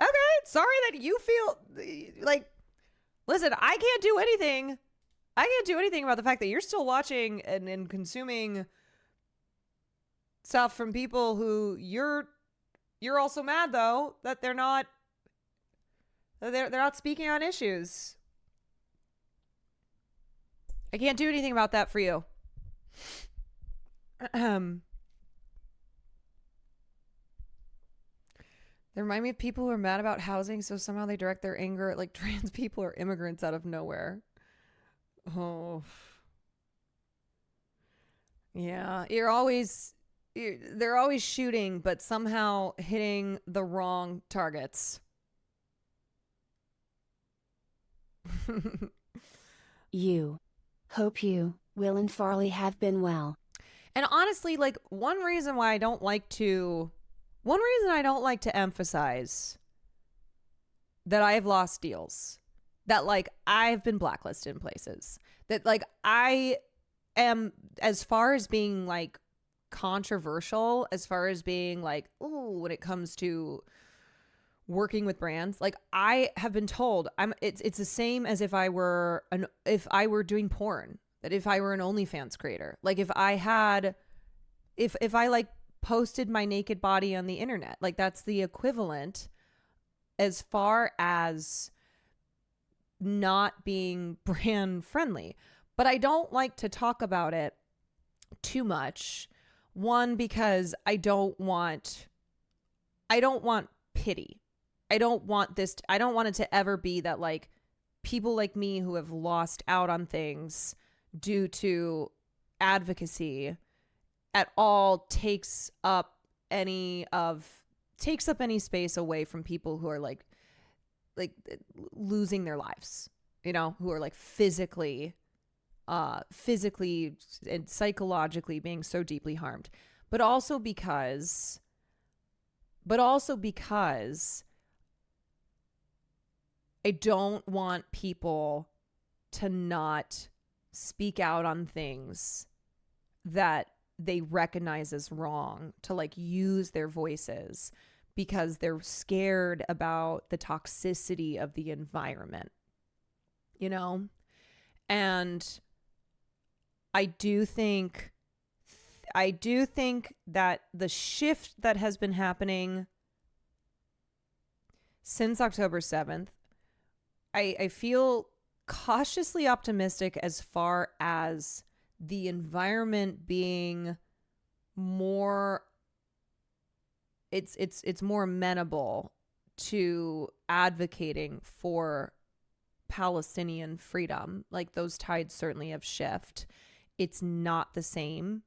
Okay, sorry that you feel like, listen, I can't do anything about the fact that you're still watching and consuming stuff from people who you're also mad though that they're not speaking on issues. I can't do anything about that for you. They remind me of people who are mad about housing, so somehow they direct their anger at like trans people or immigrants out of nowhere. Oh. Yeah, they're always shooting, but somehow hitting the wrong targets. You. Hope you, Will and Farley have been well. And honestly, like one reason I don't like to emphasize that I've lost deals, that like I've been blacklisted in places, that like I am, as far as being like controversial, as far as being like, oh, when it comes to working with brands, like I have been told it's the same as if I were doing porn, that if I were an OnlyFans creator, like if I like posted my naked body on the internet, like that's the equivalent as far as not being brand friendly. But I don't like to talk about it too much. One, because I don't want pity. I don't want it to ever be that like people like me who have lost out on things due to advocacy at all takes up any space away from people who are like losing their lives, you know, who are like physically and psychologically being so deeply harmed, but also because I don't want people to not speak out on things that they recognize as wrong, to like use their voices because they're scared about the toxicity of the environment, you know? And I do think that the shift that has been happening since October 7th, I feel cautiously optimistic as far as the environment being more, it's more amenable to advocating for Palestinian freedom. Like those tides certainly have shifted. It's not the same.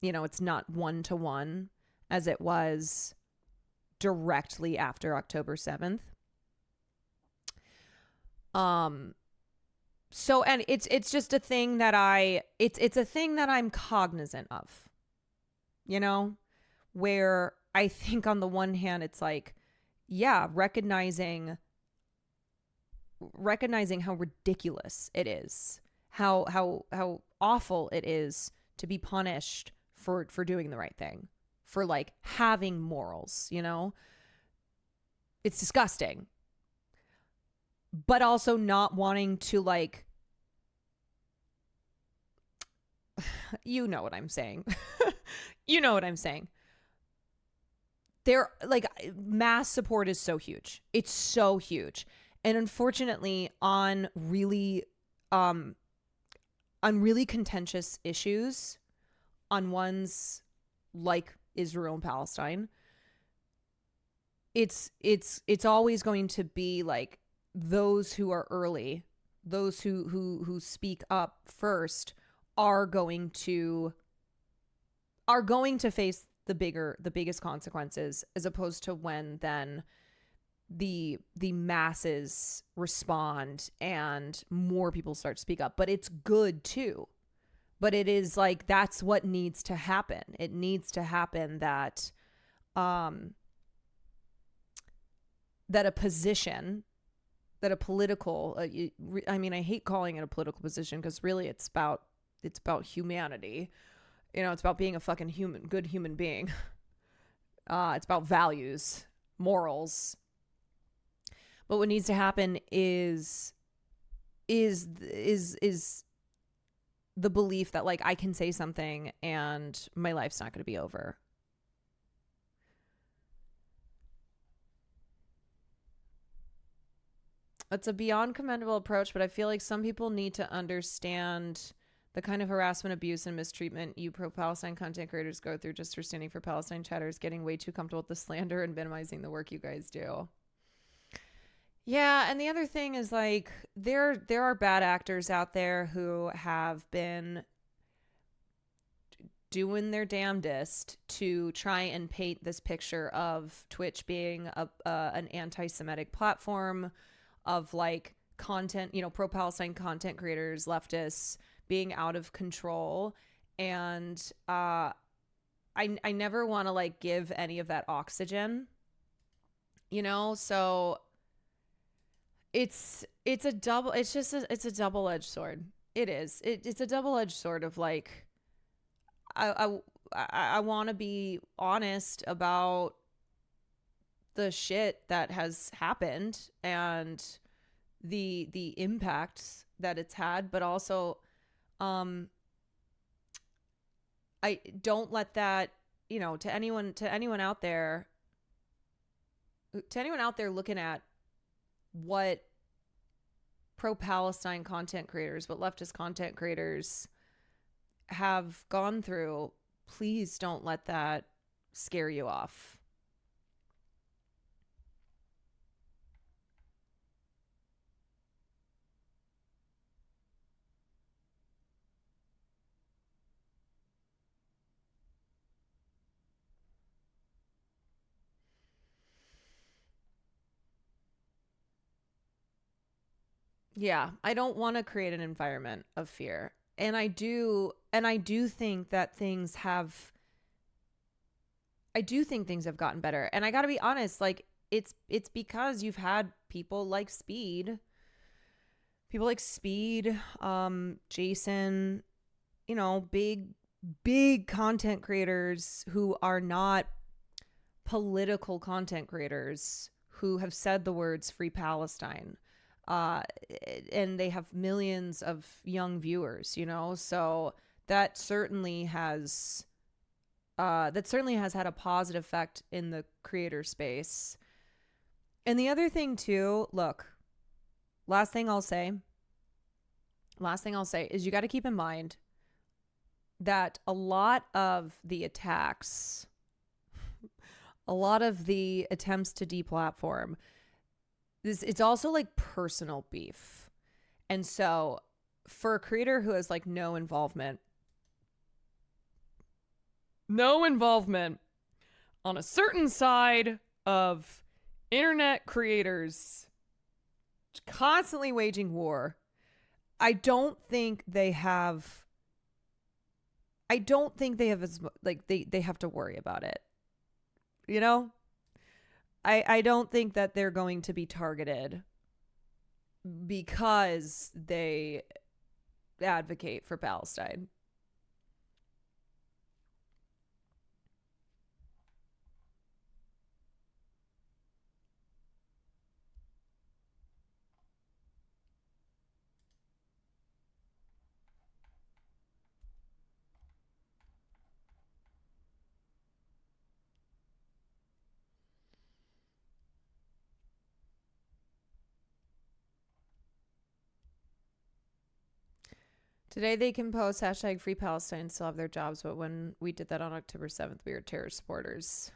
You know, it's not 1-to-1 as it was directly after October 7th. So, and it's just a thing that it's a thing that I'm cognizant of, you know, where I think on the one hand, it's like, yeah, recognizing how ridiculous it is, how awful it is to be punished for doing the right thing, for like having morals, you know, it's disgusting. But also not wanting to like, you know what I'm saying. You know what I'm saying. There, like, mass support is so huge. It's so huge. And unfortunately, on really contentious issues, on ones like Israel and Palestine, it's always going to be like those who are early, those who speak up first are going to face the biggest consequences, as opposed to when then the masses respond and more people start to speak up. But it's good too. But it is like, that's what needs to happen. It needs to happen that a position, that a political, I mean, I hate calling it a political position because really it's about humanity. You know, it's about being a fucking good human being. It's about values, morals. But what needs to happen is the belief that like I can say something and my life's not going to be over. It's a beyond commendable approach, but I feel like some people need to understand the kind of harassment, abuse, and mistreatment you pro-Palestine content creators go through just for standing for Palestine. Chatter is getting way too comfortable with the slander and minimizing the work you guys do. Yeah, and the other thing is like there are bad actors out there who have been doing their damnedest to try and paint this picture of Twitch being an anti-Semitic platform, of like content, you know, pro-Palestine content creators, leftists being out of control. And I never want to like give any of that oxygen, you know? So it's a double-edged sword. It is. It's a double-edged sword of like, I want to be honest about the shit that has happened and the impacts that it's had, but also I don't let that, you know, to anyone out there, to anyone out there looking at what pro-Palestine content creators, what leftist content creators have gone through, please don't let that scare you off. Yeah, I don't want to create an environment of fear. And I do think that things have gotten better. And I got to be honest, like it's because you've had people like Speed, Jason, you know, big content creators who are not political content creators who have said the words "Free Palestine." And they have millions of young viewers, you know, so that certainly has had a positive effect in the creator space. And the other thing too, look, last thing I'll say is you got to keep in mind that a lot of the attacks, a lot of the attempts to deplatform, it's also like personal beef. And so for a creator who has like no involvement on a certain side of internet creators constantly waging war, I don't think they have as like they have to worry about it. You know? I don't think that they're going to be targeted because they advocate for Palestine. Today they can post hashtag Free Palestine and still have their jobs, but when we did that on October 7th, we were terror supporters.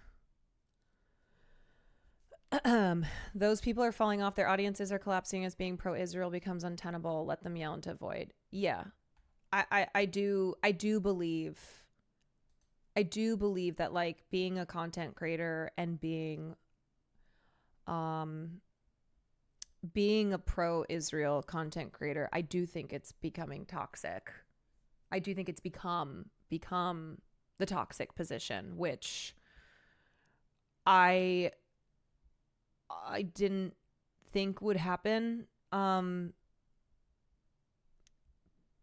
Those people are falling off. Their audiences are collapsing as being pro-Israel becomes untenable. Let them yell into void. Yeah, I do believe that like being a content creator and being a pro-Israel content creator, I do think it's becoming toxic. I do think it's become the toxic position, which I didn't think would happen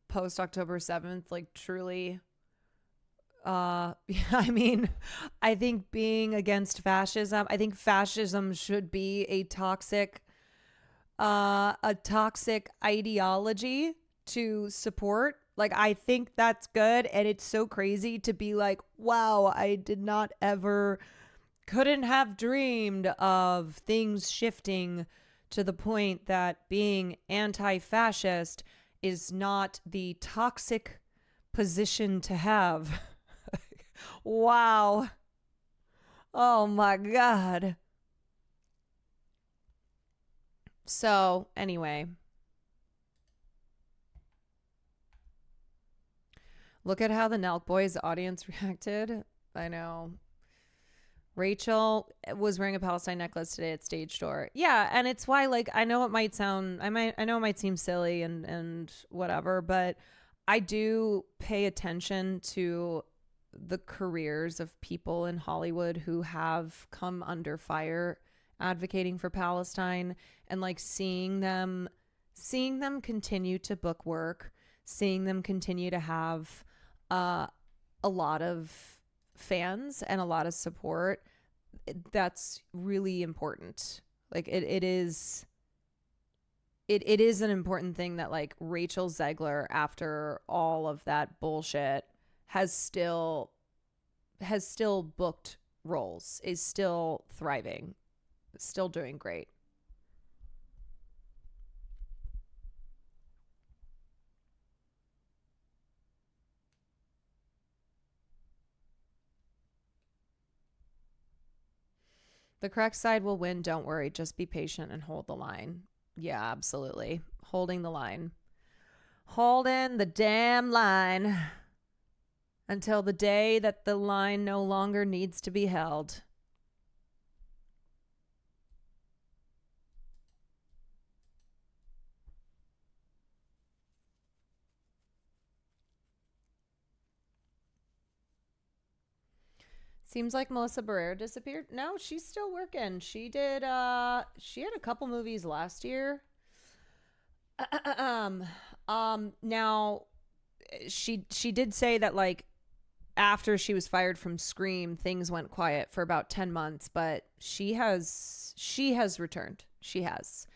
post October 7th, like truly. I mean, I think being against fascism, I think fascism should be a toxic ideology to support. Like, I think that's good. And it's so crazy to be like, wow, couldn't have dreamed of things shifting to the point that being anti-fascist is not the toxic position to have. Wow. Oh my God. So, anyway. Look at how the Nelk Boys audience reacted. I know. Rachel was wearing a Palestine necklace today at Stage Door. Yeah, and it's why, like, I know it might seem silly and whatever, but I do pay attention to the careers of people in Hollywood who have come under fire advocating for Palestine, and like seeing them continue to book work, seeing them continue to have a lot of fans and a lot of support. That's really important. Like it is an important thing that like Rachel Zegler, after all of that bullshit, has still booked roles, is still thriving. Still doing great. The correct side will win. Don't worry. Just be patient and hold the line. Yeah, absolutely. Holding the line. Holding the damn line until the day that the line no longer needs to be held. Seems like Melissa Barrera disappeared. No, she's still working. She had a couple movies last year. Now she did say that, like, after she was fired from Scream, things went quiet for about 10 months, but she has returned. She has.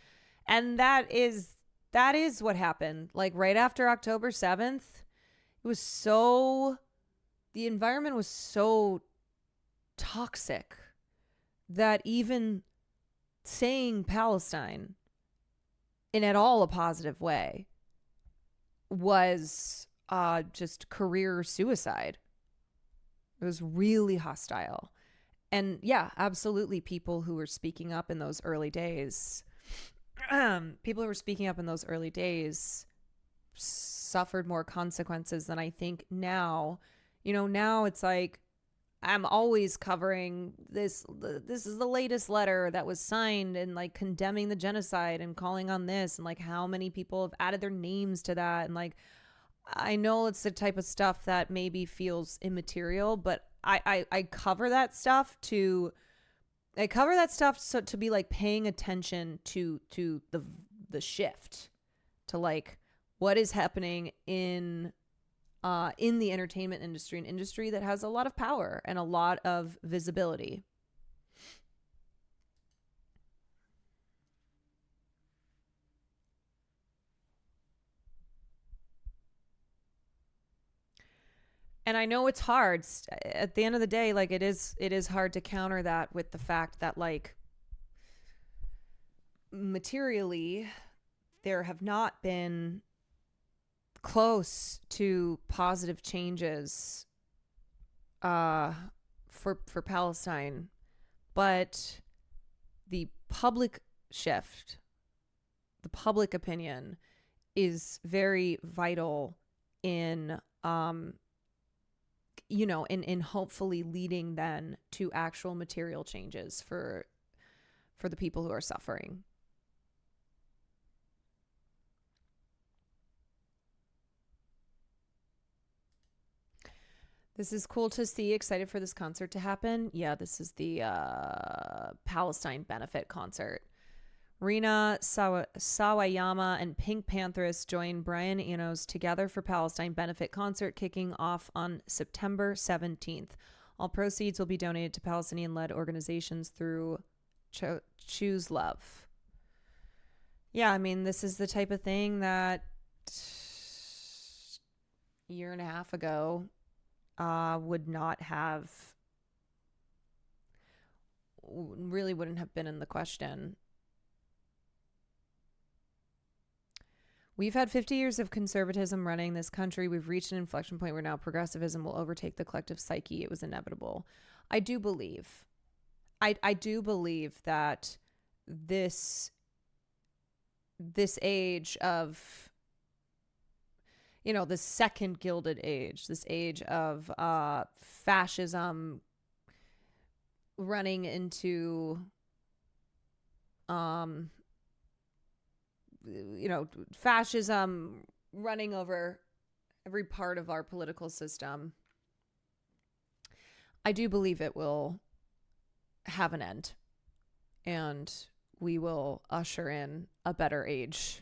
And that is what happened. Like, right after October 7th, the environment was so toxic that even saying Palestine in at all a positive way was just career suicide. It was really hostile. And yeah, absolutely, people who were speaking up in those early days suffered more consequences than I think now. Now it's like, I'm always covering this. This is the latest letter that was signed and, like, condemning the genocide and calling on this, and, like, how many people have added their names to that. And, like, I know it's the type of stuff that maybe feels immaterial, but I cover that stuff to be, like, paying attention to the shift, to, like, what is happening in the entertainment industry, an industry that has a lot of power and a lot of visibility. And I know it's hard. At the end of the day, like, it is hard to counter that with the fact that, like, materially, there have not been close to positive changes for Palestine, but the public shift, the public opinion, is very vital in in hopefully leading then to actual material changes for the people who are suffering. This is cool to see. Excited for this concert to happen. Yeah, this is the Palestine benefit concert. Rina Sawayama and Pink Panthers join Brian Eno's Together for Palestine benefit concert, kicking off on September 17th. All proceeds will be donated to Palestinian-led organizations through Choose Love. Yeah, I mean, this is the type of thing that a year and a half ago wouldn't have been in the question. We've had 50 years of conservatism running this country. We've reached an inflection point where now progressivism will overtake the collective psyche. It was inevitable. I do believe that this age of, the second Gilded Age, this age of fascism running into, fascism running over every part of our political system. I do believe it will have an end, and we will usher in a better age.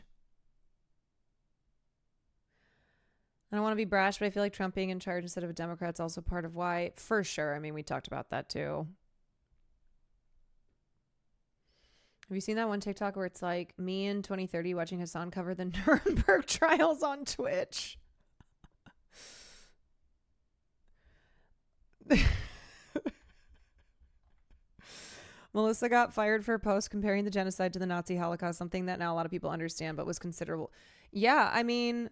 I don't want to be brash, but I feel like Trump being in charge instead of a Democrat is also part of why, for sure. I mean, we talked about that too. Have you seen that one TikTok where it's like me in 2030 watching Hassan cover the Nuremberg trials on Twitch? Melissa got fired for a post comparing the genocide to the Nazi Holocaust, something that now a lot of people understand, but was considerable. Yeah, I mean,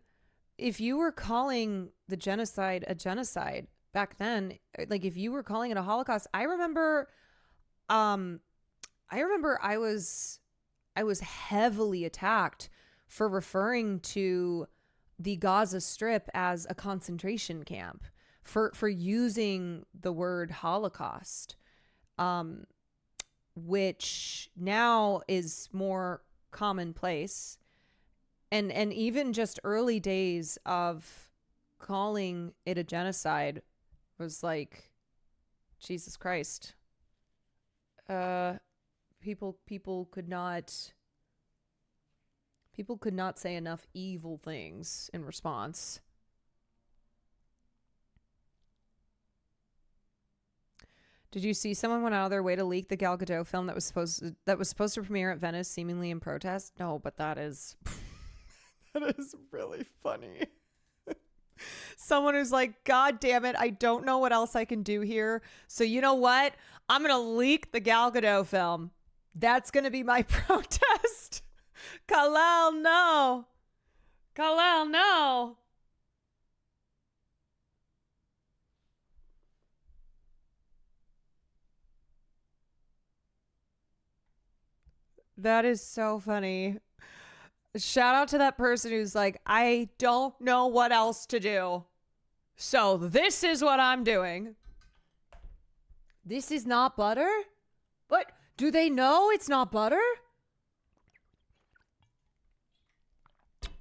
if you were calling the genocide a genocide back then, like if you were calling it a Holocaust, I remember I was heavily attacked for referring to the Gaza Strip as a concentration camp, for using the word Holocaust, which now is more commonplace. And even just early days of calling it a genocide was like, Jesus Christ. People could not say enough evil things in response. Did you see someone went out of their way to leak the Gal Gadot film that was supposed to premiere at Venice, seemingly in protest? No, but that is that is really funny. Someone who's like, God damn it, I don't know what else I can do here. So you know what? I'm going to leak the Gal Gadot film. That's going to be my protest. Kal-El, no. Kal-El, no. That is so funny. Shout out to that person who's like, I don't know what else to do, so this is what I'm doing. This is not butter? But do they know it's not butter?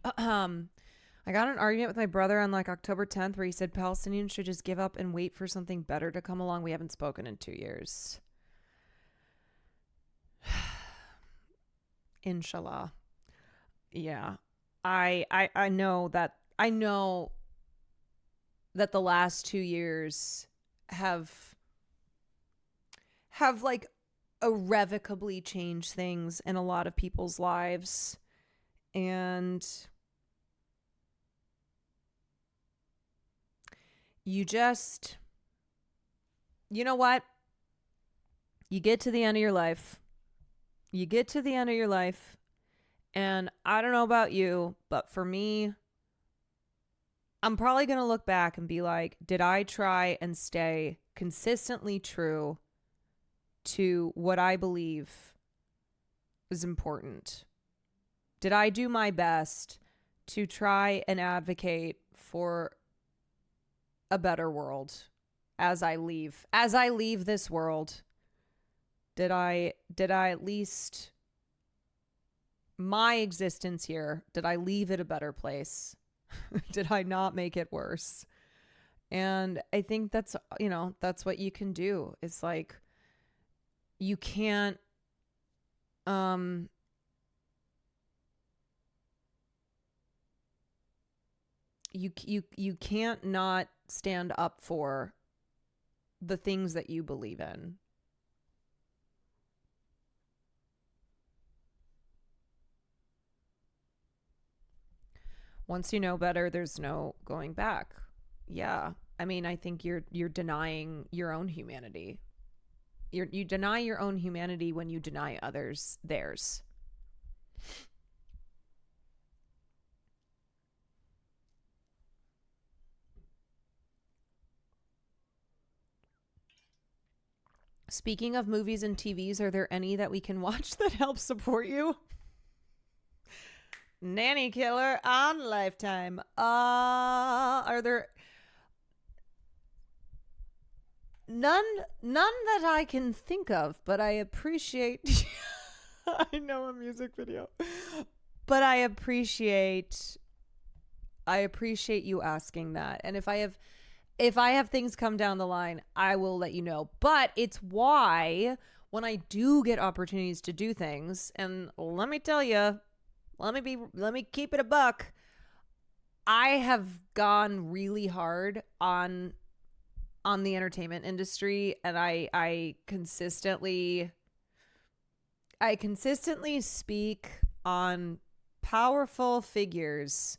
I got in an argument with my brother on like October 10th where he said Palestinians should just give up and wait for something better to come along. We haven't spoken in 2 years. Inshallah. Yeah. I know that the last 2 years have like irrevocably changed things in a lot of people's lives. And you know what? You get to the end of your life. And I don't know about you, but for me, I'm probably going to look back and be like, did I try and stay consistently true to what I believe is important? Did I do my best to try and advocate for a better world as I leave this world? Did I at least my existence here, did I leave it a better place? Did I not make it worse? And I think that's what you can do. It's like, you can't, you can't not stand up for the things that you believe in. Once you know better, there's no going back. Yeah. I mean, I think you're denying your own humanity. You deny your own humanity when you deny others theirs. Speaking of movies and TVs, are there any that we can watch that help support you? Nanny Killer on Lifetime. Are there none that I can think of, but I appreciate I know a music video. But I appreciate you asking that. And if I have things come down the line, I will let you know. But it's why when I do get opportunities to do things, and let me tell you, let me keep it a buck, I have gone really hard on the entertainment industry, and I consistently speak on powerful figures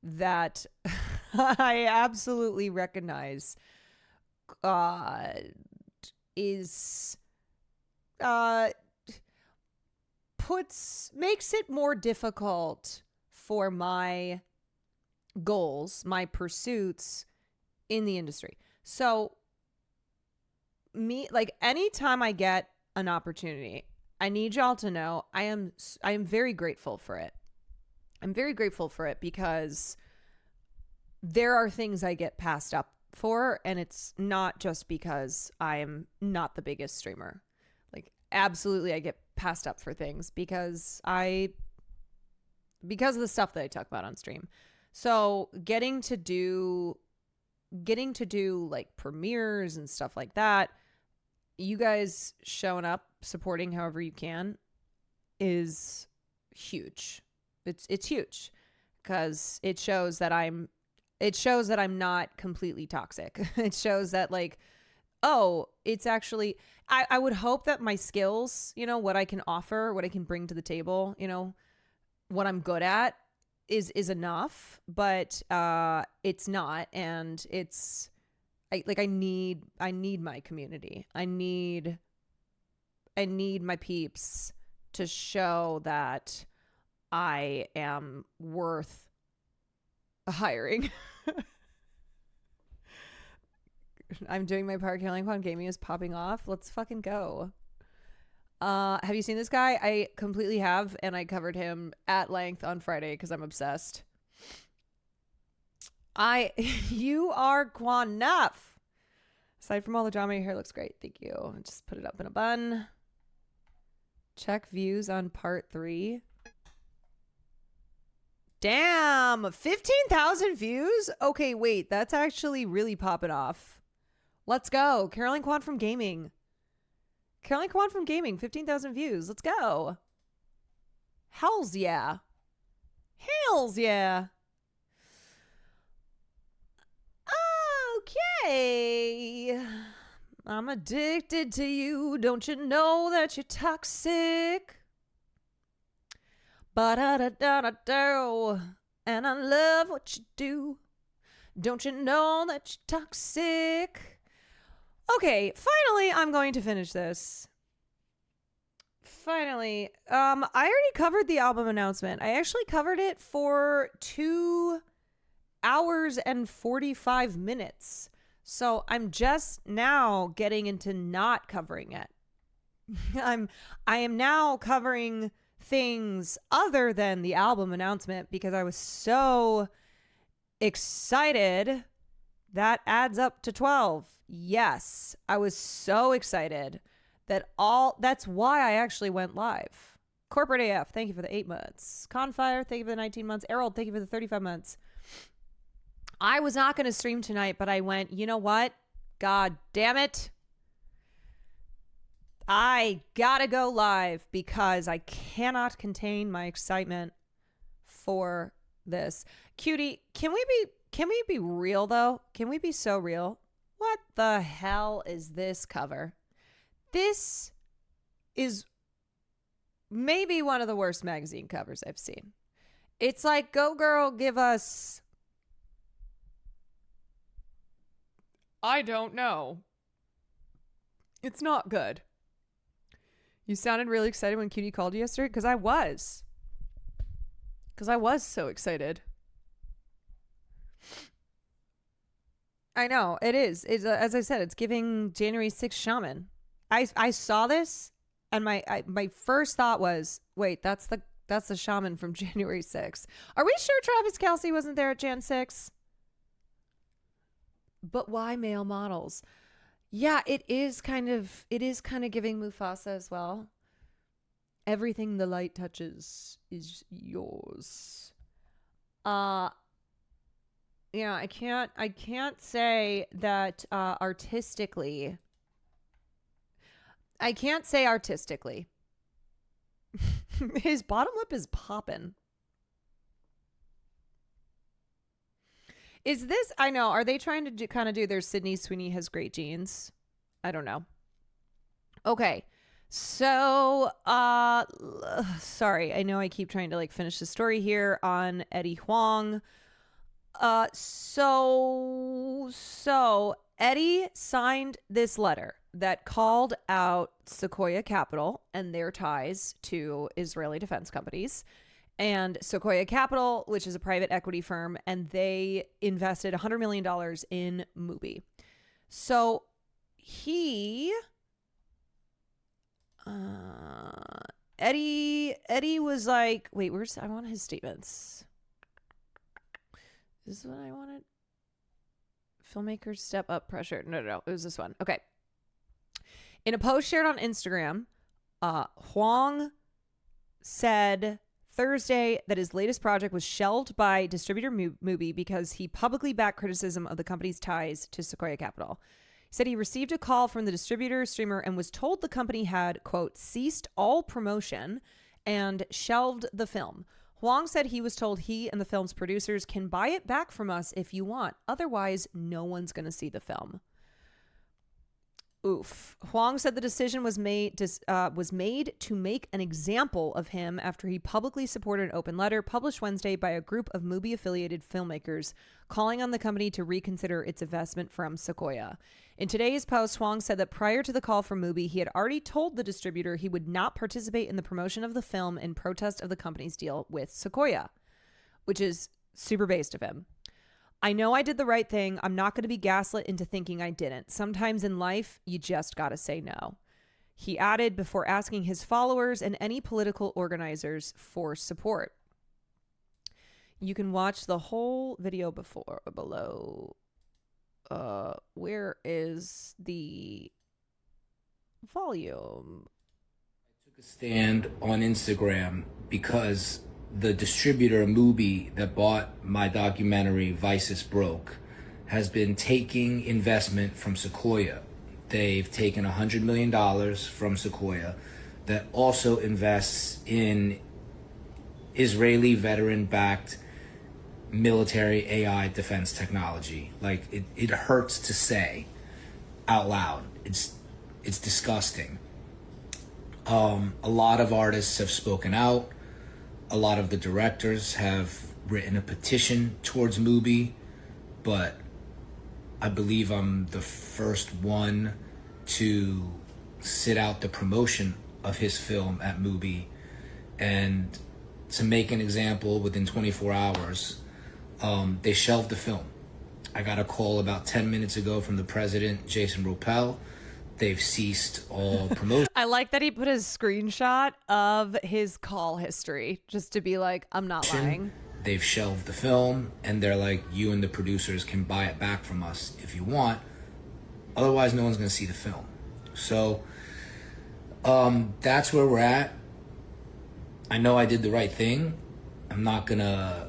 that I absolutely recognize is makes it more difficult for my goals, my pursuits in the industry. So anytime I get an opportunity, I need y'all to know I am very grateful for it. I'm very grateful for it because there are things I get passed up for, and it's not just because I am not the biggest streamer. Like, absolutely I get passed up for things because of the stuff that I talk about on stream. So getting to do like premieres and stuff like that, you guys showing up, supporting however you can, is huge. It's huge because it shows that I'm not completely toxic. It shows that, like, oh, it's actually, I would hope that my skills, what I can offer, what I can bring to the table, what I'm good at is enough, but it's not. And I need my community. I need my peeps to show that I am worth hiring. I'm doing my part. Caroline Kwan Gaming is popping off. Let's fucking go. Have you seen this guy? I completely have, and I covered him at length on Friday because I'm obsessed. You are Kwan Nuff. Aside from all the drama, your hair looks great. Thank you. Just put it up in a bun. Check views on part 3. Damn, 15,000 views? Okay, wait, that's actually really popping off. Let's go. Caroline Kwan from Gaming. Caroline Kwan from Gaming, 15,000 views. Let's go. Hells yeah. Hells yeah. Okay. I'm addicted to you. Don't you know that you're toxic? Ba-da-da-da-da-do. And I love what you do. Don't you know that you're toxic? Okay, finally, I'm going to finish this. Finally. I already covered the album announcement. I actually covered it for 2 hours and 45 minutes. So I'm just now getting into not covering it. I am now covering things other than the album announcement because I was so excited. That adds up to 12. Yes, I was so excited that's why I actually went live. Corporate AF, thank you for the 8 months. Confire, thank you for the 19 months. Errol, thank you for the 35 months. I was not going to stream tonight, but I went, you know what? God damn it. I gotta go live because I cannot contain my excitement for this. Cutie, can we be real though? Can we be so real? What the hell is this cover? This is maybe one of the worst magazine covers I've seen. It's like, go girl, give us, I don't know. It's not good. You sounded really excited when Cutie called you yesterday? Because I was so excited. I know, it is. It's, as I said, it's giving January 6th Shaman. I saw this, and my first thought was, wait, that's the Shaman from January 6th. Are we sure Travis Kelce wasn't there at Jan 6? But why male models? Yeah, it is kind of giving Mufasa as well. Everything the light touches is yours. Yeah, I can't say that artistically. I can't say artistically. His bottom lip is popping. Is this, I know, are they trying to kind of do their Sydney Sweeney has great genes? I don't know. Okay. So, sorry. I know I keep trying to finish the story here on Eddie Huang. So Eddie signed this letter. that called out Sequoia Capital and their ties to Israeli defense companies. And Sequoia Capital, which is a private equity firm, and they invested $100 million in Mubi. So Eddie was like, wait, I want his statements. This is what I wanted. Filmmakers step up pressure. No. It was this one. Okay. In a post shared on Instagram, Huang said Thursday that his latest project was shelved by distributor Mubi because he publicly backed criticism of the company's ties to Sequoia Capital. He said he received a call from the distributor streamer and was told the company had, quote, ceased all promotion and shelved the film. Huang said he was told he and the film's producers can buy it back from us if you want. Otherwise, no one's going to see the film. Oof. Huang said the decision was made to make an example of him after he publicly supported an open letter published Wednesday by a group of Mubi-affiliated filmmakers calling on the company to reconsider its investment from Sequoia. In today's post, Huang said that prior to the call from Mubi, he had already told the distributor he would not participate in the promotion of the film in protest of the company's deal with Sequoia, which is super based of him. I know I did the right thing. I'm not going to be gaslit into thinking I didn't. Sometimes in life, you just got to say no. He added before asking his followers and any political organizers for support. You can watch the whole video below. Where is the volume? I took a stand on Instagram because the distributor Mubi that bought my documentary Vices Broke has been taking investment from Sequoia. They've taken $100 million from Sequoia that also invests in Israeli veteran-backed military AI defense technology. Like, it hurts to say out loud. It's disgusting. A lot of artists have spoken out. A lot of the directors have written a petition towards Mubi, but I believe I'm the first one to sit out the promotion of his film at Mubi. And to make an example, within 24 hours, they shelved the film. I got a call about 10 minutes ago from the president, Jason Ropel. They've ceased all promotion. I like that he put a screenshot of his call history just to be like, I'm not lying. They've shelved the film, and they're like, you and the producers can buy it back from us if you want. Otherwise, no one's going to see the film. So that's where we're at. I know I did the right thing. I'm not going to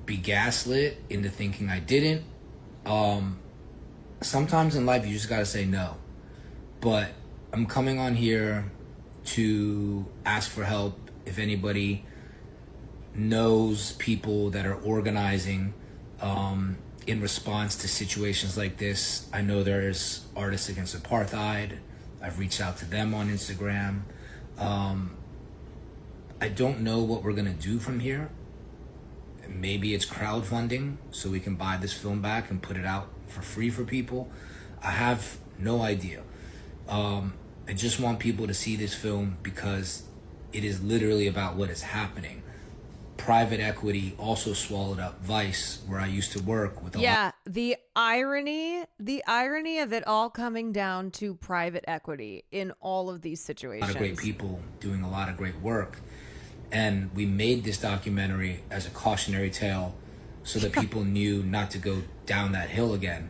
be gaslit into thinking I didn't. Sometimes in life, you just got to say no. But I'm coming on here to ask for help. If anybody knows people that are organizing in response to situations like this. I know there's Artists Against Apartheid. I've reached out to them on Instagram. I don't know what we're gonna do from here. Maybe it's crowdfunding so we can buy this film back and put it out for free for people. I have no idea. I just want people to see this film because it is literally about what is happening. Private equity also swallowed up Vice, where I used to work with. The irony of it all coming down to private equity in all of these situations. A lot of great people doing a lot of great work. And we made this documentary as a cautionary tale so that people knew not to go down that hill again.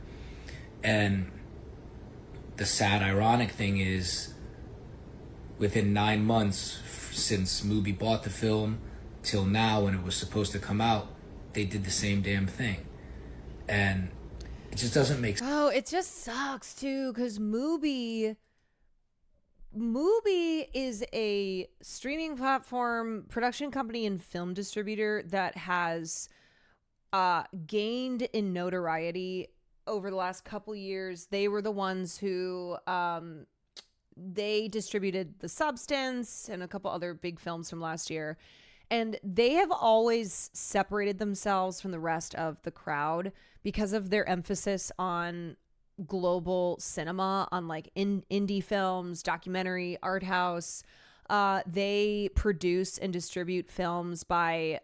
And the sad, ironic thing is, within 9 months since Mubi bought the film till now when it was supposed to come out, they did the same damn thing. And it just doesn't make sense. Oh, it just sucks too, because Mubi is a streaming platform, production company, and film distributor that has gained in notoriety over the last couple years. They were the ones who they distributed The Substance and a couple other big films from last year. And they have always separated themselves from the rest of the crowd because of their emphasis on global cinema on like indie films, documentary, art house. They produce and distribute films by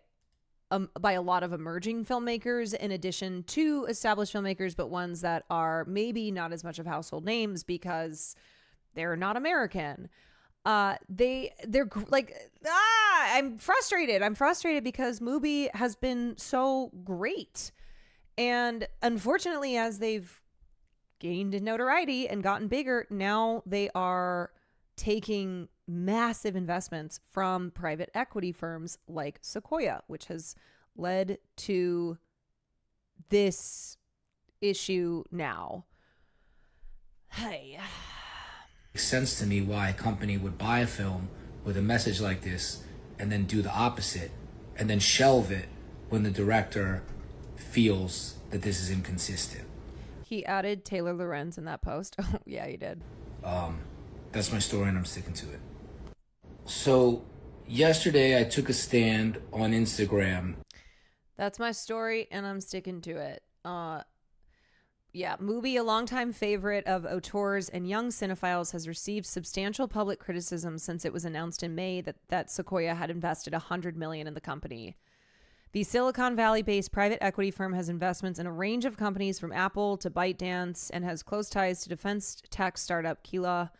a lot of emerging filmmakers in addition to established filmmakers, but ones that are maybe not as much of household names because they're not American. They're like, I'm frustrated. I'm frustrated because Mubi has been so great. And unfortunately, as they've gained notoriety and gotten bigger, now they are taking massive investments from private equity firms like Sequoia, which has led to this issue now. Hey. Makes sense to me why a company would buy a film with a message like this and then do the opposite and then shelve it when the director feels that this is inconsistent. He added Taylor Lorenz in that post. Oh, yeah, he did. That's my story and I'm sticking to it. So yesterday I took a stand on Instagram. That's my story and I'm sticking to it. Yeah, Mubi, a longtime favorite of auteurs and young cinephiles, has received substantial public criticism since it was announced in May that Sequoia had invested $100 million in the company. The Silicon Valley-based private equity firm has investments in a range of companies from Apple to ByteDance and has close ties to defense tech startup Kila.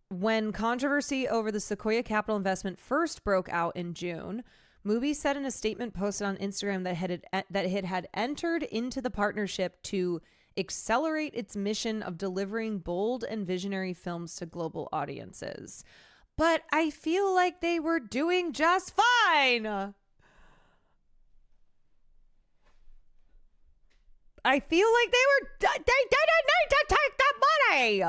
When controversy over the Sequoia Capital investment first broke out in June, Mubi said in a statement posted on Instagram that it had entered into the partnership to accelerate its mission of delivering bold and visionary films to global audiences. But I feel like they were doing just fine. I feel like they didn't need to take the money.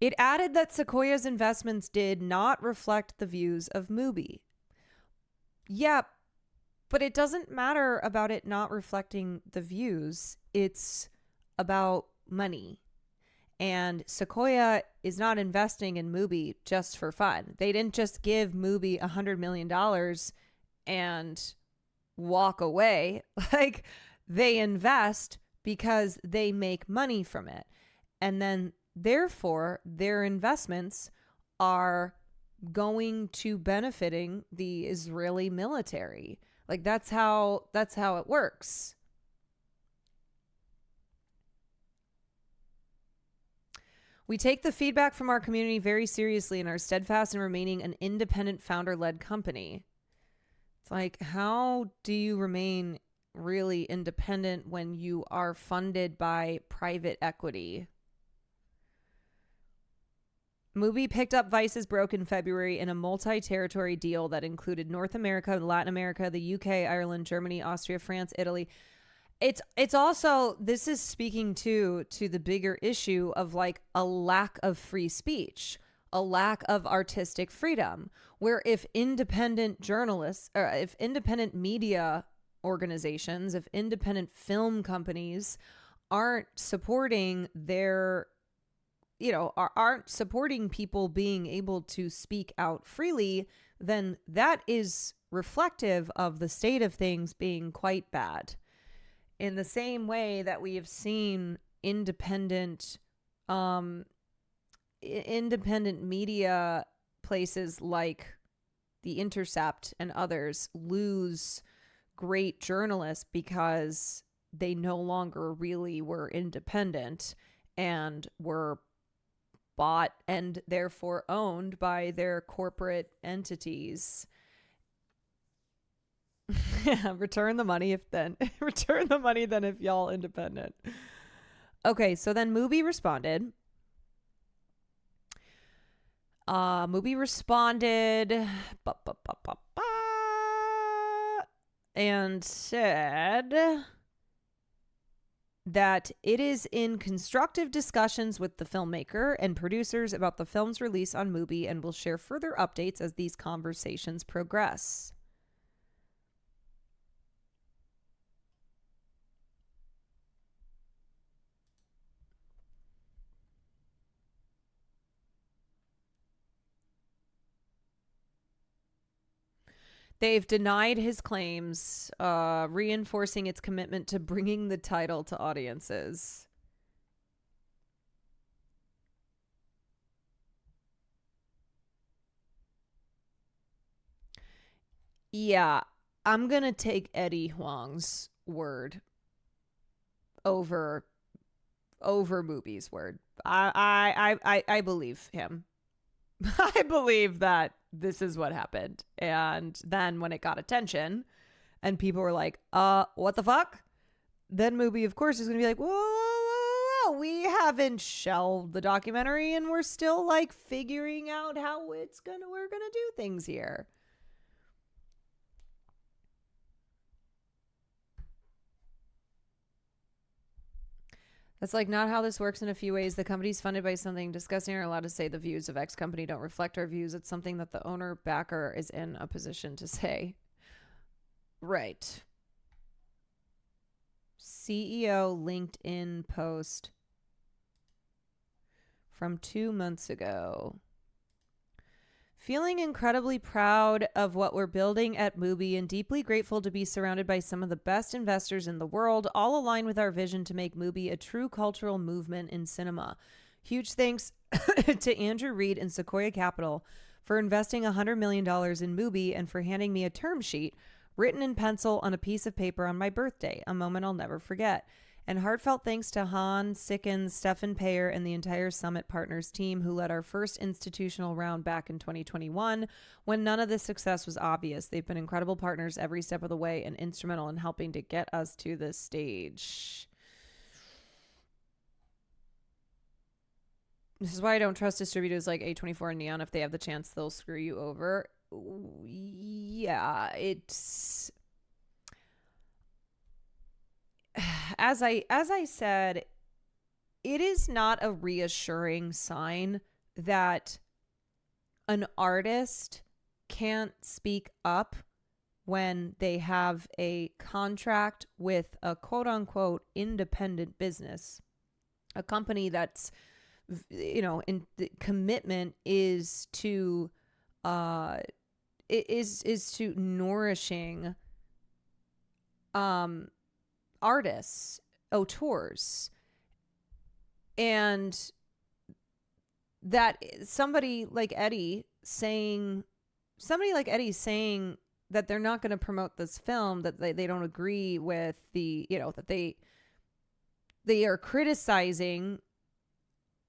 It added that Sequoia's investments did not reflect the views of Mubi. Yeah, but it doesn't matter about it not reflecting the views. It's about money. And Sequoia is not investing in Mubi just for fun. They didn't just give Mubi $100 million and walk away. Like, they invest because they make money from it. And then, therefore, their investments are going to benefiting the Israeli military. Like, that's how it works. We take the feedback from our community very seriously and are steadfast in remaining an independent founder-led company. It's like, how do you remain really independent when you are funded by private equity? Mubi picked up Vice's Broke in February in a multi-territory deal that included North America, Latin America, the UK, Ireland, Germany, Austria, France, Italy. It's also, this is speaking to the bigger issue of like a lack of free speech, a lack of artistic freedom, where if independent journalists or if independent media organizations, if independent film companies aren't supporting their, aren't supporting people being able to speak out freely, then that is reflective of the state of things being quite bad. In the same way that we have seen independent media places like The Intercept and others lose great journalists because they no longer really were independent and were bought and therefore owned by their corporate entities. Yeah, return the money then if y'all independent. Okay, so then Mubi responded. And said that it is in constructive discussions with the filmmaker and producers about the film's release on Mubi and will share further updates as these conversations progress. They've denied his claims, reinforcing its commitment to bringing the title to audiences. Yeah, I'm going to take Eddie Huang's word over Mubi's word. I believe him. I believe that this is what happened. And then when it got attention and people were like, what the fuck? Then Mubi, of course, is going to be like, whoa, we haven't shelved the documentary and we're still like figuring out how we're going to do things here. That's like not how this works in a few ways. The company's funded by something discussing are allowed to say the views of X company don't reflect our views. It's something that the owner backer is in a position to say. Right. CEO LinkedIn post from 2 months ago. Feeling incredibly proud of what we're building at Mubi and deeply grateful to be surrounded by some of the best investors in the world, all aligned with our vision to make Mubi a true cultural movement in cinema. Huge thanks to Andrew Reed and Sequoia Capital for investing $100 million in Mubi and for handing me a term sheet written in pencil on a piece of paper on my birthday, a moment I'll never forget. And heartfelt thanks to Han, Sickens, Stefan Payer, and the entire Summit Partners team who led our first institutional round back in 2021 when none of this success was obvious. They've been incredible partners every step of the way and instrumental in helping to get us to this stage. This is why I don't trust distributors like A24 and Neon. If they have the chance, they'll screw you over. Yeah, it's... As I said, it is not a reassuring sign that an artist can't speak up when they have a contract with a quote unquote independent business, a company that's, you know, in the commitment is to is to nourishing artists, auteurs, and that somebody like Eddie saying that they're not going to promote this film, that they don't agree with the, you know, that they are criticizing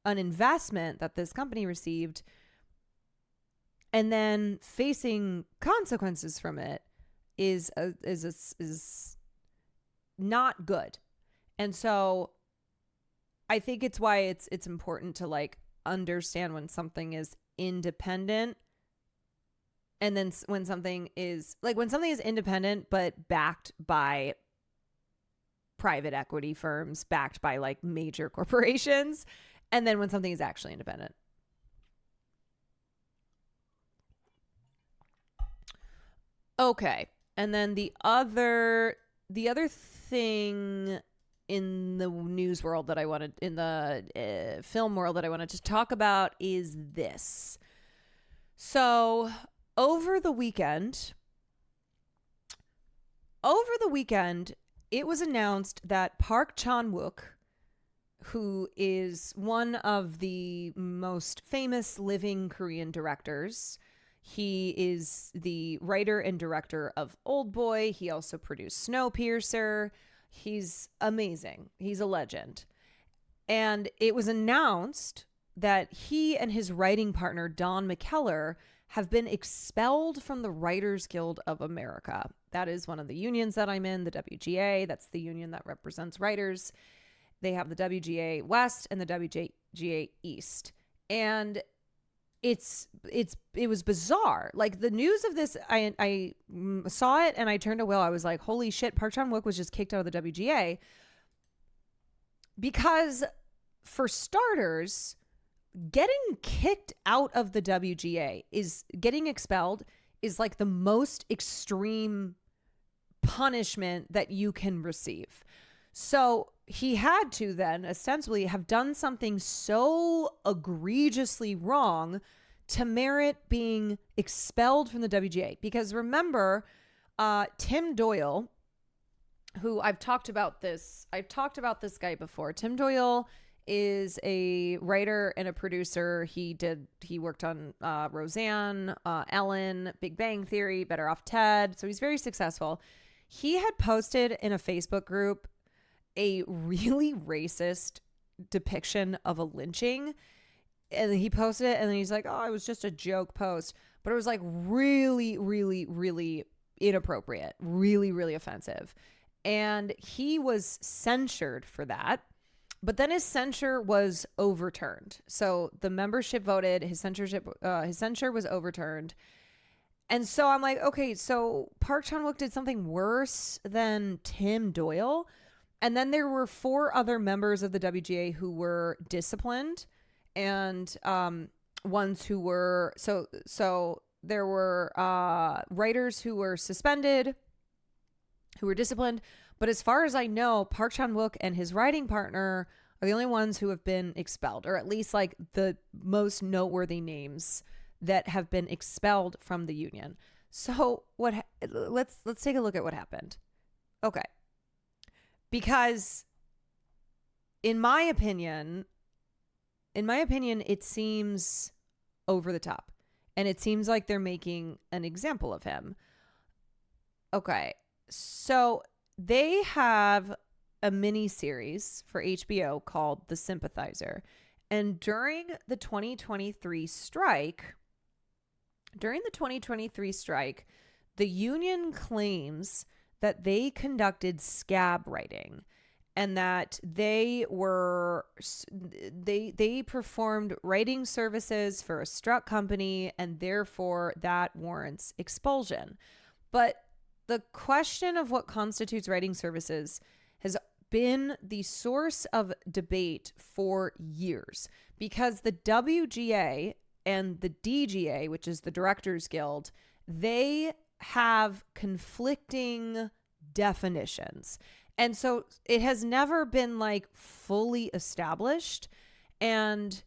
an investment that this company received and then facing consequences from it is not good. And so I think it's why it's important to like understand when something is independent, and then when something is independent but backed by private equity firms, backed by like major corporations, and then when something is actually independent. Okay. And then the other thing in the news world that I wanted, in the film world that I wanted to talk about is this. So over the weekend, it was announced that Park Chan-wook, who is one of the most famous living Korean directors, he is the writer and director of Oldboy. He also produced Snowpiercer. He's amazing. He's a legend. And it was announced that he and his writing partner, Don McKellar, have been expelled from the Writers Guild of America. That is one of the unions that I'm in, the WGA. That's the union that represents writers. They have the WGA West and the WGA East. And it was bizarre. Like the news of this, I saw it and I turned to Will. I was like, holy shit, Park Chan-wook was just kicked out of the WGA. Because for starters, getting kicked out of the WGA getting expelled is like the most extreme punishment that you can receive. So he had to then ostensibly have done something so egregiously wrong to merit being expelled from the WGA. Because remember, Tim Doyle, who I've talked about this guy before. Tim Doyle is a writer and a producer. He worked on Roseanne, Ellen, Big Bang Theory, Better Off Ted. So he's very successful. He had posted in a Facebook group a really racist depiction of a lynching. And he posted it, and then he's like, oh, it was just a joke post. But it was like really, really, really inappropriate, really, really offensive. And he was censured for that. But then his censure was overturned. So the membership voted, his censure was overturned. And so I'm like, okay, so Park Chan-wook did something worse than Tim Doyle. And then there were 4 other members of the WGA who were disciplined, and ones who were so there were writers who were suspended, who were disciplined. But as far as I know, Park Chan-wook and his writing partner are the only ones who have been expelled, or at least like the most noteworthy names that have been expelled from the union. So let's take a look at what happened. Okay. Because in my opinion, it seems over the top, and it seems like they're making an example of him. Okay. So they have a mini series for HBO called The Sympathizer. And during the 2023 strike, the union claims that they conducted scab writing, and that they performed writing services for a struck company, and therefore that warrants expulsion. But the question of what constitutes writing services has been the source of debate for years, because the WGA and the DGA, which is the Directors Guild, they have conflicting definitions. And so it has never been like fully established. And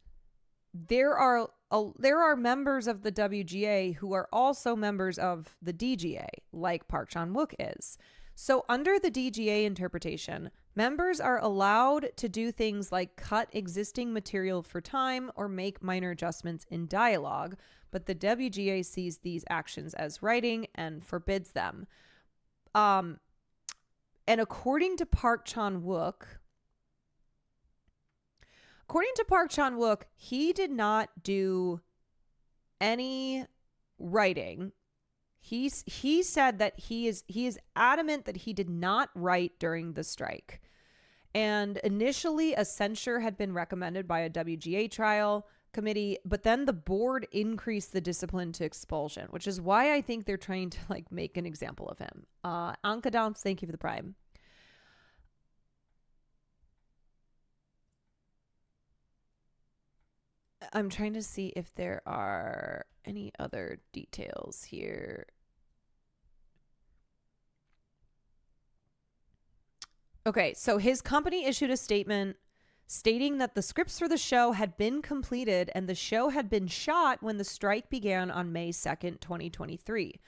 there are members of the WGA who are also members of the DGA, like Park Chan-wook is. So under the DGA interpretation, members are allowed to do things like cut existing material for time or make minor adjustments in dialogue, but the WGA sees these actions as writing and forbids them. And according to Park Chan-wook, he did not do any writing. He said that he is adamant that he did not write during the strike. And initially a censure had been recommended by a WGA trial committee, but then the board increased the discipline to expulsion, which is why I think they're trying to like make an example of him. Anka Dance, thank you for the prime. I'm trying to see if there are any other details here. Okay, so his company issued a statement stating that the scripts for the show had been completed and the show had been shot when the strike began on May 2nd, 2023.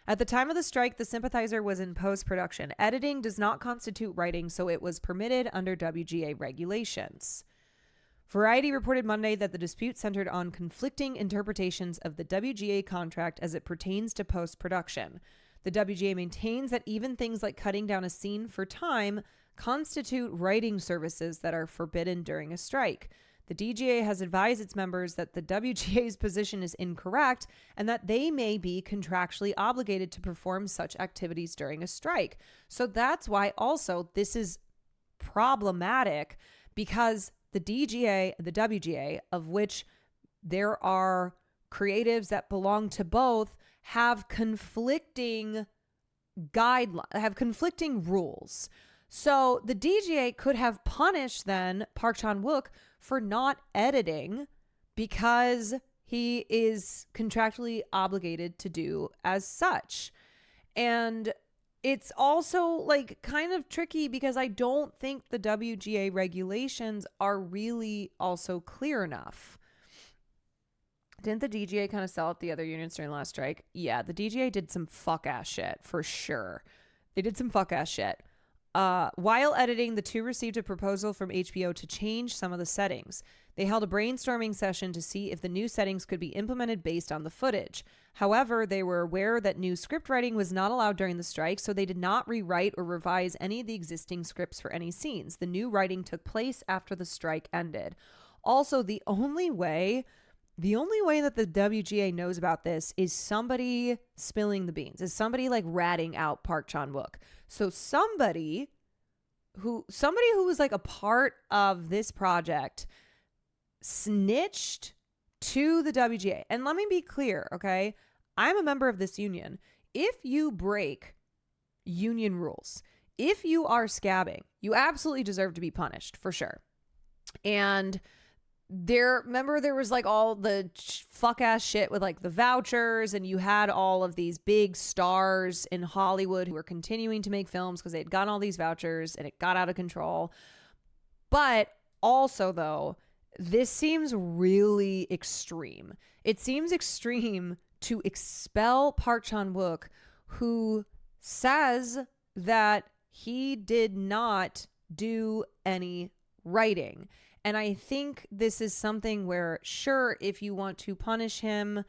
At the time of the strike, The Sympathizer was in post-production. Editing does not constitute writing, so it was permitted under WGA regulations. Variety reported Monday that the dispute centered on conflicting interpretations of the WGA contract as it pertains to post-production. The WGA maintains that even things like cutting down a scene for time constitute writing services that are forbidden during a strike. The DGA has advised its members that the WGA's position is incorrect and that they may be contractually obligated to perform such activities during a strike. So that's why also this is problematic, because the DGA and the WGA, of which there are creatives that belong to both, have conflicting guidelines, have conflicting rules. So the DGA could have punished then Park Chan-wook for not editing because he is contractually obligated to do as such. And it's also like kind of tricky because I don't think the WGA regulations are really also clear enough. Didn't the DGA kind of sell out the other unions during the last strike? Yeah, the DGA did some fuck ass shit for sure. They did some fuck ass shit. While editing, the two received a proposal from HBO to change some of the settings. They held a brainstorming session to see if the new settings could be implemented based on the footage. However, they were aware that new script writing was not allowed during the strike, so they did not rewrite or revise any of the existing scripts for any scenes. The new writing took place after the strike ended. Also, the only way that the WGA knows about this is somebody spilling the beans, is somebody like ratting out Park Chan-wook. So somebody who was like a part of this project snitched to the WGA. And let me be clear, okay? I'm a member of this union. If you break union rules, if you are scabbing, you absolutely deserve to be punished, for sure. And there was like all the fuck ass shit with like the vouchers, and you had all of these big stars in Hollywood who were continuing to make films because they had gotten all these vouchers, and it got out of control. But also, though, this seems really extreme. It seems extreme to expel Park Chan-wook, who says that he did not do any writing. And I think this is something where, sure, if you want to punish him,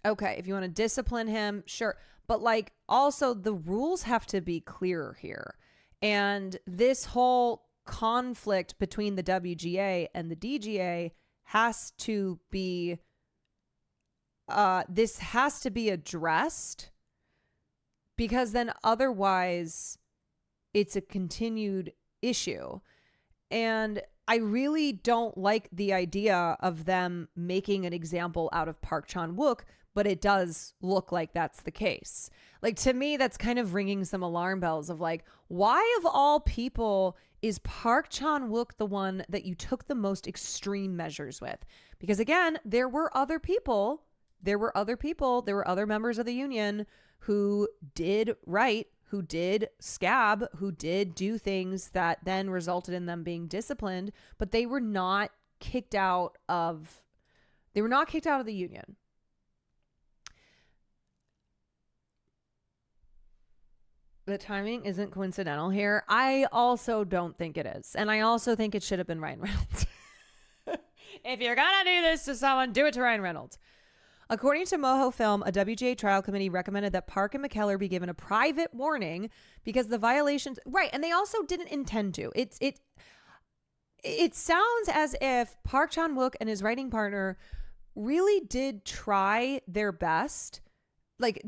okay, if you want to discipline him, sure. But like, also the rules have to be clearer here. And this whole conflict between the WGA and the DGA has to be, this has to be addressed, because then otherwise it's a continued issue. And I really don't like the idea of them making an example out of Park Chan-wook, but it does look like that's the case. Like, to me, that's kind of ringing some alarm bells of like, why of all people is Park Chan-wook the one that you took the most extreme measures with? Because again, there were other members of the union who did write, who did scab, who did do things that then resulted in them being disciplined, but they were not kicked out of the union. The timing isn't coincidental here. I also don't think it is. And I also think it should have been Ryan Reynolds. If you're gonna do this to someone, do it to Ryan Reynolds. According to Moho Film, a WGA trial committee recommended that Park and McKellar be given a private warning because the violations, right, and they also didn't intend to. It sounds as if Park Chan-wook and his writing partner really did try their best. Like,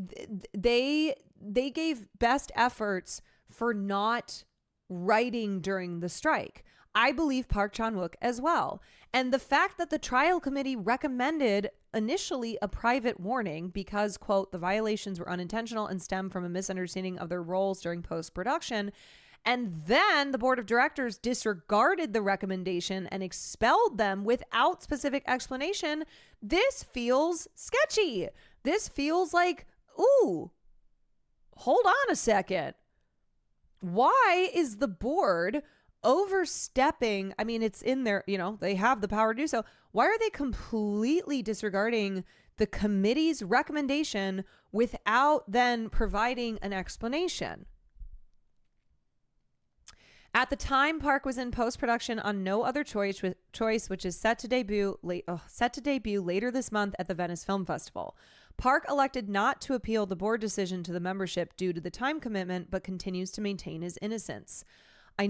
they gave best efforts for not writing during the strike. I believe Park Chan-wook as well. And the fact that the trial committee recommended initially a private warning because, quote, the violations were unintentional and stem from a misunderstanding of their roles during post-production, and then the board of directors disregarded the recommendation and expelled them without specific explanation, this feels sketchy. This feels like, ooh, hold on a second. Why is the board overstepping? I mean, it's in their, they have the power to do so. Why are they completely disregarding the committee's recommendation without then providing an explanation? At the time, Park was in post-production on No Other Choice, which is set to debut later this month at the Venice Film Festival. Park elected not to appeal the board decision to the membership due to the time commitment, but continues to maintain his innocence. I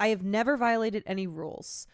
have never violated any rules,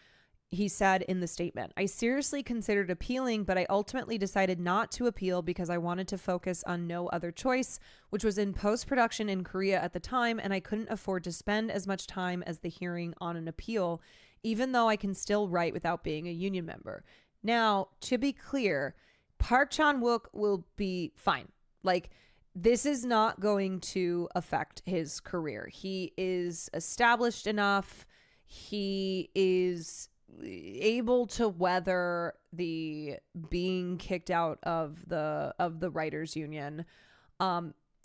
he said in the statement. I seriously considered appealing, but I ultimately decided not to appeal because I wanted to focus on No Other Choice, which was in post-production in Korea at the time, and I couldn't afford to spend as much time as the hearing on an appeal, even though I can still write without being a union member. Now, to be clear, Park Chan-wook will be fine. Like, this is not going to affect his career. He is established enough. He is able to weather the being kicked out of the writers union.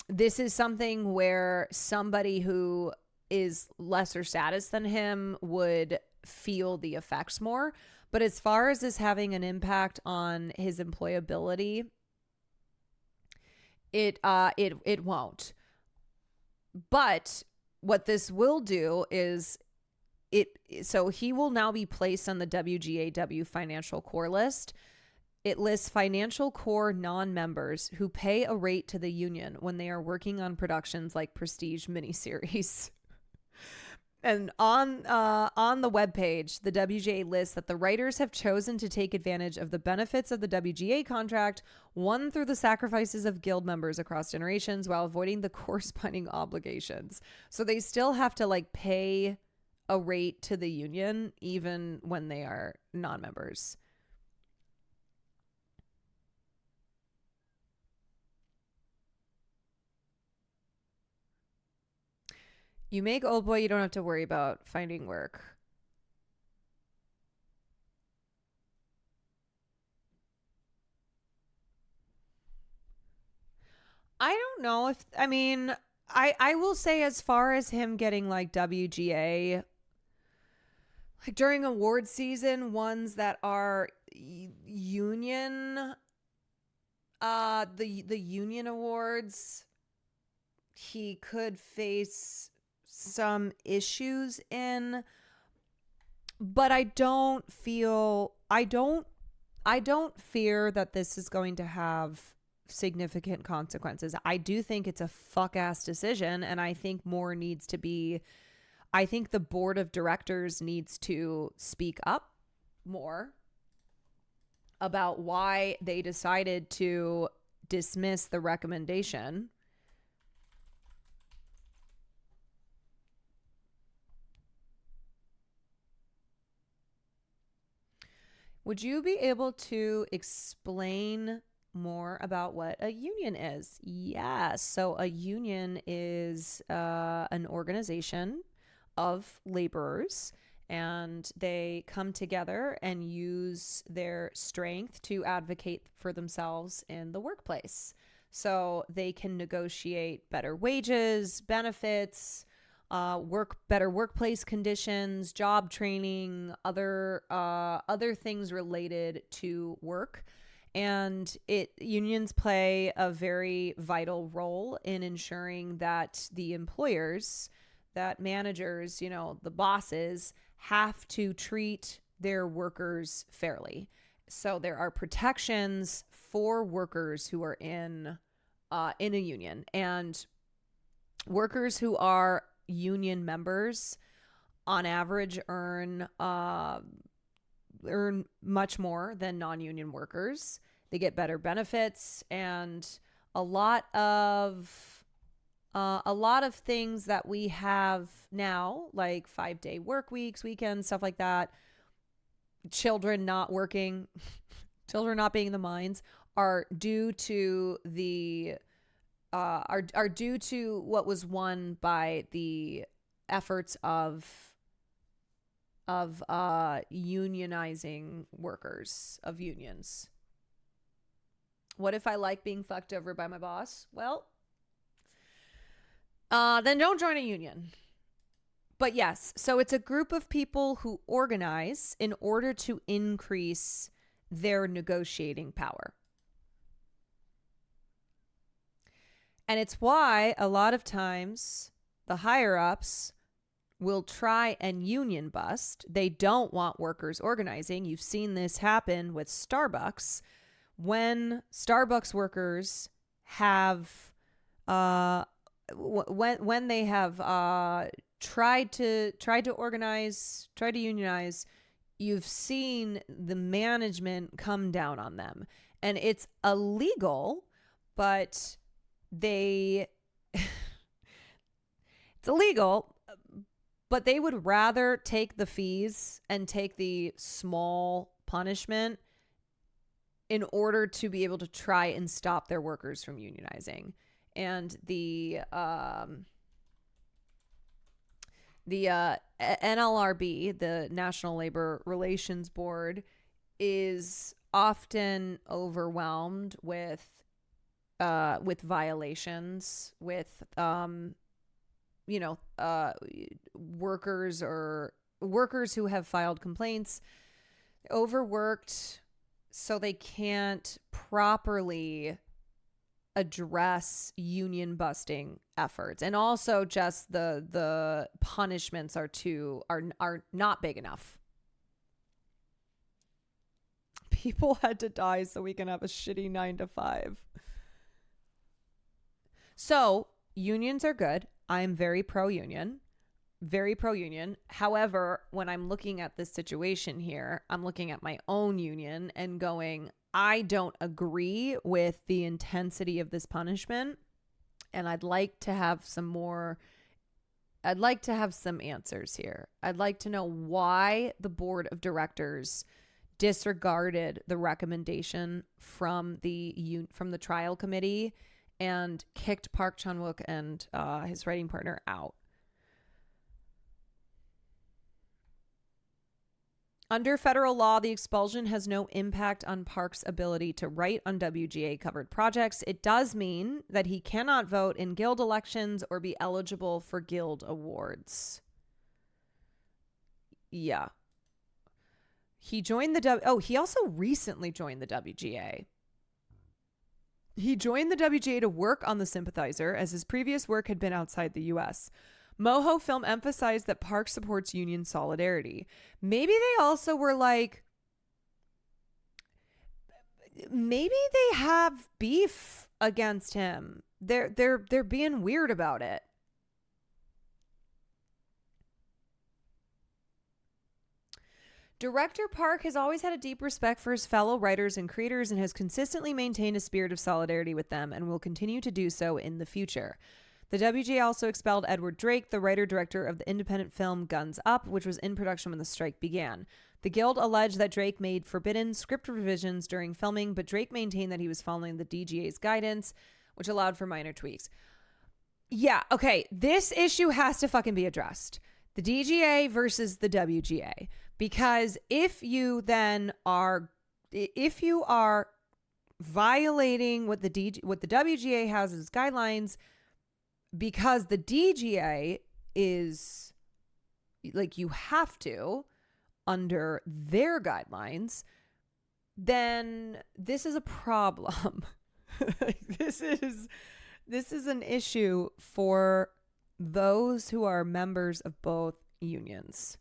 This is something where somebody who is lesser status than him would feel the effects more. But as far as this having an impact on his employability, it won't. But what this will do is so he will now be placed on the WGAW Financial Core list. It lists financial core non-members who pay a rate to the union when they are working on productions like Prestige miniseries. And on the webpage, the WGA lists that the writers have chosen to take advantage of the benefits of the WGA contract, won through the sacrifices of guild members across generations while avoiding the corresponding obligations. So they still have to like pay a rate to the union even when they are non-members. You make Old Boy, you don't have to worry about finding work. I don't know if, I mean, I will say as far as him getting like WGA, like during award season, ones that are union, the union awards, he could face some issues in, but I don't fear that this is going to have significant consequences. I do think it's a fuck ass decision, and I think more needs to be, I think the board of directors needs to speak up more about why they decided to dismiss the recommendation. Would you be able to explain more about what a union is? Yes. So a union is an organization of laborers, and they come together and use their strength to advocate for themselves in the workplace. So they can negotiate better wages, benefits, better workplace conditions, job training, other things related to work. And unions play a very vital role in ensuring that the employers, that managers, you know, the bosses have to treat their workers fairly. So there are protections for workers who are in a union, and workers who are union members on average earn much more than non-union workers. They get better benefits, and a lot of things that we have now, like 5-day work weeks, weekends, stuff like that, children not working, children not being in the mines, are due to the are due to what was won by the efforts of unionizing workers, of unions. What if I like being fucked over by my boss? Well, then don't join a union. But yes, so it's a group of people who organize in order to increase their negotiating power. And it's why a lot of times the higher ups will try and union bust. They don't want workers organizing. You've seen this happen with Starbucks. When Starbucks workers have when they have tried to organize, tried to unionize, you've seen the management come down on them. And it's illegal, but it's illegal, but they would rather take the fees and take the small punishment in order to be able to try and stop their workers from unionizing. And the NLRB, the National Labor Relations Board, is often overwhelmed with violations, with workers who have filed complaints. Overworked, so they can't properly address union busting efforts, and also just the punishments are not big enough. People had to die so we can have a shitty 9 to 5. So unions are good. I'm very pro-union. Very pro-union. However, when I'm looking at this situation here, I'm looking at my own union and going, I don't agree with the intensity of this punishment, and I'd like to have some answers here. I'd like to know why the board of directors disregarded the recommendation from the trial committee and kicked Park Chan-wook and his writing partner out. Under federal law, the expulsion has no impact on Park's ability to write on WGA-covered projects. It does mean that he cannot vote in guild elections or be eligible for guild awards. Yeah. He joined he also recently joined the WGA. He joined the WGA to work on The Sympathizer, as his previous work had been outside the U.S. Moho Film emphasized that Park supports union solidarity. Maybe they also were like, maybe they have beef against him. They're being weird about it. Director Park has always had a deep respect for his fellow writers and creators and has consistently maintained a spirit of solidarity with them and will continue to do so in the future. The WGA also expelled Edward Drake, the writer-director of the independent film Guns Up, which was in production when the strike began. The Guild alleged that Drake made forbidden script revisions during filming, but Drake maintained that he was following the DGA's guidance, which allowed for minor tweaks. Yeah, okay, this issue has to fucking be addressed. The DGA versus the WGA. Because if you are violating what the WGA has as guidelines, because the DGA is like, you have to under their guidelines, then this is a problem. This is an issue for those who are members of both unions.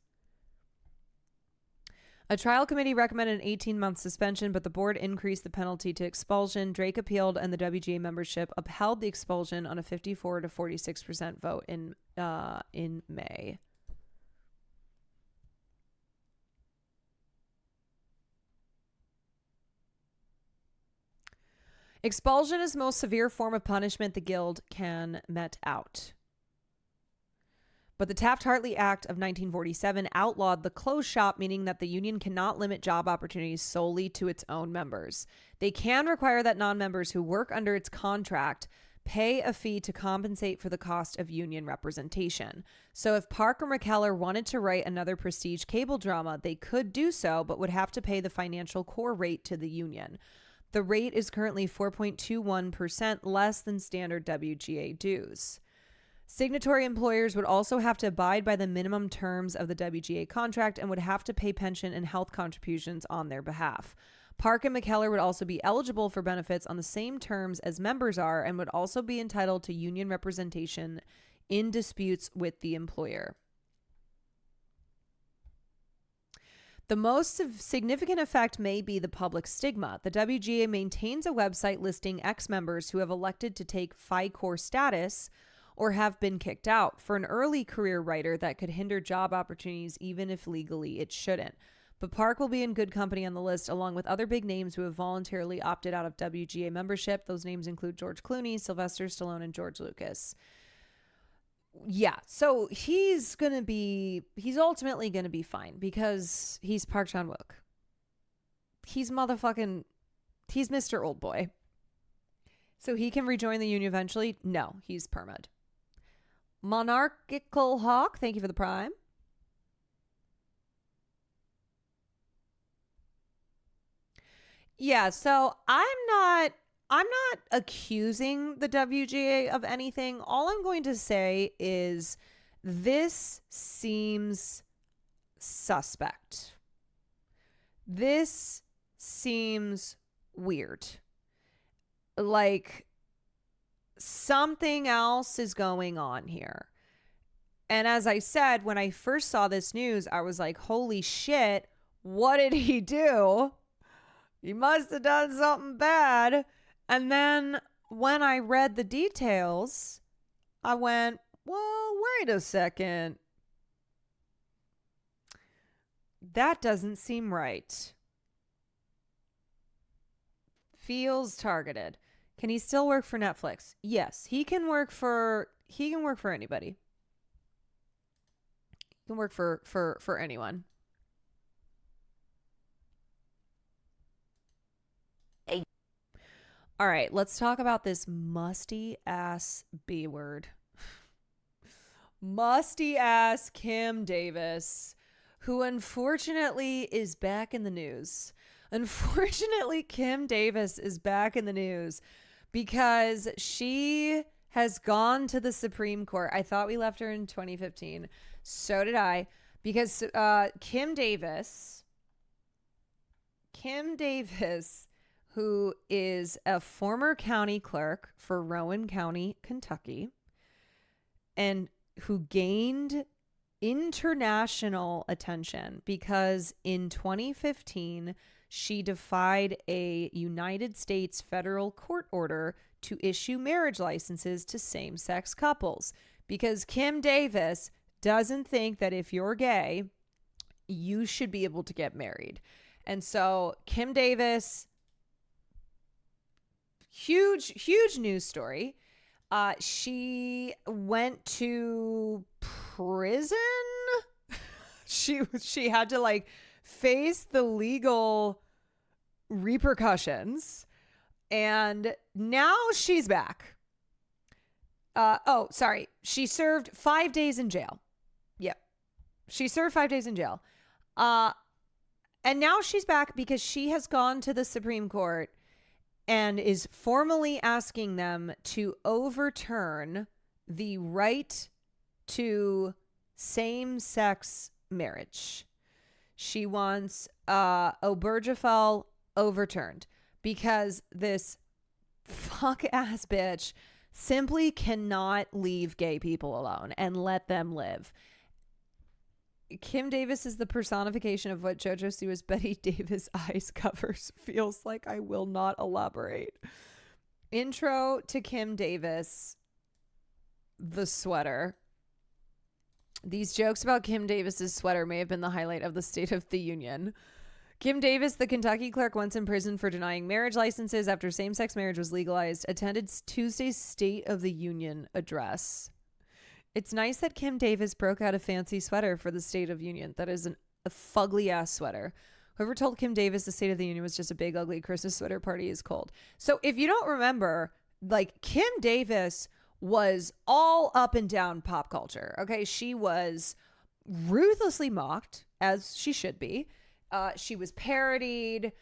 A trial committee recommended an 18-month suspension, but the board increased the penalty to expulsion. Drake appealed, and the WGA membership upheld the expulsion on a 54 to 46% vote in May. Expulsion is the most severe form of punishment the Guild can mete out. But the Taft-Hartley Act of 1947 outlawed the closed shop, meaning that the union cannot limit job opportunities solely to its own members. They can require that non-members who work under its contract pay a fee to compensate for the cost of union representation. So if Park or McKellar wanted to write another prestige cable drama, they could do so, but would have to pay the financial core rate to the union. The rate is currently 4.21% less than standard WGA dues. Signatory employers would also have to abide by the minimum terms of the WGA contract and would have to pay pension and health contributions on their behalf. Park and McKellar would also be eligible for benefits on the same terms as members are and would also be entitled to union representation in disputes with the employer. The most significant effect may be the public stigma. The WGA maintains a website listing ex-members who have elected to take FICOR status or have been kicked out. For an early career writer, that could hinder job opportunities even if legally it shouldn't. But Park will be in good company on the list, along with other big names who have voluntarily opted out of WGA membership. Those names include George Clooney, Sylvester Stallone, and George Lucas. Yeah, so he's ultimately going to be fine because he's Park Chan-wook. He's Mr. Old Boy. So he can rejoin the union eventually? No, he's permed. Monarchical Hawk, thank you for the prime. Yeah, so I'm not accusing the WGA of anything. All I'm going to say is this seems suspect. This seems weird. Like something else is going on here. And as I said, when I first saw this news, I was like, holy shit, what did he do? He must have done something bad. And then when I read the details, I went, well, wait a second. That doesn't seem right. Feels targeted. Can he still work for Netflix? Yes, he can work for anybody. He can work for anyone. All right, let's talk about this musty ass B word. Musty ass Kim Davis, who unfortunately is back in the news. Unfortunately, Kim Davis is back in the news because she has gone to the Supreme Court. I thought we left her in 2015. So did I. Because Kim Davis, who is a former county clerk for Rowan County, Kentucky, and who gained international attention because in 2015, she defied a United States federal court order to issue marriage licenses to same-sex couples because Kim Davis doesn't think that if you're gay, you should be able to get married. And so Kim Davis, huge news story. She went to prison. She had to like face the legal repercussions, and now she's back. She served 5 days in jail. Yep. She served 5 days in jail. And now she's back because she has gone to the Supreme Court and is formally asking them to overturn the right to same-sex marriage. She wants Obergefell overturned because this fuck-ass bitch simply cannot leave gay people alone and let them live. Kim Davis is the personification of what JoJo Siwa's Betty Davis eyes covers feels like. I will not elaborate. Intro to Kim Davis, the sweater. These jokes about Kim Davis's sweater may have been the highlight of the State of the Union. Kim Davis, the Kentucky clerk once in prison for denying marriage licenses after same-sex marriage was legalized, attended Tuesday's State of the Union address. It's nice that Kim Davis broke out a fancy sweater for the State of the Union. That is a fugly-ass sweater. Whoever told Kim Davis the State of the Union was just a big, ugly Christmas sweater party is cold. So if you don't remember, like, Kim Davis was all up and down pop culture. Okay, she was ruthlessly mocked, as she should be. She was parodied.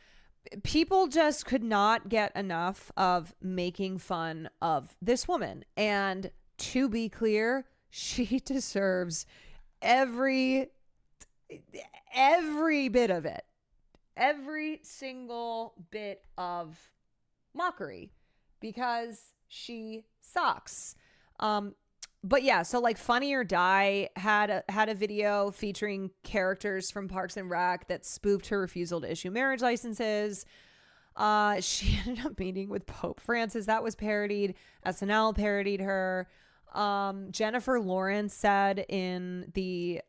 People just could not get enough of making fun of this woman. And to be clear, she deserves every bit of it. Every single bit of mockery because she sucks. But yeah, so like Funny or Die had a video featuring characters from Parks and Rec that spoofed her refusal to issue marriage licenses. She ended up meeting with Pope Francis. That was parodied. SNL parodied her. Jennifer Lawrence said in the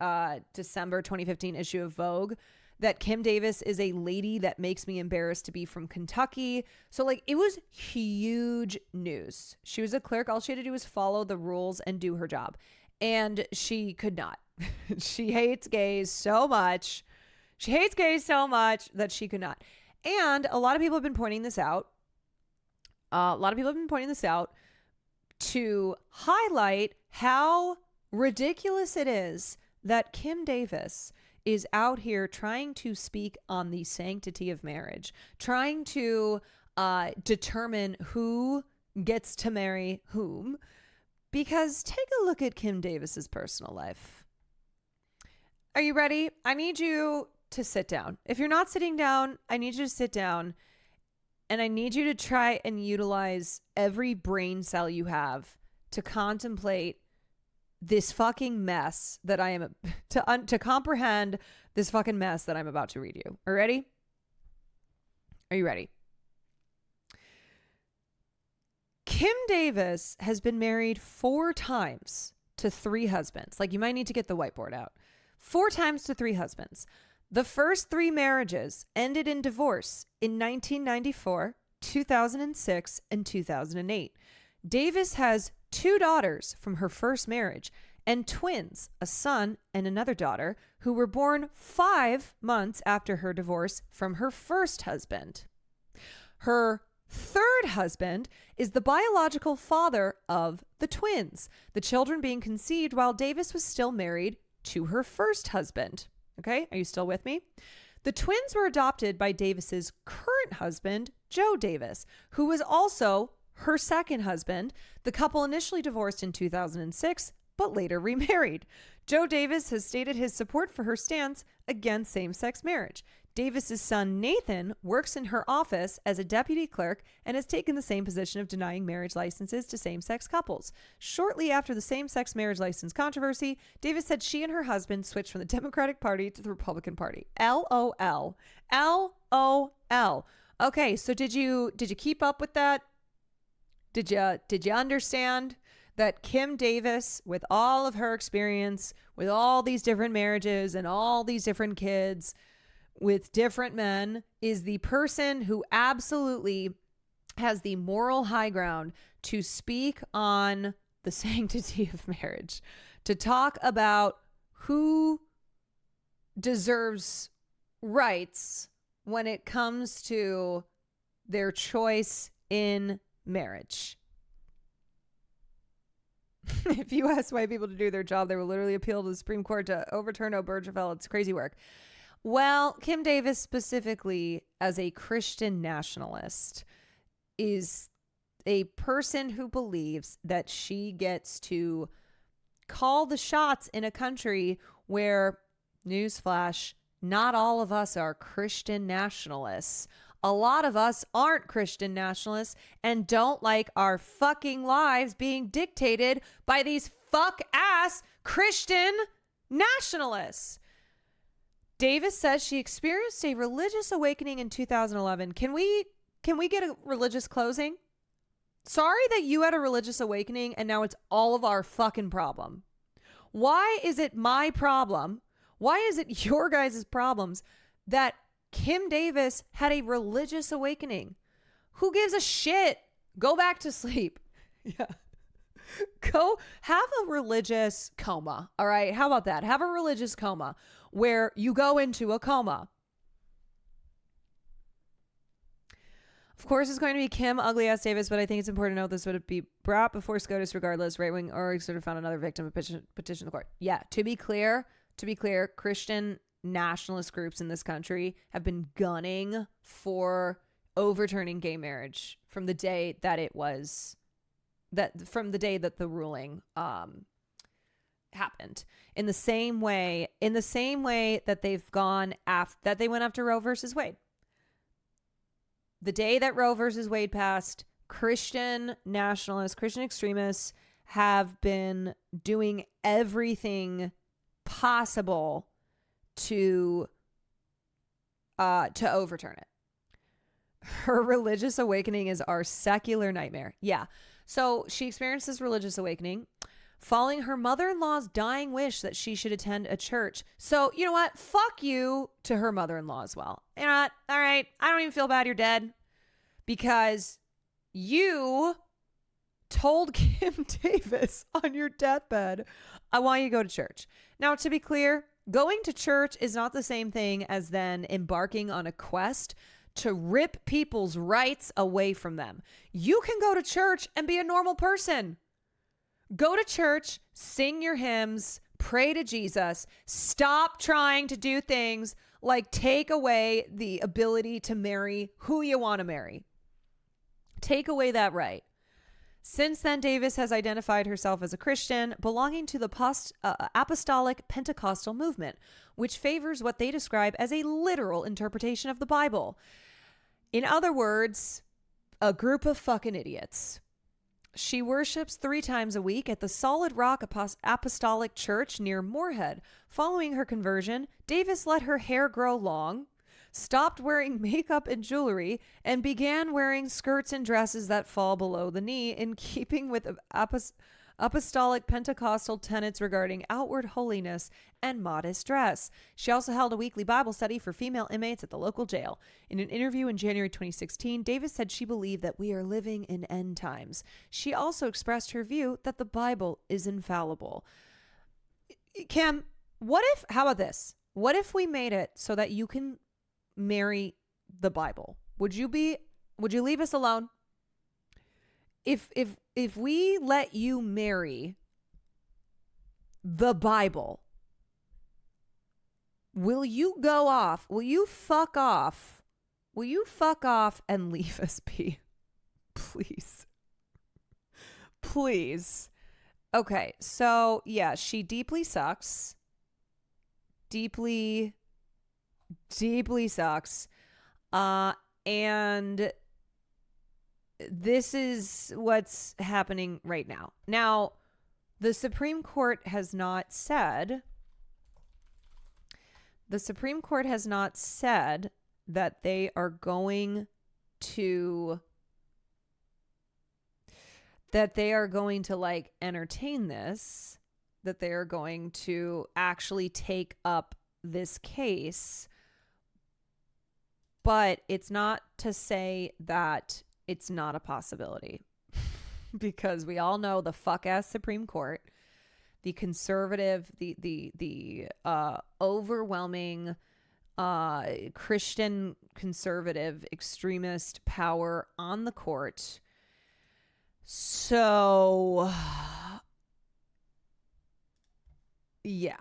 December 2015 issue of Vogue that Kim Davis is a lady that makes me embarrassed to be from Kentucky. So like it was huge news. She was a clerk. All she had to do was follow the rules and do her job. And she could not. She hates gays so much. She hates gays so much that she could not. And a lot of people have been pointing this out. To highlight how ridiculous it is that Kim Davis is out here trying to speak on the sanctity of marriage, trying to determine who gets to marry whom. Because take a look at Kim Davis's personal life. Are you ready? I need you to sit down. If you're not sitting down, I need you to sit down, and I need you to try and utilize every brain cell you have to contemplate this fucking mess that I am to comprehend this fucking mess that I'm about to read you. Are you ready? Are you ready? Kim Davis has been married 4 times to 3 husbands. Like, you might need to get the whiteboard out. 4 times to 3 husbands. The first 3 marriages ended in divorce in 1994, 2006, and 2008. Davis has 2 daughters from her first marriage and twins, a son and another daughter, who were born 5 months after her divorce from her first husband. Her third husband is the biological father of the twins, the children being conceived while Davis was still married to her first husband. Okay, are you still with me? The twins were adopted by Davis's current husband, Joe Davis, who was also her second husband. The couple initially divorced in 2006, but later remarried. Joe Davis has stated his support for her stance against same-sex marriage. Davis's son, Nathan, works in her office as a deputy clerk and has taken the same position of denying marriage licenses to same-sex couples. Shortly after the same-sex marriage license controversy, Davis said she and her husband switched from the Democratic Party to the Republican Party. LOL. LOL. Okay, so did you keep up with that? Did you understand that Kim Davis, with all of her experience, with all these different marriages and all these different kids, with different men, is the person who absolutely has the moral high ground to speak on the sanctity of marriage, to talk about who deserves rights when it comes to their choice in marriage. If you ask white people to do their job, they will literally appeal to the Supreme Court to overturn Obergefell. It's crazy work. Well, Kim Davis specifically, as a Christian nationalist, is a person who believes that she gets to call the shots in a country where, newsflash, not all of us are Christian nationalists. A lot of us aren't Christian nationalists and don't like our fucking lives being dictated by these fuck-ass Christian nationalists. Davis says she experienced a religious awakening in 2011. Can we get a religious closing? Sorry that you had a religious awakening and now it's all of our fucking problem. Why is it my problem? Why is it your guys' problems that Kim Davis had a religious awakening? Who gives a shit? Go back to sleep. Yeah. Go have a religious coma. All right. How about that? Have a religious coma where you go into a coma. Of course, it's going to be Kim Ugly Ass Davis, but I think it's important to note this would be brought before SCOTUS regardless. Right wing or sort of found another victim of petition the court. Yeah. To be clear, Christian nationalist groups in this country have been gunning for overturning gay marriage from the day that the ruling happened. In the same way that they've gone after that, they went after Roe versus Wade. The day that Roe versus Wade passed, Christian nationalists, Christian extremists have been doing everything possible to overturn it. Her religious awakening is our secular nightmare. Yeah. So she experienced this religious awakening following her mother-in-law's dying wish that she should attend a church. So, you know what? Fuck you to her mother-in-law as well. You know what? All right. I don't even feel bad you're dead because you told Kim Davis on your deathbed, I want you to go to church. Now, to be clear, going to church is not the same thing as then embarking on a quest to rip people's rights away from them. You can go to church and be a normal person. Go to church, sing your hymns, pray to Jesus. Stop trying to do things like take away the ability to marry who you want to marry. Take away that right. Since then, Davis has identified herself as a Christian belonging to the Apostolic Pentecostal movement, which favors what they describe as a literal interpretation of the Bible. In other words, a group of fucking idiots. She worships 3 times a week at the Solid Rock Apostolic Church near Moorhead. Following her conversion, Davis let her hair grow long, stopped wearing makeup and jewelry, and began wearing skirts and dresses that fall below the knee, in keeping with apostolic Pentecostal tenets regarding outward holiness and modest dress. She also held a weekly Bible study for female inmates at the local jail. In an interview in January 2016, Davis said she believed that we are living in end times. She also expressed her view that the Bible is infallible. Kim, how about this? What if we made it so that you can marry the Bible? Would you leave us alone? If we let you marry the Bible, will you go off? Will you fuck off? Will you fuck off and leave us be? Please. Please. Okay, so yeah, she deeply sucks. Deeply sucks. And this is what's happening right now. Now, the Supreme Court has not said that they are going to like entertain this, that they are going to actually take up this case. But it's not to say that it's not a possibility, because we all know the fuck ass Supreme Court, the conservative, the overwhelming Christian conservative extremist power on the court. So yeah,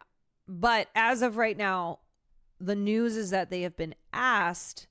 but as of right now, the news is that they have been asked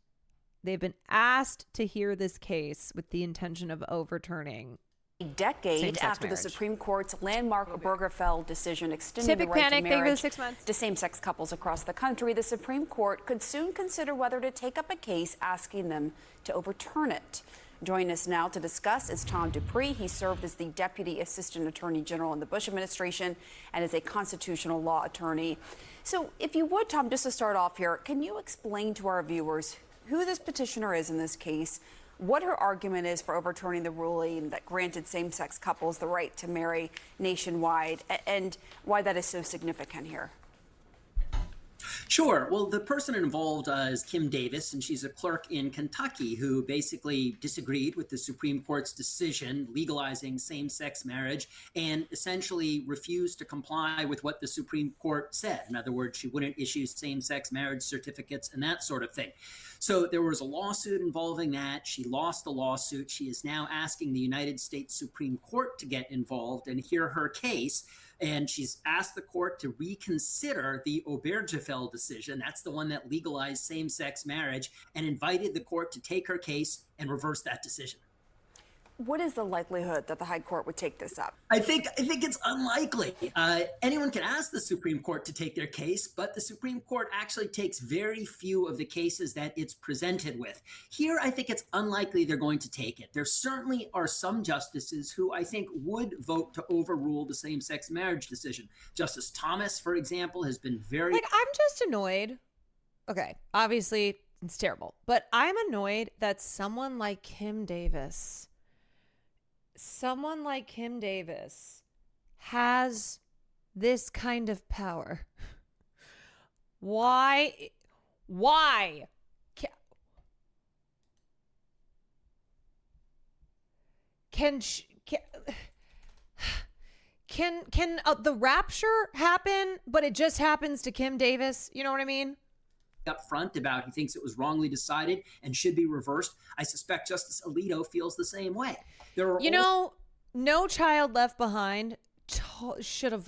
to hear this case with the intention of overturning. A decade after the Supreme Court's landmark Obergefell decision extending the right to marriage to same-sex couples across the country, the Supreme Court could soon consider whether to take up a case asking them to overturn it. Joining us now to discuss is Tom Dupree. He served as the Deputy Assistant Attorney General in the Bush administration and is a constitutional law attorney. So if you would, Tom, just to start off here, can you explain to our viewers who this petitioner is in this case, what her argument is for overturning the ruling that granted same-sex couples the right to marry nationwide, and why that is so significant here? Sure. Well, the person involved is Kim Davis, and she's a clerk in Kentucky who basically disagreed with the Supreme Court's decision legalizing same-sex marriage and essentially refused to comply with what the Supreme Court said. In other words, she wouldn't issue same-sex marriage certificates and that sort of thing. So there was a lawsuit involving that. She lost the lawsuit. She is now asking the United States Supreme Court to get involved and hear her case. And she's asked the court to reconsider the Obergefell decision. That's the one that legalized same-sex marriage, and invited the court to take her case and reverse that decision. What is the likelihood that the High Court would take this up? I think it's unlikely. Anyone can ask the Supreme Court to take their case, but the Supreme Court actually takes very few of the cases that it's presented with. Here, I think it's unlikely they're going to take it. There certainly are some justices who I think would vote to overrule the same-sex marriage decision. Justice Thomas, for example, has been very... I'm just annoyed. Okay, obviously, it's terrible. But I'm annoyed that someone like Kim Davis has this kind of power. Why can the rapture happen, but it just happens to Kim Davis? You know what I mean? Up front about he thinks it was wrongly decided and should be reversed. I suspect Justice Alito feels the same way. There are No Child Left Behind should have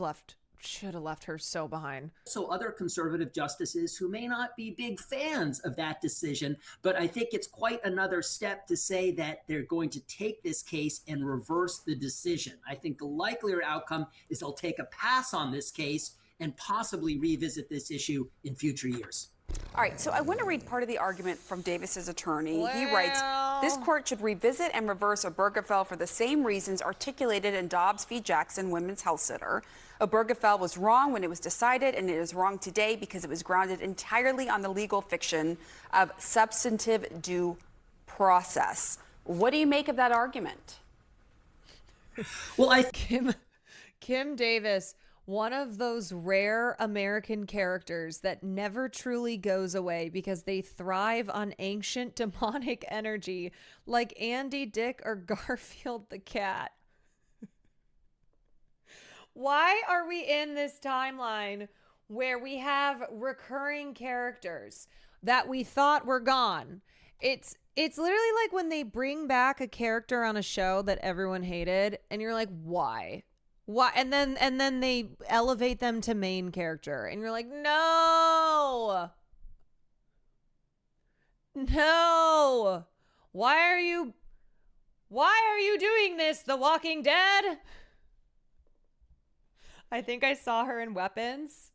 should have left her so behind. So other conservative justices who may not be big fans of that decision, but I think it's quite another step to say that they're going to take this case and reverse the decision. I think the likelier outcome is they'll take a pass on this case and possibly revisit this issue in future years. All right, so I want to read part of the argument from Davis's attorney. He writes, this court should revisit and reverse Obergefell for the same reasons articulated in Dobbs v. Jackson Women's Health Center. Obergefell was wrong when it was decided, and it is wrong today because it was grounded entirely on the legal fiction of substantive due process. What do you make of that argument? Well, Kim Davis, one of those rare American characters that never truly goes away because they thrive on ancient demonic energy, like Andy Dick or Garfield the cat. Why are we in this timeline where we have recurring characters that we thought were gone? It's literally like when they bring back a character on a show that everyone hated, and you're like, why? Why? And then they elevate them to main character, and you're like, no. Why are you doing this, The Walking Dead? I think I saw her in Weapons.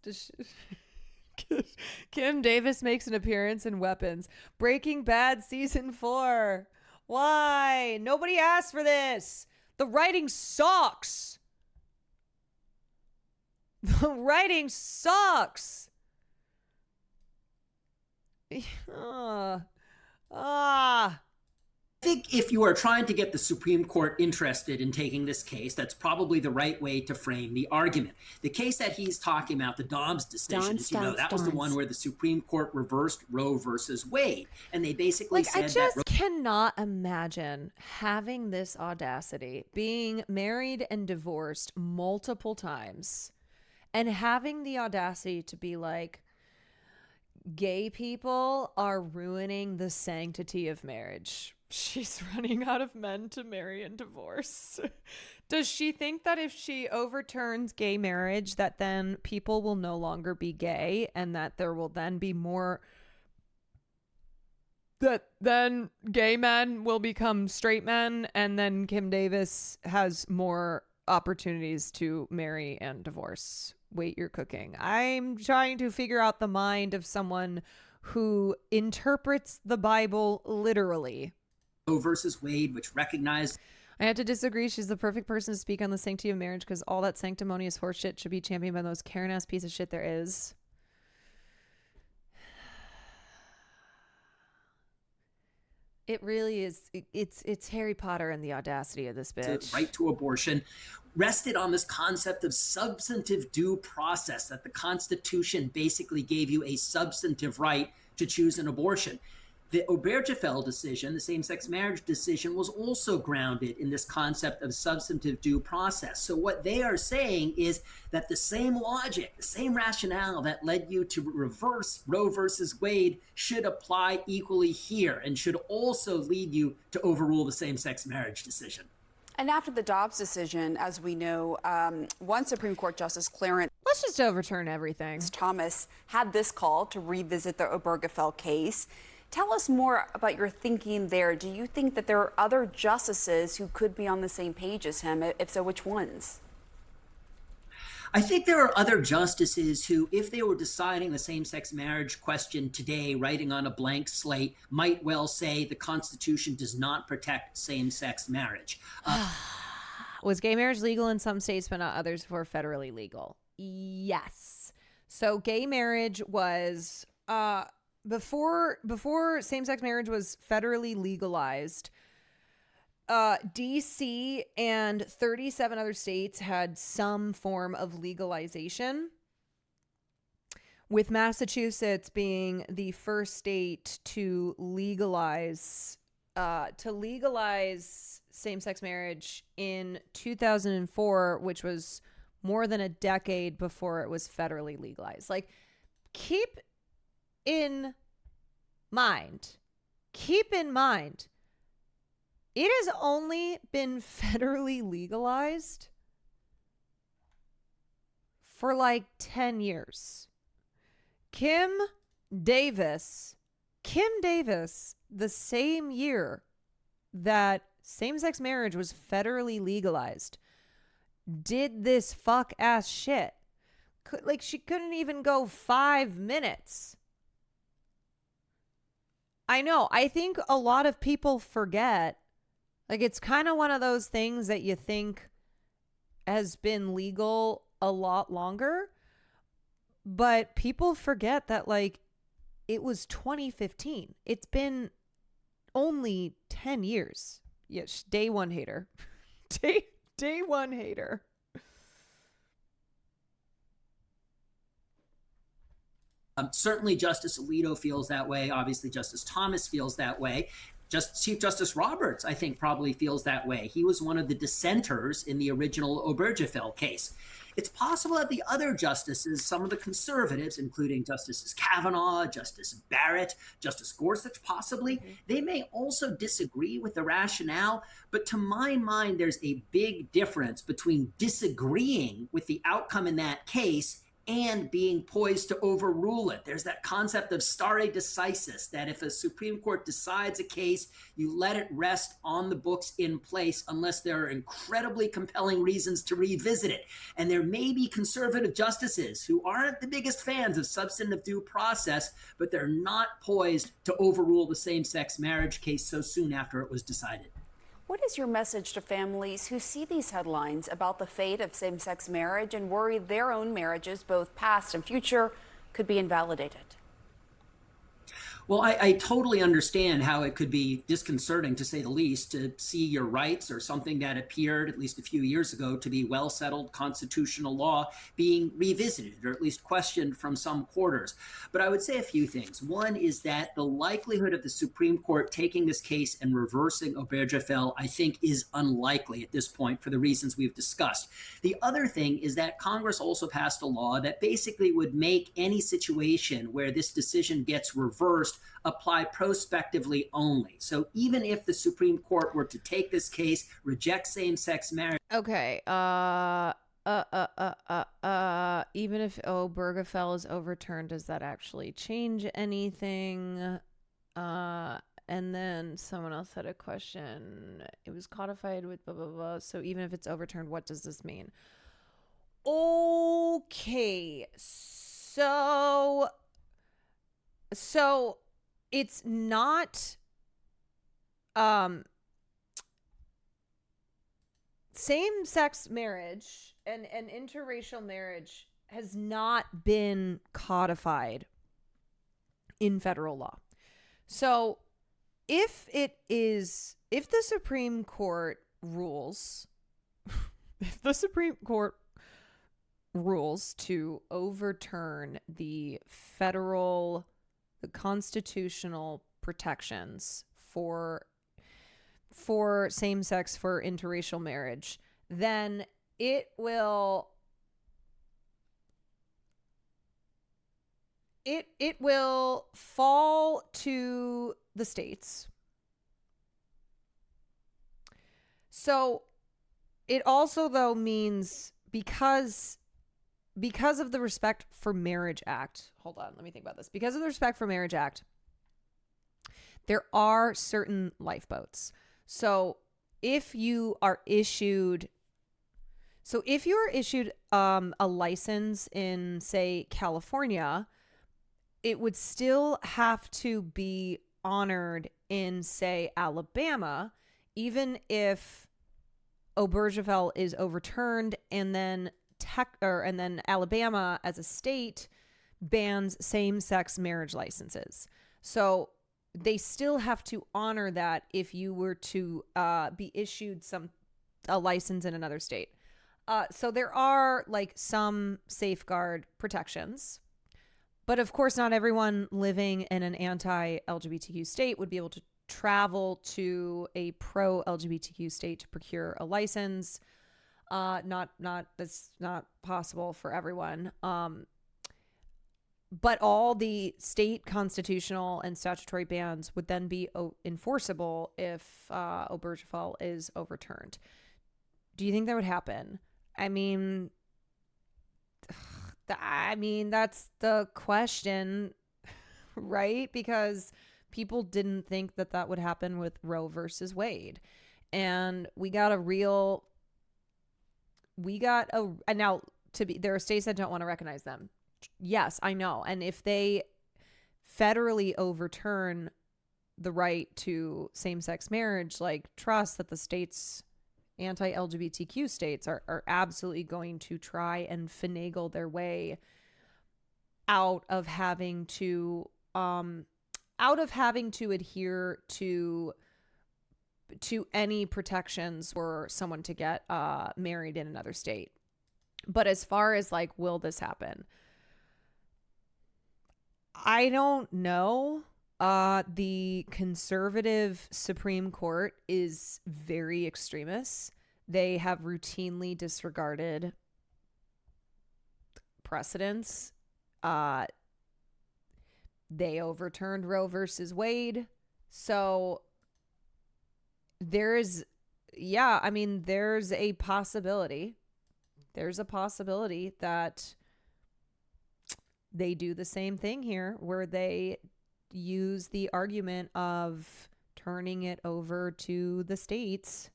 Kim Davis makes an appearance in Weapons. Breaking Bad season 4. Why? Nobody asked for this. The writing sucks. The writing sucks. I think if you are trying to get the Supreme Court interested in taking this case, that's probably the right way to frame the argument. The case that he's talking about, the Dobbs decision, that was the one where the Supreme Court reversed Roe versus Wade. And they basically said that... I just cannot imagine having this audacity, being married and divorced multiple times, and having the audacity to be like, gay people are ruining the sanctity of marriage. She's running out of men to marry and divorce. Does she think that if she overturns gay marriage, that then people will no longer be gay, and that there will then be more, that then gay men will become straight men, and then Kim Davis has more opportunities to marry and divorce? Wait, you're cooking. I'm trying to figure out the mind of someone who interprets the Bible literally. Roe versus Wade, which recognized... I have to disagree. She's the perfect person to speak on the sanctity of marriage, because all that sanctimonious horseshit should be championed by the most Karen-ass piece of shit there is. It really is. It's Harry Potter and the audacity of this bitch. The right to abortion rested on this concept of substantive due process, that the Constitution basically gave you a substantive right to choose an abortion. The Obergefell decision, the same-sex marriage decision, was also grounded in this concept of substantive due process. So what they are saying is that the same logic, the same rationale that led you to reverse Roe versus Wade should apply equally here, and should also lead you to overrule the same-sex marriage decision. And after the Dobbs decision, as we know, one Supreme Court Justice, Clarence... Let's just overturn everything. Thomas had this call to revisit the Obergefell case. Tell us more about your thinking there. Do you think that there are other justices who could be on the same page as him? If so, which ones? I think there are other justices who, if they were deciding the same-sex marriage question today, writing on a blank slate, might well say the Constitution does not protect same-sex marriage. Was gay marriage legal in some states but not others were federally legal? Yes. So gay marriage was... Before same-sex marriage was federally legalized, DC and 37 other states had some form of legalization, with Massachusetts being the first state to legalize same-sex marriage in 2004, which was more than a decade before it was federally legalized. Like, keep in mind, it has only been federally legalized for like 10 years. Kim Davis, the same year that same-sex marriage was federally legalized, did this fuck-ass shit. She couldn't even go 5 minutes. I know. I think a lot of people forget. Like, it's kind of one of those things that you think has been legal a lot longer, but people forget that, like, it was 2015. It's been only 10 years. Yes, day one hater. Day one hater. Certainly Justice Alito feels that way. Obviously, Justice Thomas feels that way. Chief Justice Roberts, I think, probably feels that way. He was one of the dissenters in the original Obergefell case. It's possible that the other justices, some of the conservatives, including Justices Kavanaugh, Justice Barrett, Justice Gorsuch, possibly, they may also disagree with the rationale. But to my mind, there's a big difference between disagreeing with the outcome in that case and being poised to overrule it. There's that concept of stare decisis, that if a Supreme Court decides a case, you let it rest on the books in place unless there are incredibly compelling reasons to revisit it. And there may be conservative justices who aren't the biggest fans of substantive due process, but they're not poised to overrule the same-sex marriage case so soon after it was decided. What is your message to families who see these headlines about the fate of same-sex marriage and worry their own marriages, both past and future, could be invalidated? Well, I totally understand how it could be disconcerting, to say the least, to see your rights or something that appeared at least a few years ago to be well-settled constitutional law being revisited or at least questioned from some quarters. But I would say a few things. One is that the likelihood of the Supreme Court taking this case and reversing Obergefell, I think, is unlikely at this point for the reasons we've discussed. The other thing is that Congress also passed a law that basically would make any situation where this decision gets reversed apply prospectively only. So even if the Supreme Court were to take this case, reject same-sex marriage. Okay. Even if Obergefell is overturned, does that actually change anything? And then someone else had a question. It was codified with blah, blah, blah. So even if it's overturned, what does this mean? Okay. So it's not same-sex marriage and interracial marriage has not been codified in federal law. So if the Supreme Court rules to overturn the constitutional protections for same-sex, for interracial marriage, then it will fall to the states. So it also, though, means because of the Respect for Marriage Act, hold on, let me think about this. Because of the Respect for Marriage Act, there are certain lifeboats. So if you are issued a license in, say, California, it would still have to be honored in, say, Alabama, even if Obergefell is overturned and then Alabama as a state bans same-sex marriage licenses. So they still have to honor that if you were to be issued a license in another state. So there are like some safeguard protections, but of course not everyone living in an anti-LGBTQ state would be able to travel to a pro-LGBTQ state to procure a license. That's not possible for everyone. But all the state constitutional and statutory bans would then be enforceable if Obergefell is overturned. Do you think that would happen? I mean, I mean, that's the question, right? Because people didn't think that that would happen with Roe versus Wade. And there are states that don't want to recognize them. Yes, I know. And if they federally overturn the right to same-sex marriage, like, trust that the states, anti-LGBTQ states, are absolutely going to try and finagle their way out of having to adhere to any protections for someone to get married in another state. But as far as, like, will this happen? I don't know. The conservative Supreme Court is very extremist. They have routinely disregarded precedents. They overturned Roe versus Wade. So there's a possibility. There's a possibility that they do the same thing here, where they use the argument of turning it over to the states.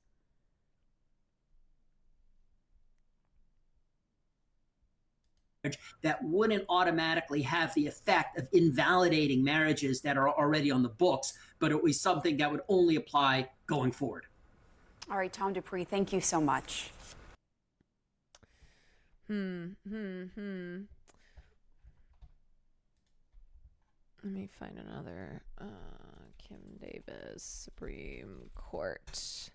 That wouldn't automatically have the effect of invalidating marriages that are already on the books, but it was something that would only apply going forward. All right, Tom Dupree, thank you so much. Let me find another. Kim Davis, Supreme Court.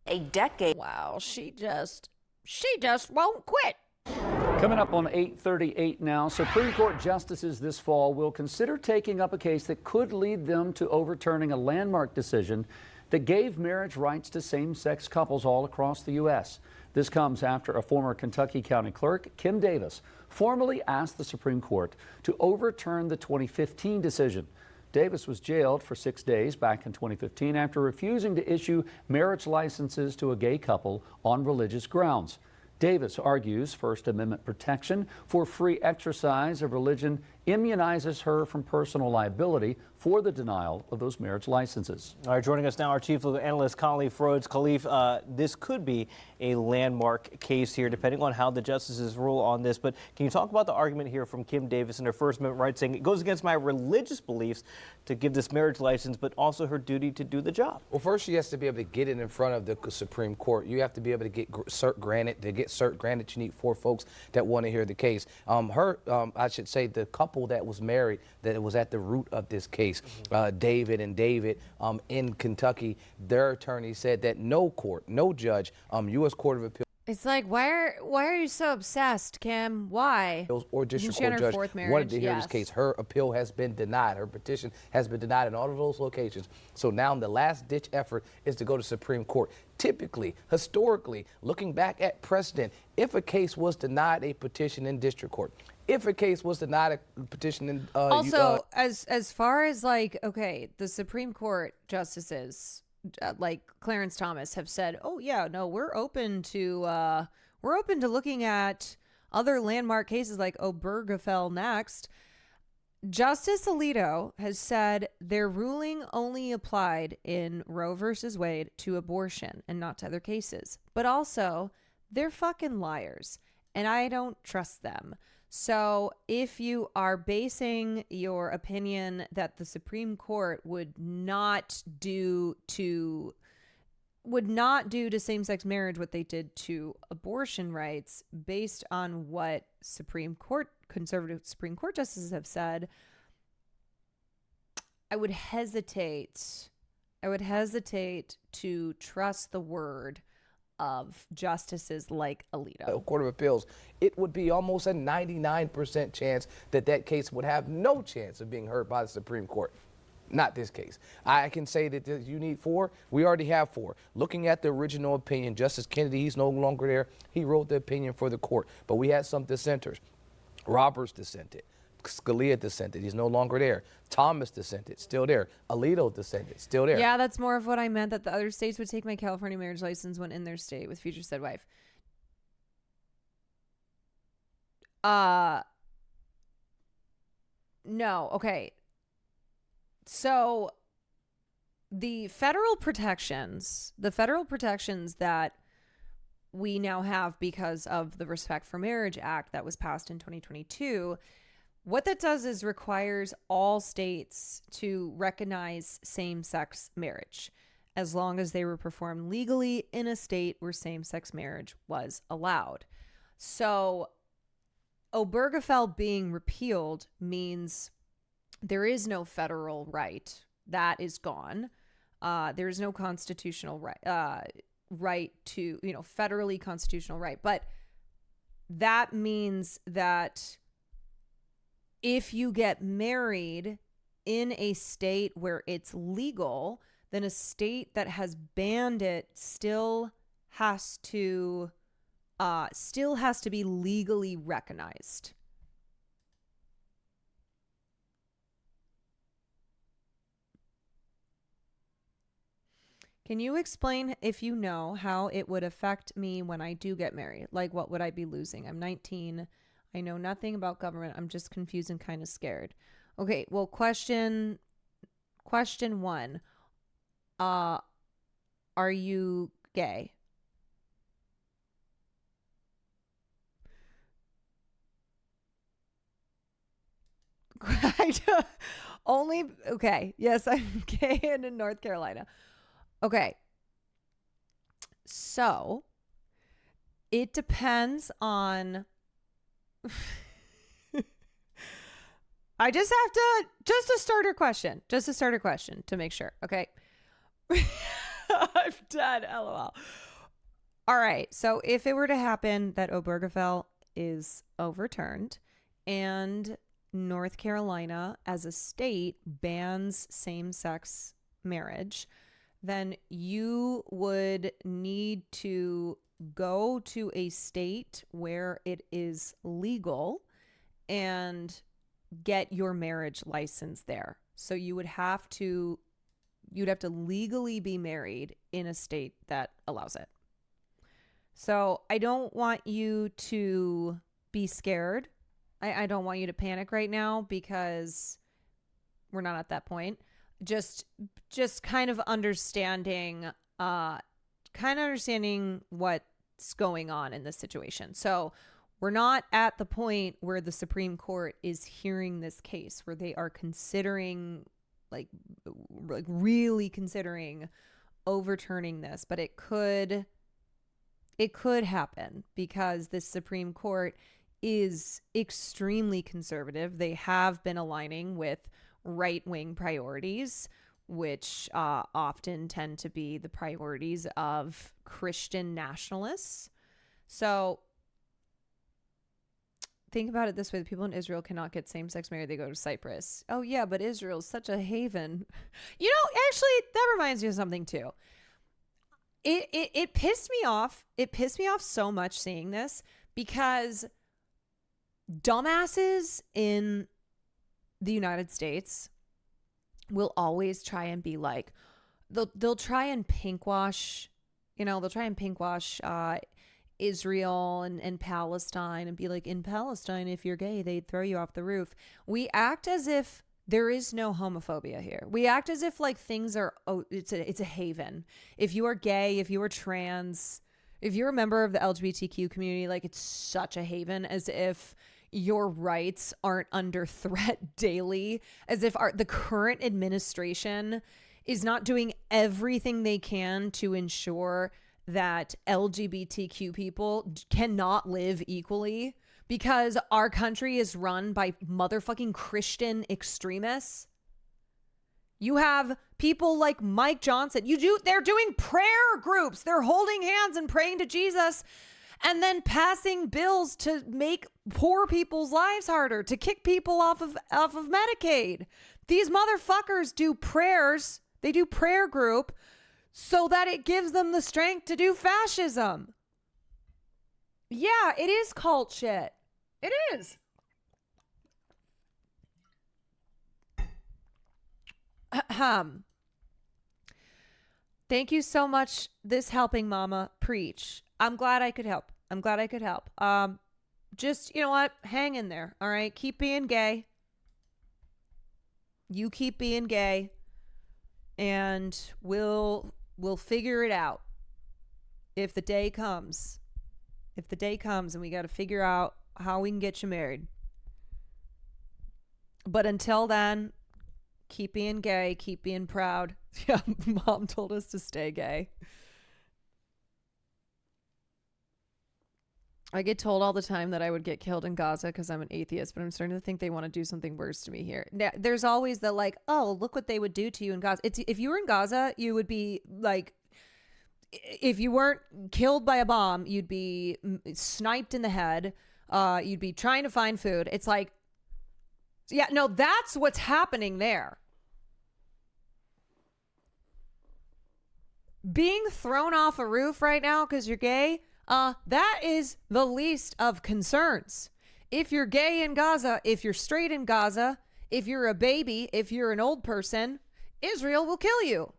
A decade. Wow, she just won't quit. Coming up on 8:38 now, Supreme Court justices this fall will consider taking up a case that could lead them to overturning a landmark decision that gave marriage rights to same-sex couples all across the U.S. This comes after a former Kentucky County Clerk, Kim Davis, formally asked the Supreme Court to overturn the 2015 decision. Davis was jailed for 6 days back in 2015 after refusing to issue marriage licenses to a gay couple on religious grounds. Davis argues First Amendment protection for free exercise of religion immunizes her from personal liability for the denial of those marriage licenses. All right, joining us now, our chief legal analyst, Khalif Rhodes. Khalif, this could be a landmark case here, depending on how the justices rule on this. But can you talk about the argument here from Kim Davis and her First Amendment rights, saying it goes against my religious beliefs to give this marriage license, but also her duty to do the job? Well, first she has to be able to get it in front of the Supreme Court. You have to be able to get cert granted. To get cert granted, you need 4 folks that want to hear the case. I should say, the couple that was married, that was at the root of this case, David and David in Kentucky, their attorney said that no court, no judge, U.S. Court of Appeals, It's like, why are you so obsessed, Kim? Why? or district Isn't she court on her judge fourth wanted to hear marriage? this case. Her appeal has been denied. Her petition has been denied in all of those locations. So now the last ditch effort is to go to Supreme Court. Typically, historically, looking back at precedent, if a case was denied a petition in district court, if a case was denied a petition in also, as far as, like, okay, the Supreme Court justices, like Clarence Thomas, have said, oh yeah, no, we're open to looking at other landmark cases like Obergefell next. Justice Alito has said their ruling only applied in Roe versus Wade to abortion and not to other cases. But also, they're fucking liars, and I don't trust them. So if you are basing your opinion that the Supreme Court would not do to same-sex marriage what they did to abortion rights based on what conservative Supreme Court justices have said, I would hesitate to trust the word of justices like Alito. Court of Appeals, it would be almost a 99% chance that that case would have no chance of being heard by the Supreme Court. Not this case. I can say that you need 4. We already have 4. Looking at the original opinion, Justice Kennedy, he's no longer there. He wrote the opinion for the court, but we had some dissenters. Roberts dissented. Scalia dissented. He's no longer there. Thomas dissented. Still there. Alito dissented. Still there. Yeah, that's more of what I meant, that the other states would take my California marriage license when in their state with future said wife. No. Okay. So the federal protections that we now have because of the Respect for Marriage Act that was passed in 2022, what that does is requires all states to recognize same-sex marriage as long as they were performed legally in a state where same-sex marriage was allowed. So Obergefell being repealed means there is no federal right. That is gone. There is no constitutional right to, federally constitutional right. But that means that if you get married in a state where it's legal, then a state that has banned it still has to be legally recognized. Can you explain, if you know, how it would affect me when I do get married? Like, what would I be losing? I'm 19. I know nothing about government. I'm just confused and kind of scared. Okay, well, question 1. Are you gay? Okay. Yes, I'm gay and in North Carolina. Okay. So it depends on I just have to a starter question to make sure. Okay. I'm dead. LOL. All right. So if it were to happen that Obergefell is overturned and North Carolina as a state bans same-sex marriage, then you would need to go to a state where it is legal and get your marriage license there. So you'd have to legally be married in a state that allows it. So I don't want you to be scared. I don't want you to panic right now because we're not at that point. Just kind of understanding what's going on in this situation. So we're not at the point where the Supreme Court is hearing this case, where they are considering, like really considering overturning this, but it could happen because the Supreme Court is extremely conservative. They have been aligning with right-wing priorities, which often tend to be the priorities of Christian nationalists. So think about it this way. The people in Israel cannot get same-sex married. They go to Cyprus. Oh, yeah, but Israel's such a haven. Actually, that reminds me of something, too. It pissed me off. It pissed me off so much seeing this because dumbasses in the United States will always try and be like, they'll try and pinkwash, Israel and Palestine and be like, in Palestine, if you're gay, they'd throw you off the roof. We act as if there is no homophobia here. We act as if like things are, it's a haven. If you are gay, if you are trans, if you're a member of the LGBTQ community, like it's such a haven, as if your rights aren't under threat daily, as if the current administration is not doing everything they can to ensure that LGBTQ people cannot live equally because our country is run by motherfucking Christian extremists. You have people like Mike Johnson. They're doing prayer groups. They're holding hands and praying to Jesus and then passing bills to make poor people's lives harder, to kick people off of Medicaid. These motherfuckers do prayers. They do prayer group so that it gives them the strength to do fascism. Yeah, it is cult shit. It is. Thank you so much, This Helping Mama Preach. I'm glad I could help. Just, you know what? Hang in there, all right? Keep being gay. You keep being gay, and we'll figure it out if the day comes. If the day comes and we got to figure out how we can get you married. But until then, keep being gay, keep being proud. Yeah, Mom told us to stay gay. I get told all the time that I would get killed in Gaza because I'm an atheist, but I'm starting to think they want to do something worse to me here. Now, there's always the like, oh, look what they would do to you in Gaza. If you were in Gaza, you would be like, if you weren't killed by a bomb, you'd be sniped in the head. You'd be trying to find food. It's like, yeah, no, that's what's happening there. Being thrown off a roof right now because you're gay, that is the least of concerns. If you're gay in Gaza, if you're straight in Gaza, if you're a baby, if you're an old person, Israel will kill you.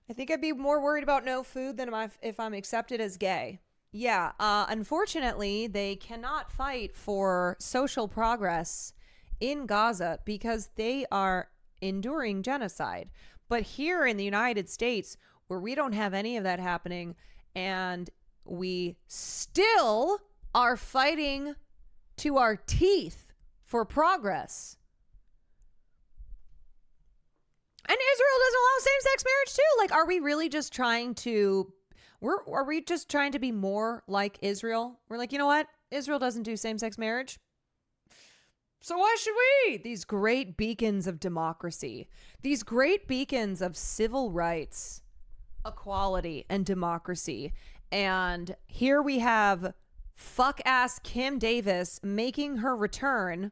I think I'd be more worried about no food than if I'm accepted as gay. Yeah, unfortunately, they cannot fight for social progress in Gaza because they are enduring genocide. But here in the United States, where we don't have any of that happening, and we still are fighting to our teeth for progress. And Israel doesn't allow same-sex marriage too. Like, are we really just trying to... Are we just trying to be more like Israel? We're like, you know what? Israel doesn't do same-sex marriage. So why should we? These great beacons of democracy. These great beacons of civil rights, equality, and democracy. And here we have fuck-ass Kim Davis making her return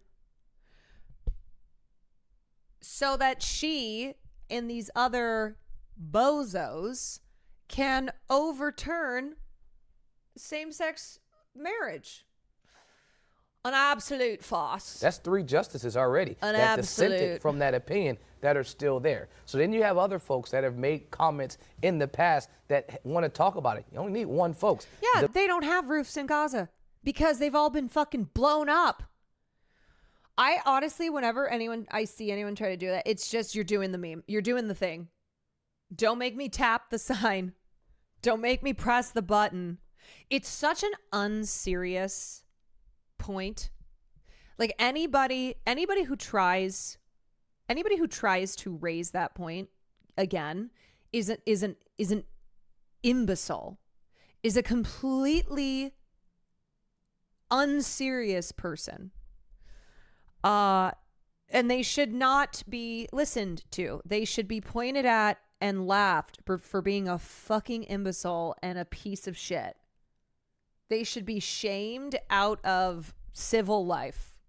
so that she and these other bozos can overturn same-sex marriage. An absolute farce. That's 3 justices already An that absolute. dissented from that opinion that are still there. So then you have other folks that have made comments in the past that want to talk about it. You only need 1, folks. Yeah, they don't have roofs in Gaza because they've all been fucking blown up. I honestly, whenever I see anyone try to do that, it's just you're doing the meme. You're doing the thing. Don't make me tap the sign. Don't make me press the button. It's such an unserious point. Like anybody who tries to raise that point again is an imbecile, is a completely unserious person. And they should not be listened to. They should be pointed at and laughed for being a fucking imbecile and a piece of shit. They should be shamed out of civil life.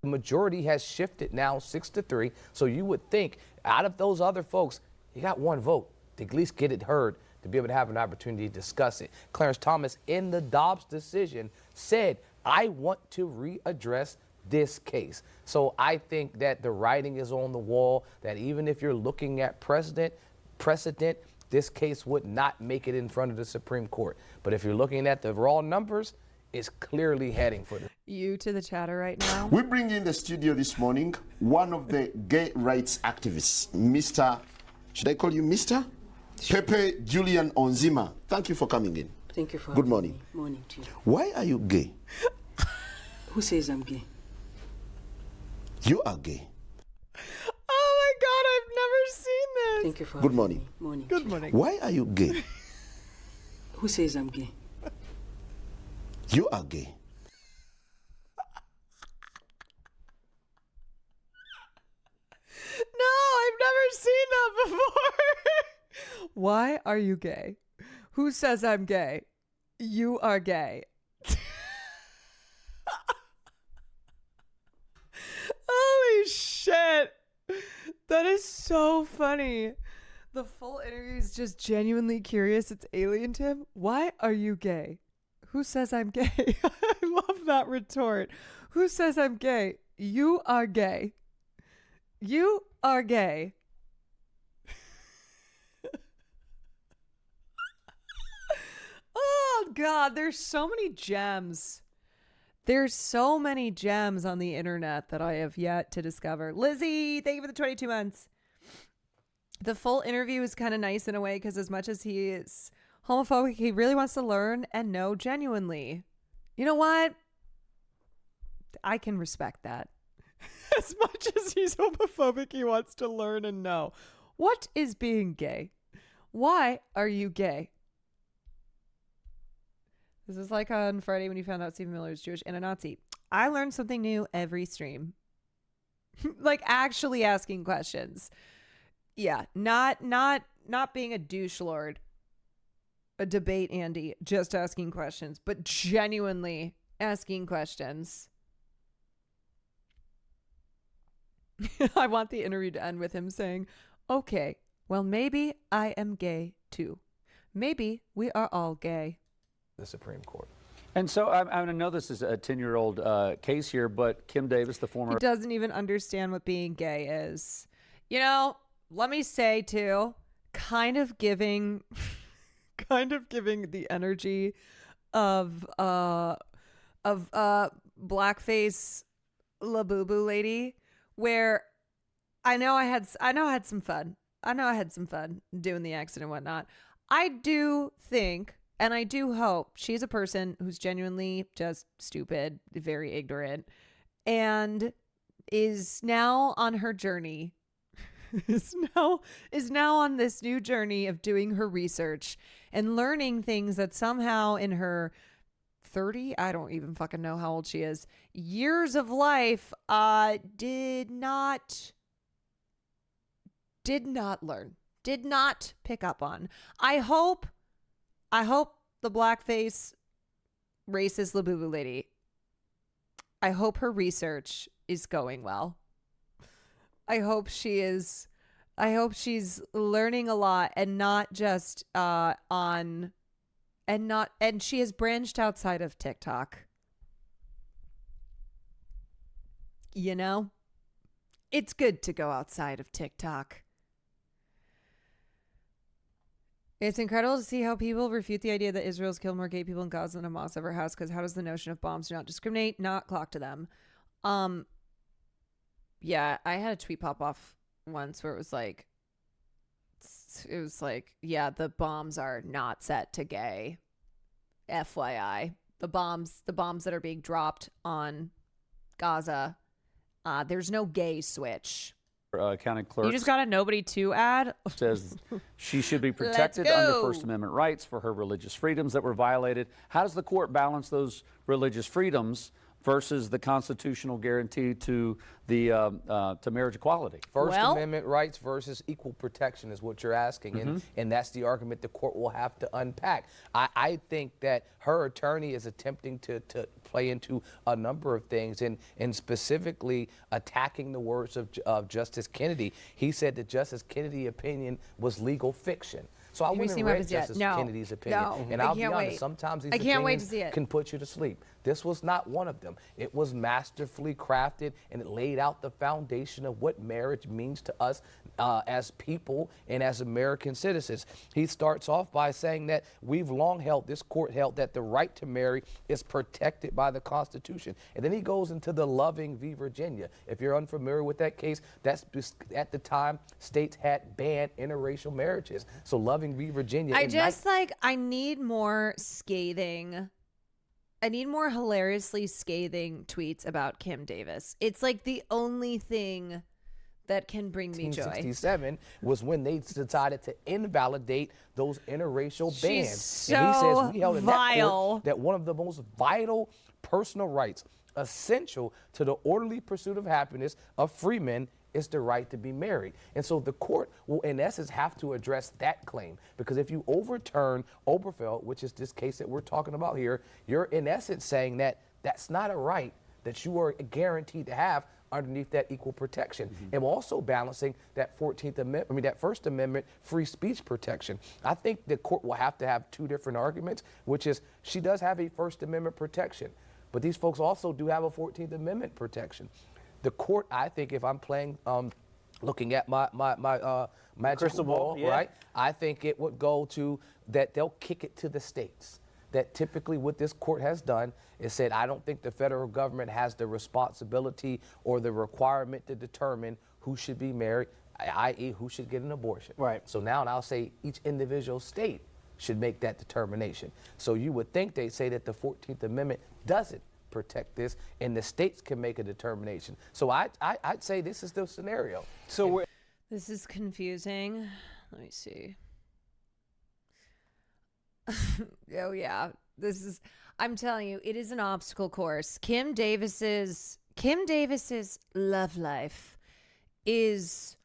The majority has shifted now 6-3. So you would think out of those other folks, you got 1 vote to at least get it heard, to be able to have an opportunity to discuss it. Clarence Thomas, in the Dobbs decision, said, I want to readdress this case. So I think that the writing is on the wall, that even if you're looking at precedent, this case would not make it in front of the Supreme Court. But if you're looking at the raw numbers, it's clearly heading for this. You to the chatter right now. We bring in the studio this morning one of the gay rights activists, Mr. Should I call you Mr? Sure. Pepe Julian Onziema. Thank you for coming in. Thank you for Good morning. Me. Morning to you. Why are you gay? Who says I'm gay? You are gay. Oh my God, I've never seen this. Thank you for Good morning. Me. Morning. Good morning. Why are you gay? Who says I'm gay? You are gay. No, I've never seen that before. Why are you gay? Who says I'm gay? You are gay. Holy shit. That is so funny. The full interview is just genuinely curious. It's alien to him. Why are you gay? Who says I'm gay? I love that retort. Who says I'm gay? You are gay. You are gay. Oh, God, there's so many gems. There's so many gems on the internet that I have yet to discover. Lizzie, thank you for the 22 months. The full interview is kind of nice in a way because as much as he is homophobic, he really wants to learn and know genuinely. You know what? I can respect that. As much as he's homophobic, he wants to learn and know. What is being gay? Why are you gay? This is like on Friday when you found out Stephen Miller is Jewish and a Nazi. I learned something new every stream. Like actually asking questions. Yeah, not being a douche lord. A debate Andy, just asking questions, but genuinely asking questions. I want the interview to end with him saying, okay, well, maybe I am gay too. Maybe we are all gay. The Supreme Court. And so I know this is a 10-year-old case here, but Kim Davis, the former... He doesn't even understand what being gay is. You know, let me say too, kind of giving the energy of blackface Labubu lady, where I know I had some fun. I know I had some fun doing the accent and whatnot. I do think, and I do hope, she's a person who's genuinely just stupid, very ignorant, and is now on her journey. is now on this new journey of doing her research and learning things that somehow in her 30, I don't even fucking know how old she is, years of life, did not learn, did not pick up on. I hope the blackface racist Labubu lady, I hope her research is going well. I hope she's learning a lot and not just and she has branched outside of TikTok. You know? It's good to go outside of TikTok. It's incredible to see how people refute the idea that Israel's killed more gay people in Gaza than Hamas ever has, because how does the notion of bombs do not discriminate not clock to them? Yeah, I had a tweet pop off once where it was like, yeah, the bombs are not set to gay. FYI, the bombs that are being dropped on Gaza, there's no gay switch. County clerk. You just got a nobody to ad. Says she should be protected under First Amendment rights for her religious freedoms that were violated. How does the court balance those religious freedoms versus the constitutional guarantee to the to marriage equality? First Amendment rights versus equal protection is what you're asking, and that's the argument the court will have to unpack. I think that her attorney is attempting to play into a number of things, and specifically attacking the words of Justice Kennedy. He said that Justice Kennedy's opinion was legal fiction. So I wouldn't read Justice Kennedy's opinion. No, and I'll be honest, sometimes these opinions can put you to sleep. This was not one of them. It was masterfully crafted, and it laid out the foundation of what marriage means to us as people and as American citizens. He starts off by saying that we've long held, this court held, that the right to marry is protected by the Constitution. And then he goes into the Loving v. Virginia. If you're unfamiliar with that case, that's at the time states had banned interracial marriages. So Loving v. Virginia. I need more scathing. I need more hilariously scathing tweets about Kim Davis. It's like the only thing that can bring me joy. 1967 was when they decided to invalidate those interracial bans. So and he says we held in vile. that court that one of the most vital personal rights essential to the orderly pursuit of happiness of free men is the right to be married. And so the court will, in essence, have to address that claim, because if you overturn Obergefell, which is this case that we're talking about here, you're in essence saying that that's not a right that you are guaranteed to have underneath that equal protection. And we're also balancing that 14th Amendment, that First Amendment free speech protection. I think the court will have to have two different arguments, which is she does have a First Amendment protection, but these folks also do have a 14th Amendment protection. The court, I think, if I'm playing, looking at my magical Crystal ball, yeah. right? I think it would go to that they'll kick it to the states. That typically what this court has done is said, I don't think the federal government has the responsibility or the requirement to determine who should be married, i.e. who should get an abortion. Right. So now I'll say each individual state should make that determination. So you would think they'd say that the 14th Amendment doesn't protect this and the states can make a determination. So I'd say this is the scenario. So this is confusing. Let me see. Oh yeah, I'm telling you, it is an obstacle course. Kim Davis's love life is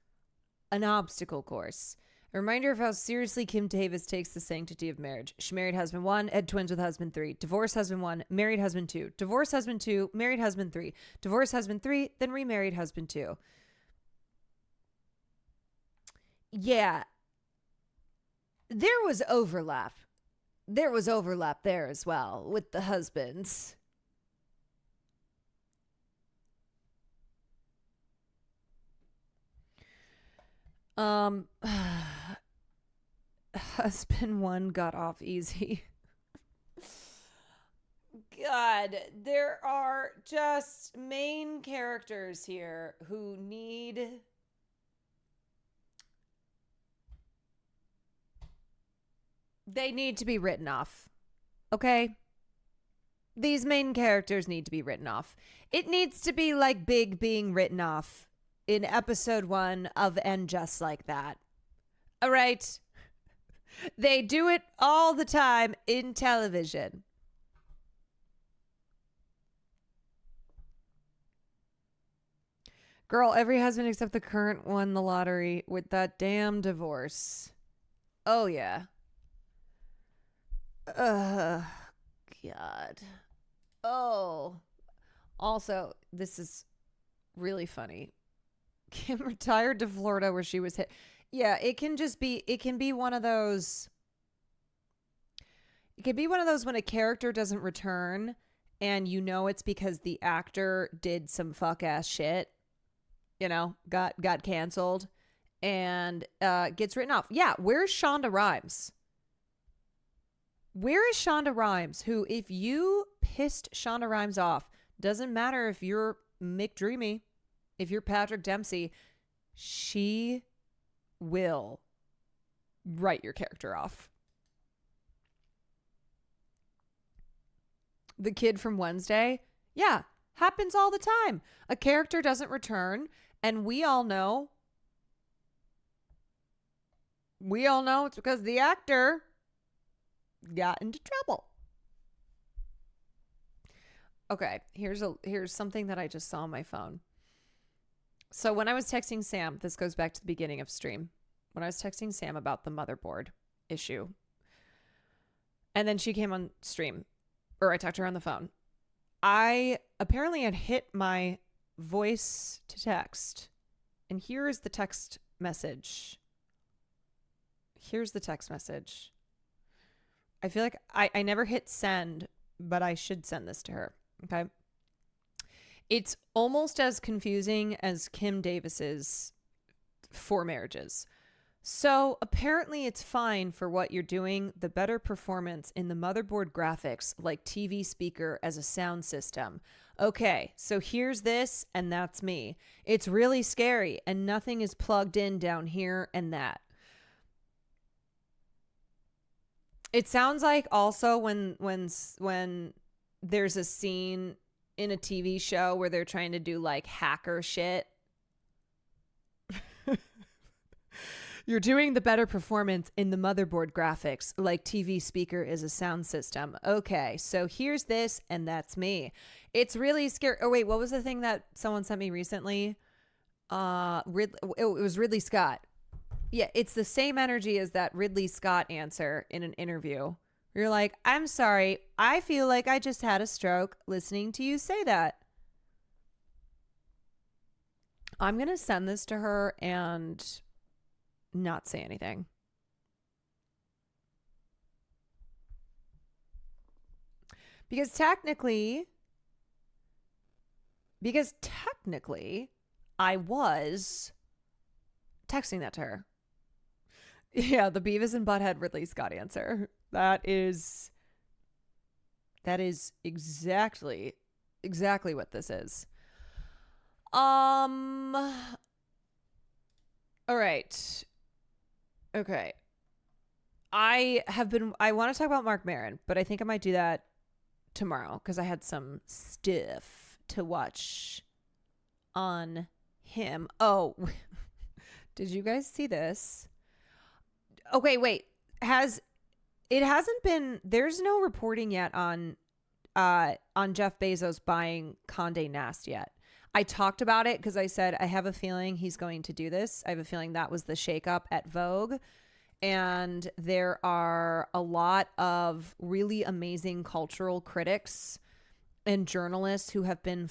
an obstacle course. A reminder of how seriously Kim Davis takes the sanctity of marriage. She married husband 1, had twins with husband 3, divorced husband 1, married husband 2, divorced husband 2, married husband 3, divorced husband 3, then remarried husband 2. Yeah. There was overlap. There was overlap there as well with the husbands. Husband 1 got off easy. God, there are just main characters here who need to be written off. Okay? These main characters need to be written off. It needs to be like Big being written off in episode 1 of And Just Like That. All right? They do it all the time in television. Girl, every husband except the current won the lottery with that damn divorce. Oh, yeah. God. Oh. Also, this is really funny. Kim retired to Florida where she was hit. Yeah, it can be one of those. It can be one of those when a character doesn't return and you know it's because the actor did some fuck ass shit, got canceled and gets written off. Yeah, where's Shonda Rhimes? Where is Shonda Rhimes, who, if you pissed Shonda Rhimes off, doesn't matter if you're Mick Dreamy, if you're Patrick Dempsey, she will write your character off. The kid from Wednesday, yeah, happens all the time. A character doesn't return, and we all know it's because the actor got into trouble. Okay, here's something that I just saw on my phone. So when I was texting Sam, this goes back to the beginning of stream. When I was texting Sam about the motherboard issue, and then she came on stream, or I talked to her on the phone. I apparently had hit my voice to text, and here's the text message. Here's the text message. I feel like I never hit send, but I should send this to her. Okay. It's almost as confusing as Kim Davis's 4 marriages. So apparently it's fine for what you're doing. The better performance in the motherboard graphics, like TV speaker as a sound system. Okay, so here's this, and that's me. It's really scary, and nothing is plugged in down here and that. It sounds like also when there's a scene in a TV show where they're trying to do like hacker shit. You're doing the better performance in the motherboard graphics, like TV speaker is a sound system. Okay, so here's this, and that's me. It's really scary. Oh wait, what was the thing that someone sent me recently? It was Ridley Scott. Yeah, it's the same energy as that Ridley Scott answer in an interview. You're like, I'm sorry, I feel like I just had a stroke listening to you say that. I'm going to send this to her and not say anything. Because technically, I was texting that to her. Yeah, the Beavis and Butthead Ridley Scott answer. That is exactly what this is. All right. Okay. I want to talk about Marc Maron, but I think I might do that tomorrow because I had some stuff to watch on him. Oh, did you guys see this? Okay, wait. There's no reporting yet on Jeff Bezos buying Condé Nast yet. I talked about it because I said I have a feeling he's going to do this. I have a feeling that was the shakeup at Vogue. And there are a lot of really amazing cultural critics and journalists who have been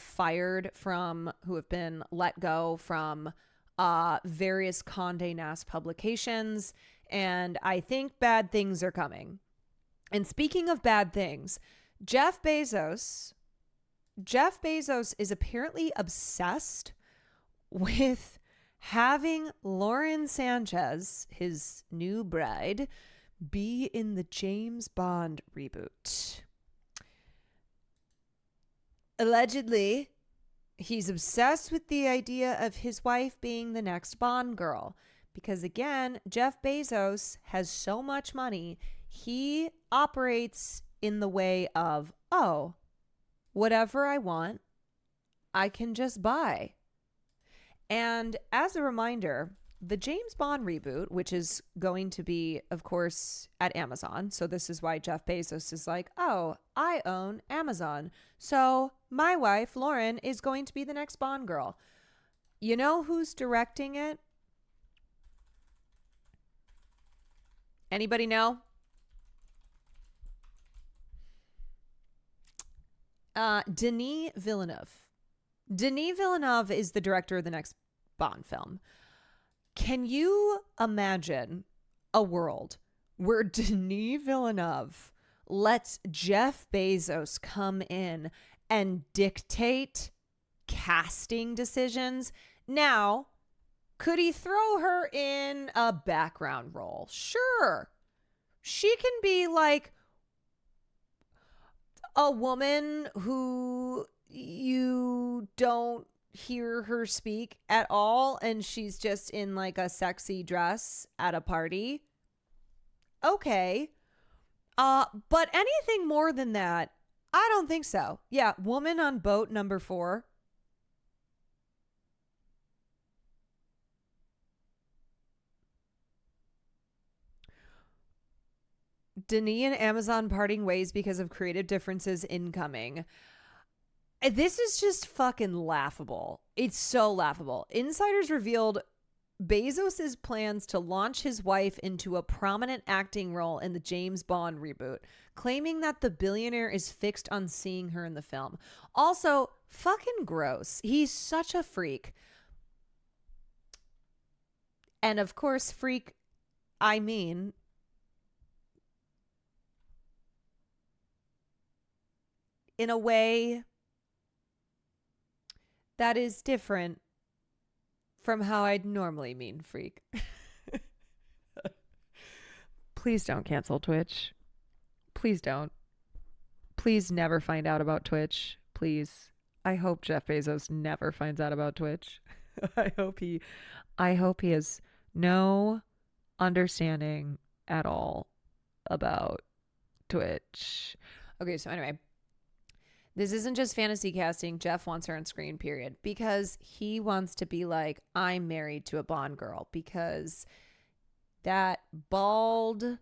let go from various Condé Nast publications. And I think bad things are coming. And speaking of bad things, Jeff Bezos is apparently obsessed with having Lauren Sanchez, his new bride, be in the James Bond reboot. Allegedly, he's obsessed with the idea of his wife being the next Bond girl. Because again, Jeff Bezos has so much money, he operates in the way of, oh, whatever I want, I can just buy. And as a reminder, the James Bond reboot, which is going to be, of course, at Amazon. So this is why Jeff Bezos is like, oh, I own Amazon. So my wife, Lauren, is going to be the next Bond girl. You know who's directing it? Anybody know? Denis Villeneuve. Denis Villeneuve is the director of the next Bond film. Can you imagine a world where Denis Villeneuve lets Jeff Bezos come in and dictate casting decisions? Now, could he throw her in a background role? Sure. She can be like a woman who you don't hear her speak at all, and she's just in like a sexy dress at a party. Okay. But anything more than that, I don't think so. Yeah, woman on boat number 4. Denis and Amazon parting ways because of creative differences incoming. This is just fucking laughable. It's so laughable. Insiders revealed Bezos' plans to launch his wife into a prominent acting role in the James Bond reboot, claiming that the billionaire is fixed on seeing her in the film. Also, fucking gross. He's such a freak. And of course, freak, I mean, in a way that is different from how I'd normally mean freak. Please don't cancel Twitch. Please don't. Please never find out about Twitch. Please. I hope Jeff Bezos never finds out about Twitch. I hope he has no understanding at all about Twitch. Okay, so anyway, this isn't just fantasy casting. Jeff wants her on screen, period. Because he wants to be like, I'm married to a Bond girl. Because that bald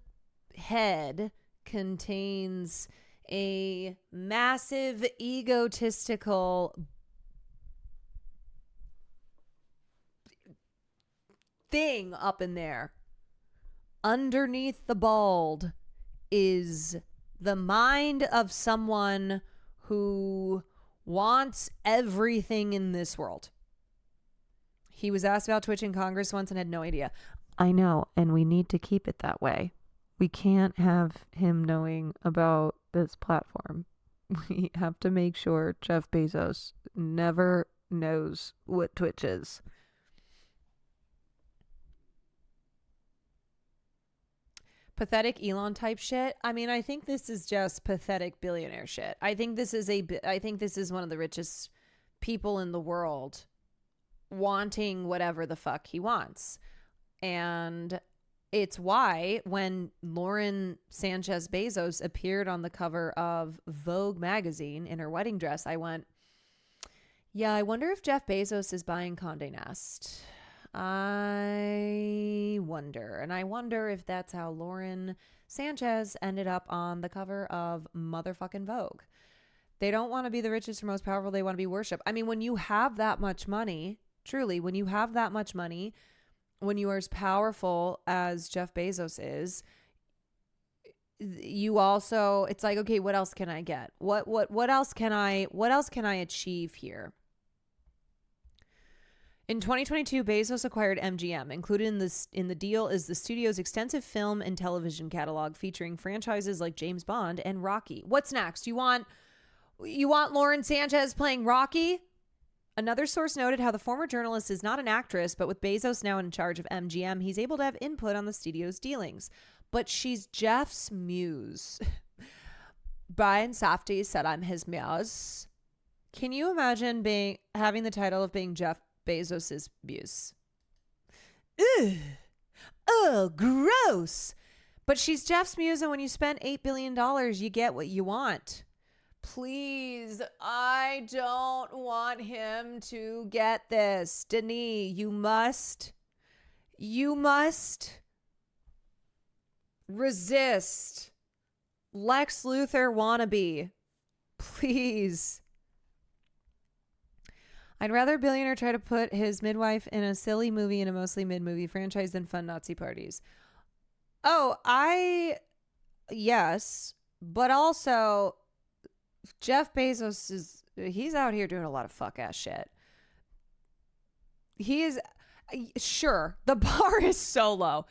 head contains a massive egotistical thing up in there. Underneath the bald is the mind of someone who wants everything in this world. He was asked about Twitch in Congress once and had no idea. I know, and we need to keep it that way. We can't have him knowing about this platform. We have to make sure Jeff Bezos never knows what Twitch is. Pathetic Elon type shit. I mean, I think this is just pathetic billionaire shit. I think this is one of the richest people in the world wanting whatever the fuck he wants. And it's why when Lauren Sanchez Bezos appeared on the cover of Vogue magazine in her wedding dress, I went, yeah, I wonder if Jeff Bezos is buying Condé Nast. I wonder. And I wonder if that's how Lauren Sanchez ended up on the cover of motherfucking Vogue. They don't want to be the richest or most powerful. They want to be worshipped. I mean, when you have that much money, truly, when you have that much money, when you are as powerful as Jeff Bezos is, you also, it's like, okay, what else can I get? What else can I achieve here? In 2022, Bezos acquired MGM. Included in the deal is the studio's extensive film and television catalog featuring franchises like James Bond and Rocky. What's next? You want Lauren Sanchez playing Rocky? Another source noted how the former journalist is not an actress, but with Bezos now in charge of MGM, he's able to have input on the studio's dealings. But she's Jeff's muse. Brian Safdie said, "I'm his muse." Can you imagine having the title of being Jeff Bezos's muse? Ugh. Oh, gross. But she's Jeff's muse, and when you spend $8 billion, you get what you want. Please, I don't want him to get this. Denis, you must resist. Lex Luthor wannabe. Please. I'd rather a billionaire try to put his midwife in a silly movie in a mostly mid-movie franchise than fun Nazi parties. Oh, yes, but also Jeff Bezos he's out here doing a lot of fuck-ass shit. He is, sure, the bar is so low.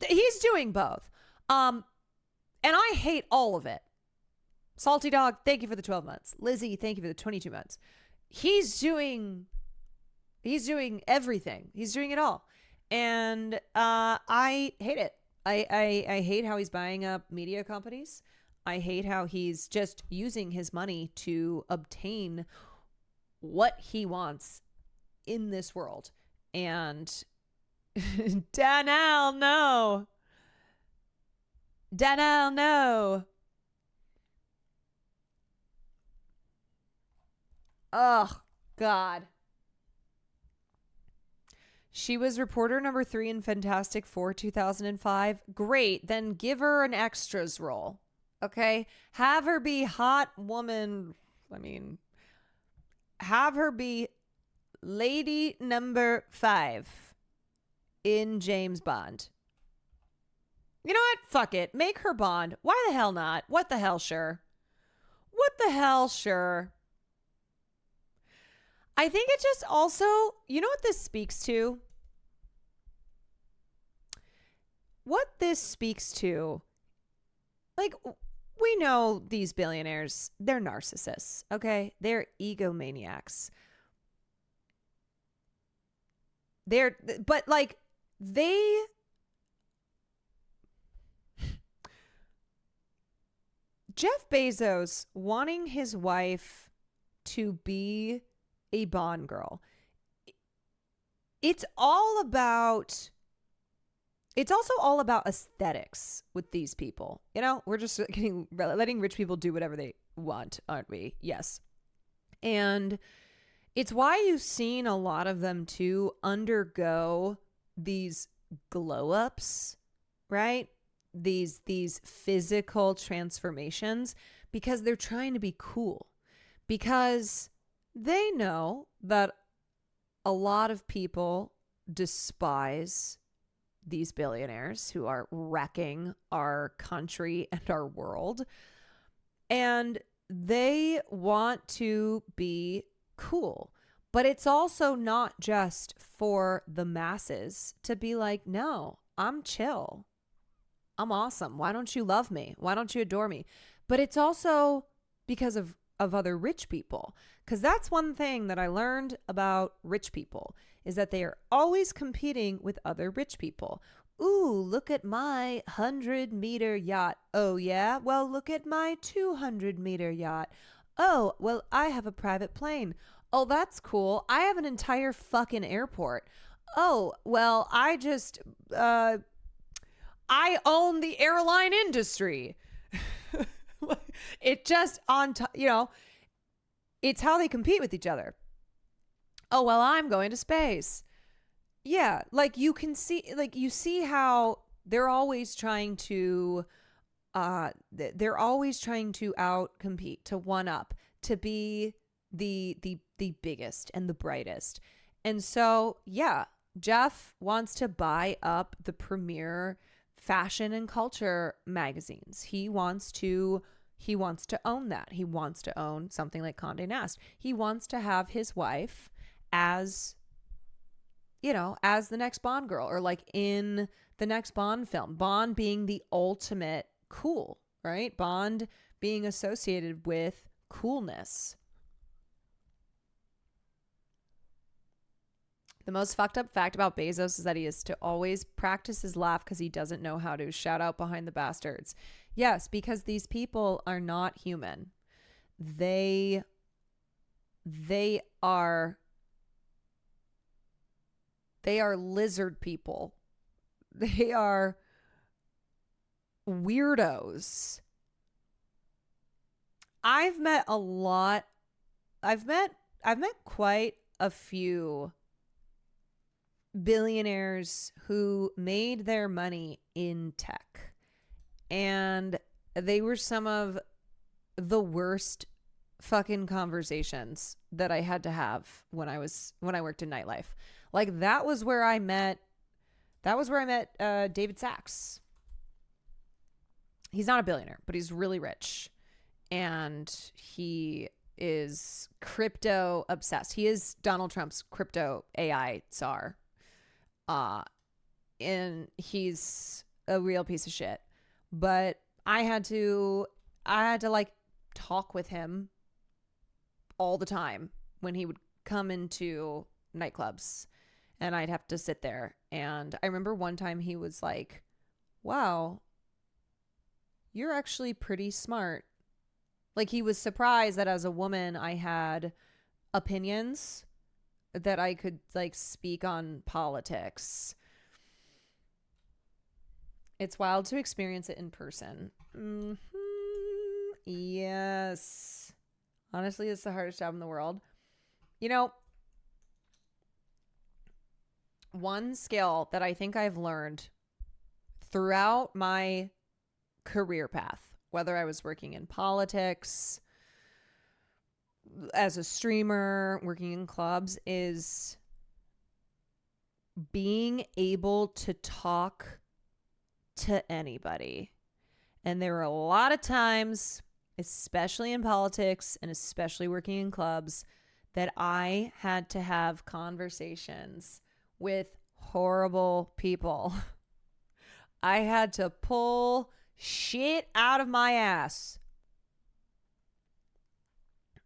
He's doing both. And I hate all of it. Salty Dog, thank you for the 12 months. Lizzie, thank you for the 22 months. He's doing everything. He's doing it all. And I hate it. I hate how he's buying up media companies. I hate how he's just using his money to obtain what he wants in this world. And Danelle, no. Danelle, no. Oh, God. She was reporter number 3 in Fantastic Four 2005. Great. Then give her an extras role. Okay? Have her be hot woman. Have her be lady number 5 in James Bond. You know what? Fuck it. Make her Bond. Why the hell not? What the hell, sure. What the hell, sure. I think it just also, you know what this speaks to? What this speaks to, like, we know these billionaires, they're narcissists, okay? They're egomaniacs. But like, Jeff Bezos wanting his wife to be a Bond girl. It's also all about aesthetics with these people. You know, we're just letting rich people do whatever they want, aren't we? Yes. And it's why you've seen a lot of them too undergo these glow ups, right? These physical transformations, because they're trying to be cool, because they know that a lot of people despise these billionaires who are wrecking our country and our world, and they want to be cool. But it's also not just for the masses to be like, no, I'm chill. I'm awesome. Why don't you love me? Why don't you adore me? But it's also because of other rich people. Because that's one thing that I learned about rich people is that they are always competing with other rich people. Ooh, look at my 100-meter yacht. Oh, yeah? Well, look at my 200-meter yacht. Oh, well, I have a private plane. Oh, that's cool. I have an entire fucking airport. Oh, well, I own the airline industry. It just it's how they compete with each other. Oh, well, I'm going to space. Yeah, like you can see, like you see how they're always trying to out-compete, to one up, to be the biggest and the brightest. And so, yeah, Jeff wants to buy up the premier fashion and culture magazines. He wants to own that. He wants to own something like Condé Nast. He wants to have his wife as the next Bond girl, or like in the next Bond film. Bond being the ultimate cool, right? Bond being associated with coolness. The most fucked up fact about Bezos is that he is to always practice his laugh because he doesn't know how to. Shout out behind the bastards. Yes, because these people are not human. They are lizard people. They are weirdos. I've met quite a few billionaires who made their money in tech, and they were some of the worst fucking conversations that I had to have when I worked in nightlife. Like that was where I met David Sachs. He's not a billionaire, but he's really rich, and he is crypto obsessed. He is Donald Trump's crypto AI czar. And he's a real piece of shit. But I had to like talk with him all the time when he would come into nightclubs, and I'd have to sit there. And I remember one time he was like, wow, you're actually pretty smart. Like he was surprised that as a woman I had opinions, that I could like speak on politics. It's wild to experience it in person. Yes. Honestly, it's the hardest job in the world. You know, one skill that I think I've learned throughout my career path, whether I was working in politics, as a streamer, working in clubs, is being able to talk to anybody. And there were a lot of times, especially in politics and especially working in clubs, that I had to have conversations with horrible people. I had to pull shit out of my ass.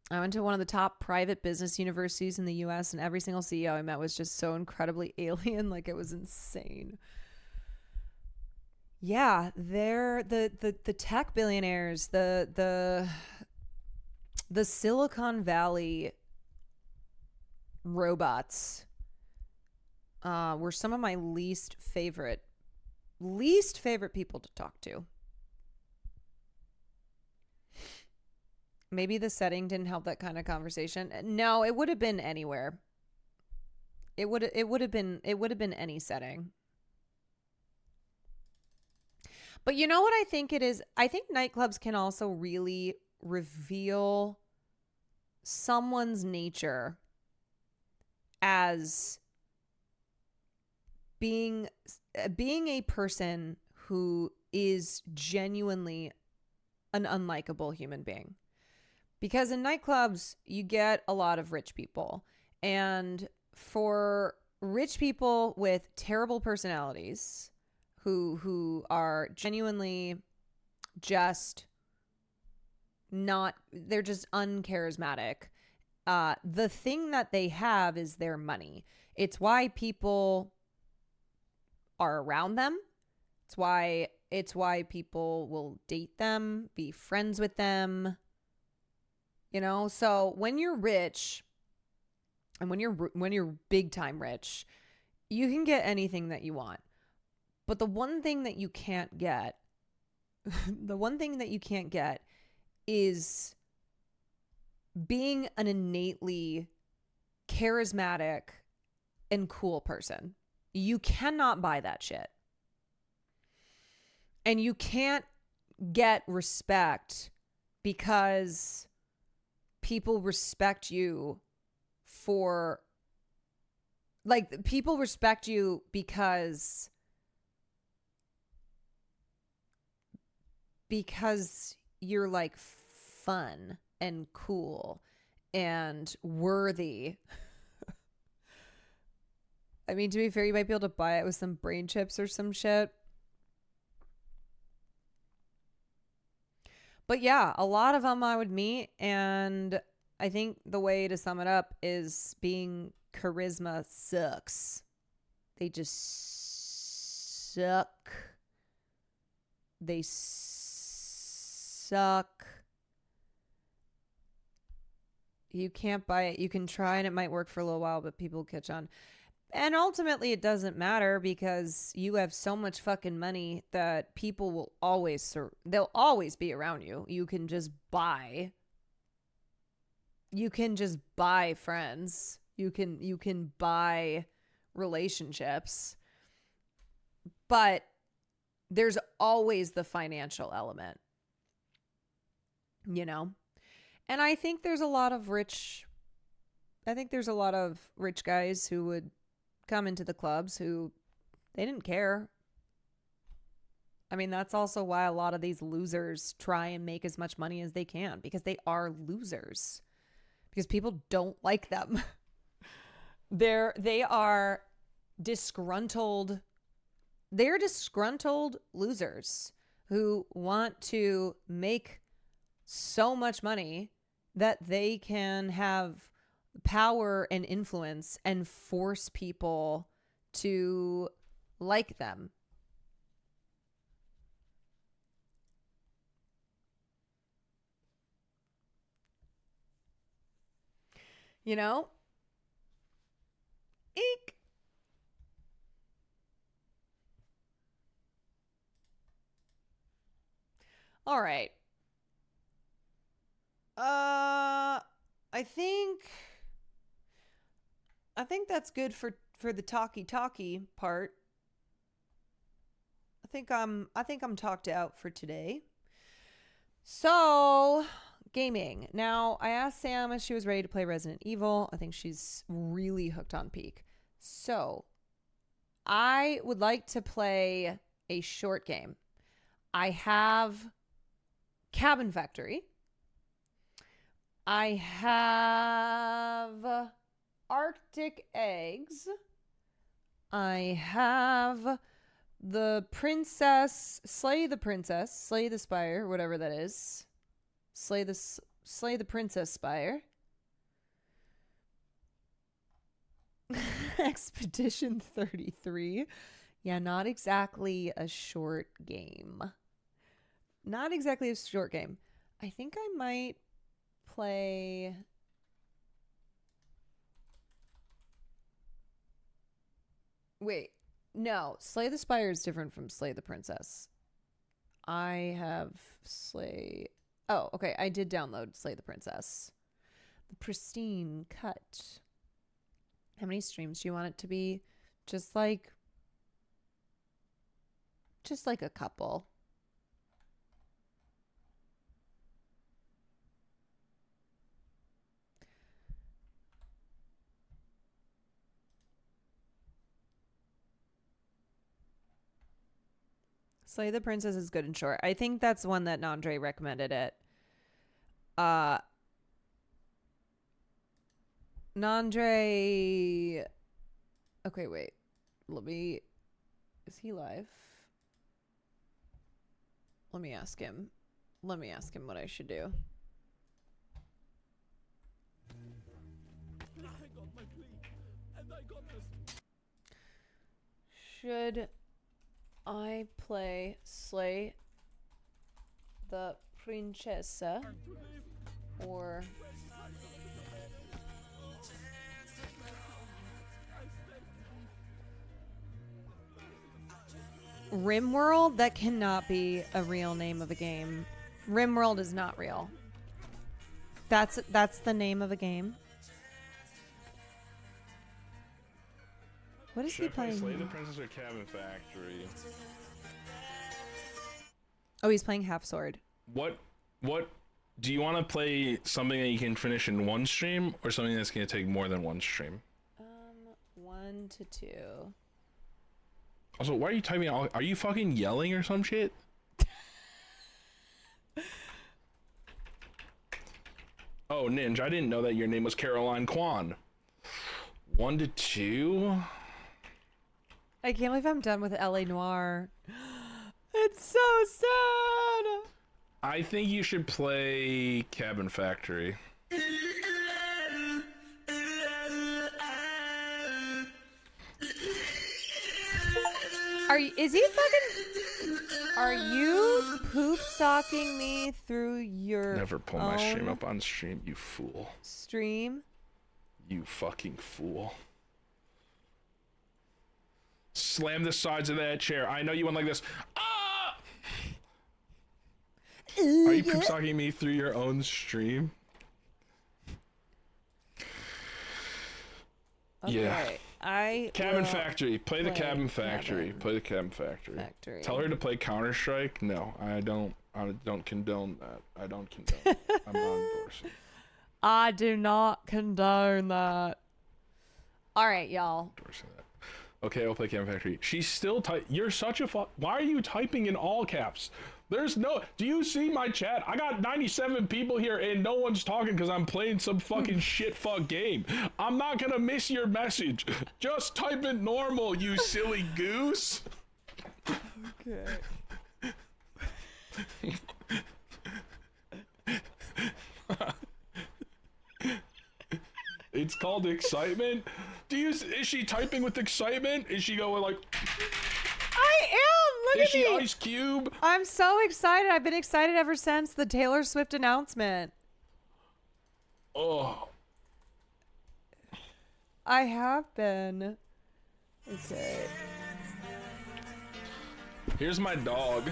I went to one of the top private business universities in the US, and every single CEO I met was just so incredibly alien. Like it was insane. Yeah, they're the tech billionaires, the Silicon Valley robots were some of my least favorite people to talk to. Maybe the setting didn't help that kind of conversation. No, it would have been anywhere. It would have been any setting. But you know what I think it is? I think nightclubs can also really reveal someone's nature as being a person who is genuinely an unlikable human being. Because in nightclubs, you get a lot of rich people, And for rich people with terrible personalities who are genuinely just they're just uncharismatic. The thing that they have is their money. It's why people are around them. It's why people will date them, be friends with them. You know, so when you're rich and when you're big time rich, you can get anything that you want. But the one thing that you can't get, is being an innately charismatic and cool person. You cannot buy that shit. And you can't get respect because people respect you for, like, people respect you because you're like fun and cool and worthy. I mean, to be fair, you might be able to buy it with some brain chips or some shit. But yeah, a lot of them I would meet, and I think the way to sum it up is being charisma sucks. They just suck. They suck. You can't buy it. You can try and it might work for a little while, but people catch on. And ultimately it doesn't matter because you have so much fucking money that people will they'll always be around you. You can just buy friends. You can buy relationships. But there's always the financial element. You know? And I think there's a lot of rich guys who would come into the clubs who they didn't care. I mean, that's also why a lot of these losers try and make as much money as they can, because they are losers. Because people don't like them. They are disgruntled. They're disgruntled losers who want to make so much money that they can have power and influence and force people to like them. You know? Eek. All right. I think that's good for the talkie part. I think I'm talked out for today. So, gaming. Now, I asked Sam if she was ready to play Resident Evil. I think she's really hooked on Peak. So, I would like to play a short game. I have Cabin Factory. I have Arctic Eggs. I have the Princess, Slay the Spire, whatever that is. Slay the Princess Spire. Expedition 33. Yeah, not exactly a short game. I think I might play... Wait, no. Slay the Spire is different from Slay the Princess. I have Slay... Oh, okay. I did download Slay the Princess. The pristine cut. How many streams do you want it to be? Just like a couple. Slay the Princess is good and short. I think that's one that Nandre recommended it. Nandre. Okay, wait. Is he live? Let me ask him. Let me ask him what I should do. Should I play Slay the Princessa or RimWorld? That cannot be a real name of a game. RimWorld is not real. That's the name of a game. What is he playing? Slay the Princess or Cabin Factory? Oh, he's playing Half Sword. What do you want to play? Something that you can finish in one stream, or something that's going to take more than one stream? 1 to 2. Also, why are you typing out? Are you fucking yelling or some shit? Oh, Ninja, I didn't know that your name was Caroline Kwan. 1 to 2. I can't believe I'm done with LA Noire. It's so sad. I think you should play Cabin Factory. Are you poop socking me through your Never pull my stream up on stream, you fool. stream? You fucking fool. Slam the sides of that chair. I know you went like this. Ah! Are you poop socking me through your own stream? Okay, Yeah. Cabin will Factory. Play the Cabin Factory. Play the Cabin Factory. Tell her to play Counter-Strike. No, I don't condone that. I don't condone it. I'm not endorsing. I do not condone that. All right, y'all. Endorsing that. Okay, I'll play Cabin Factory. She's still You're such a Why are you typing in all caps? There's no. Do you see my chat? I got 97 people here and no one's talking because I'm playing some fucking shit fuck game. I'm not gonna miss your message. Just type it normal, you silly goose. Okay. It's called excitement. Is she typing with excitement? Is she going like? I am. Look Is at she me. Ice Cube? I'm so excited. I've been excited ever since the Taylor Swift announcement. Oh. I have been. Okay. Here's my dog.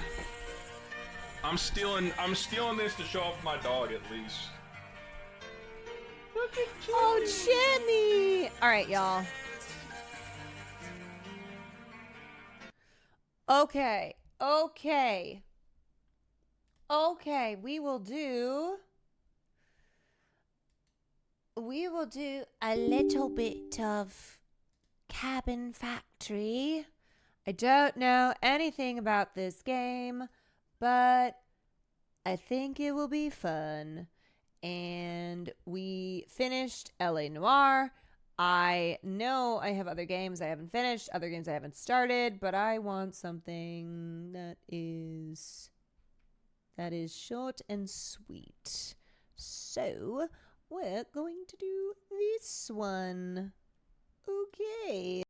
I'm stealing this to show off my dog at least. Look at Jimmy. Oh, Jimmy. All right, y'all. Okay. We will do a little bit of Cabin Factory. I don't know anything about this game, but I think it will be fun. And we finished LA Noire. I know I have other games I haven't finished, other games I haven't started, but I want something that is short and sweet. So we're going to do this one. Okay.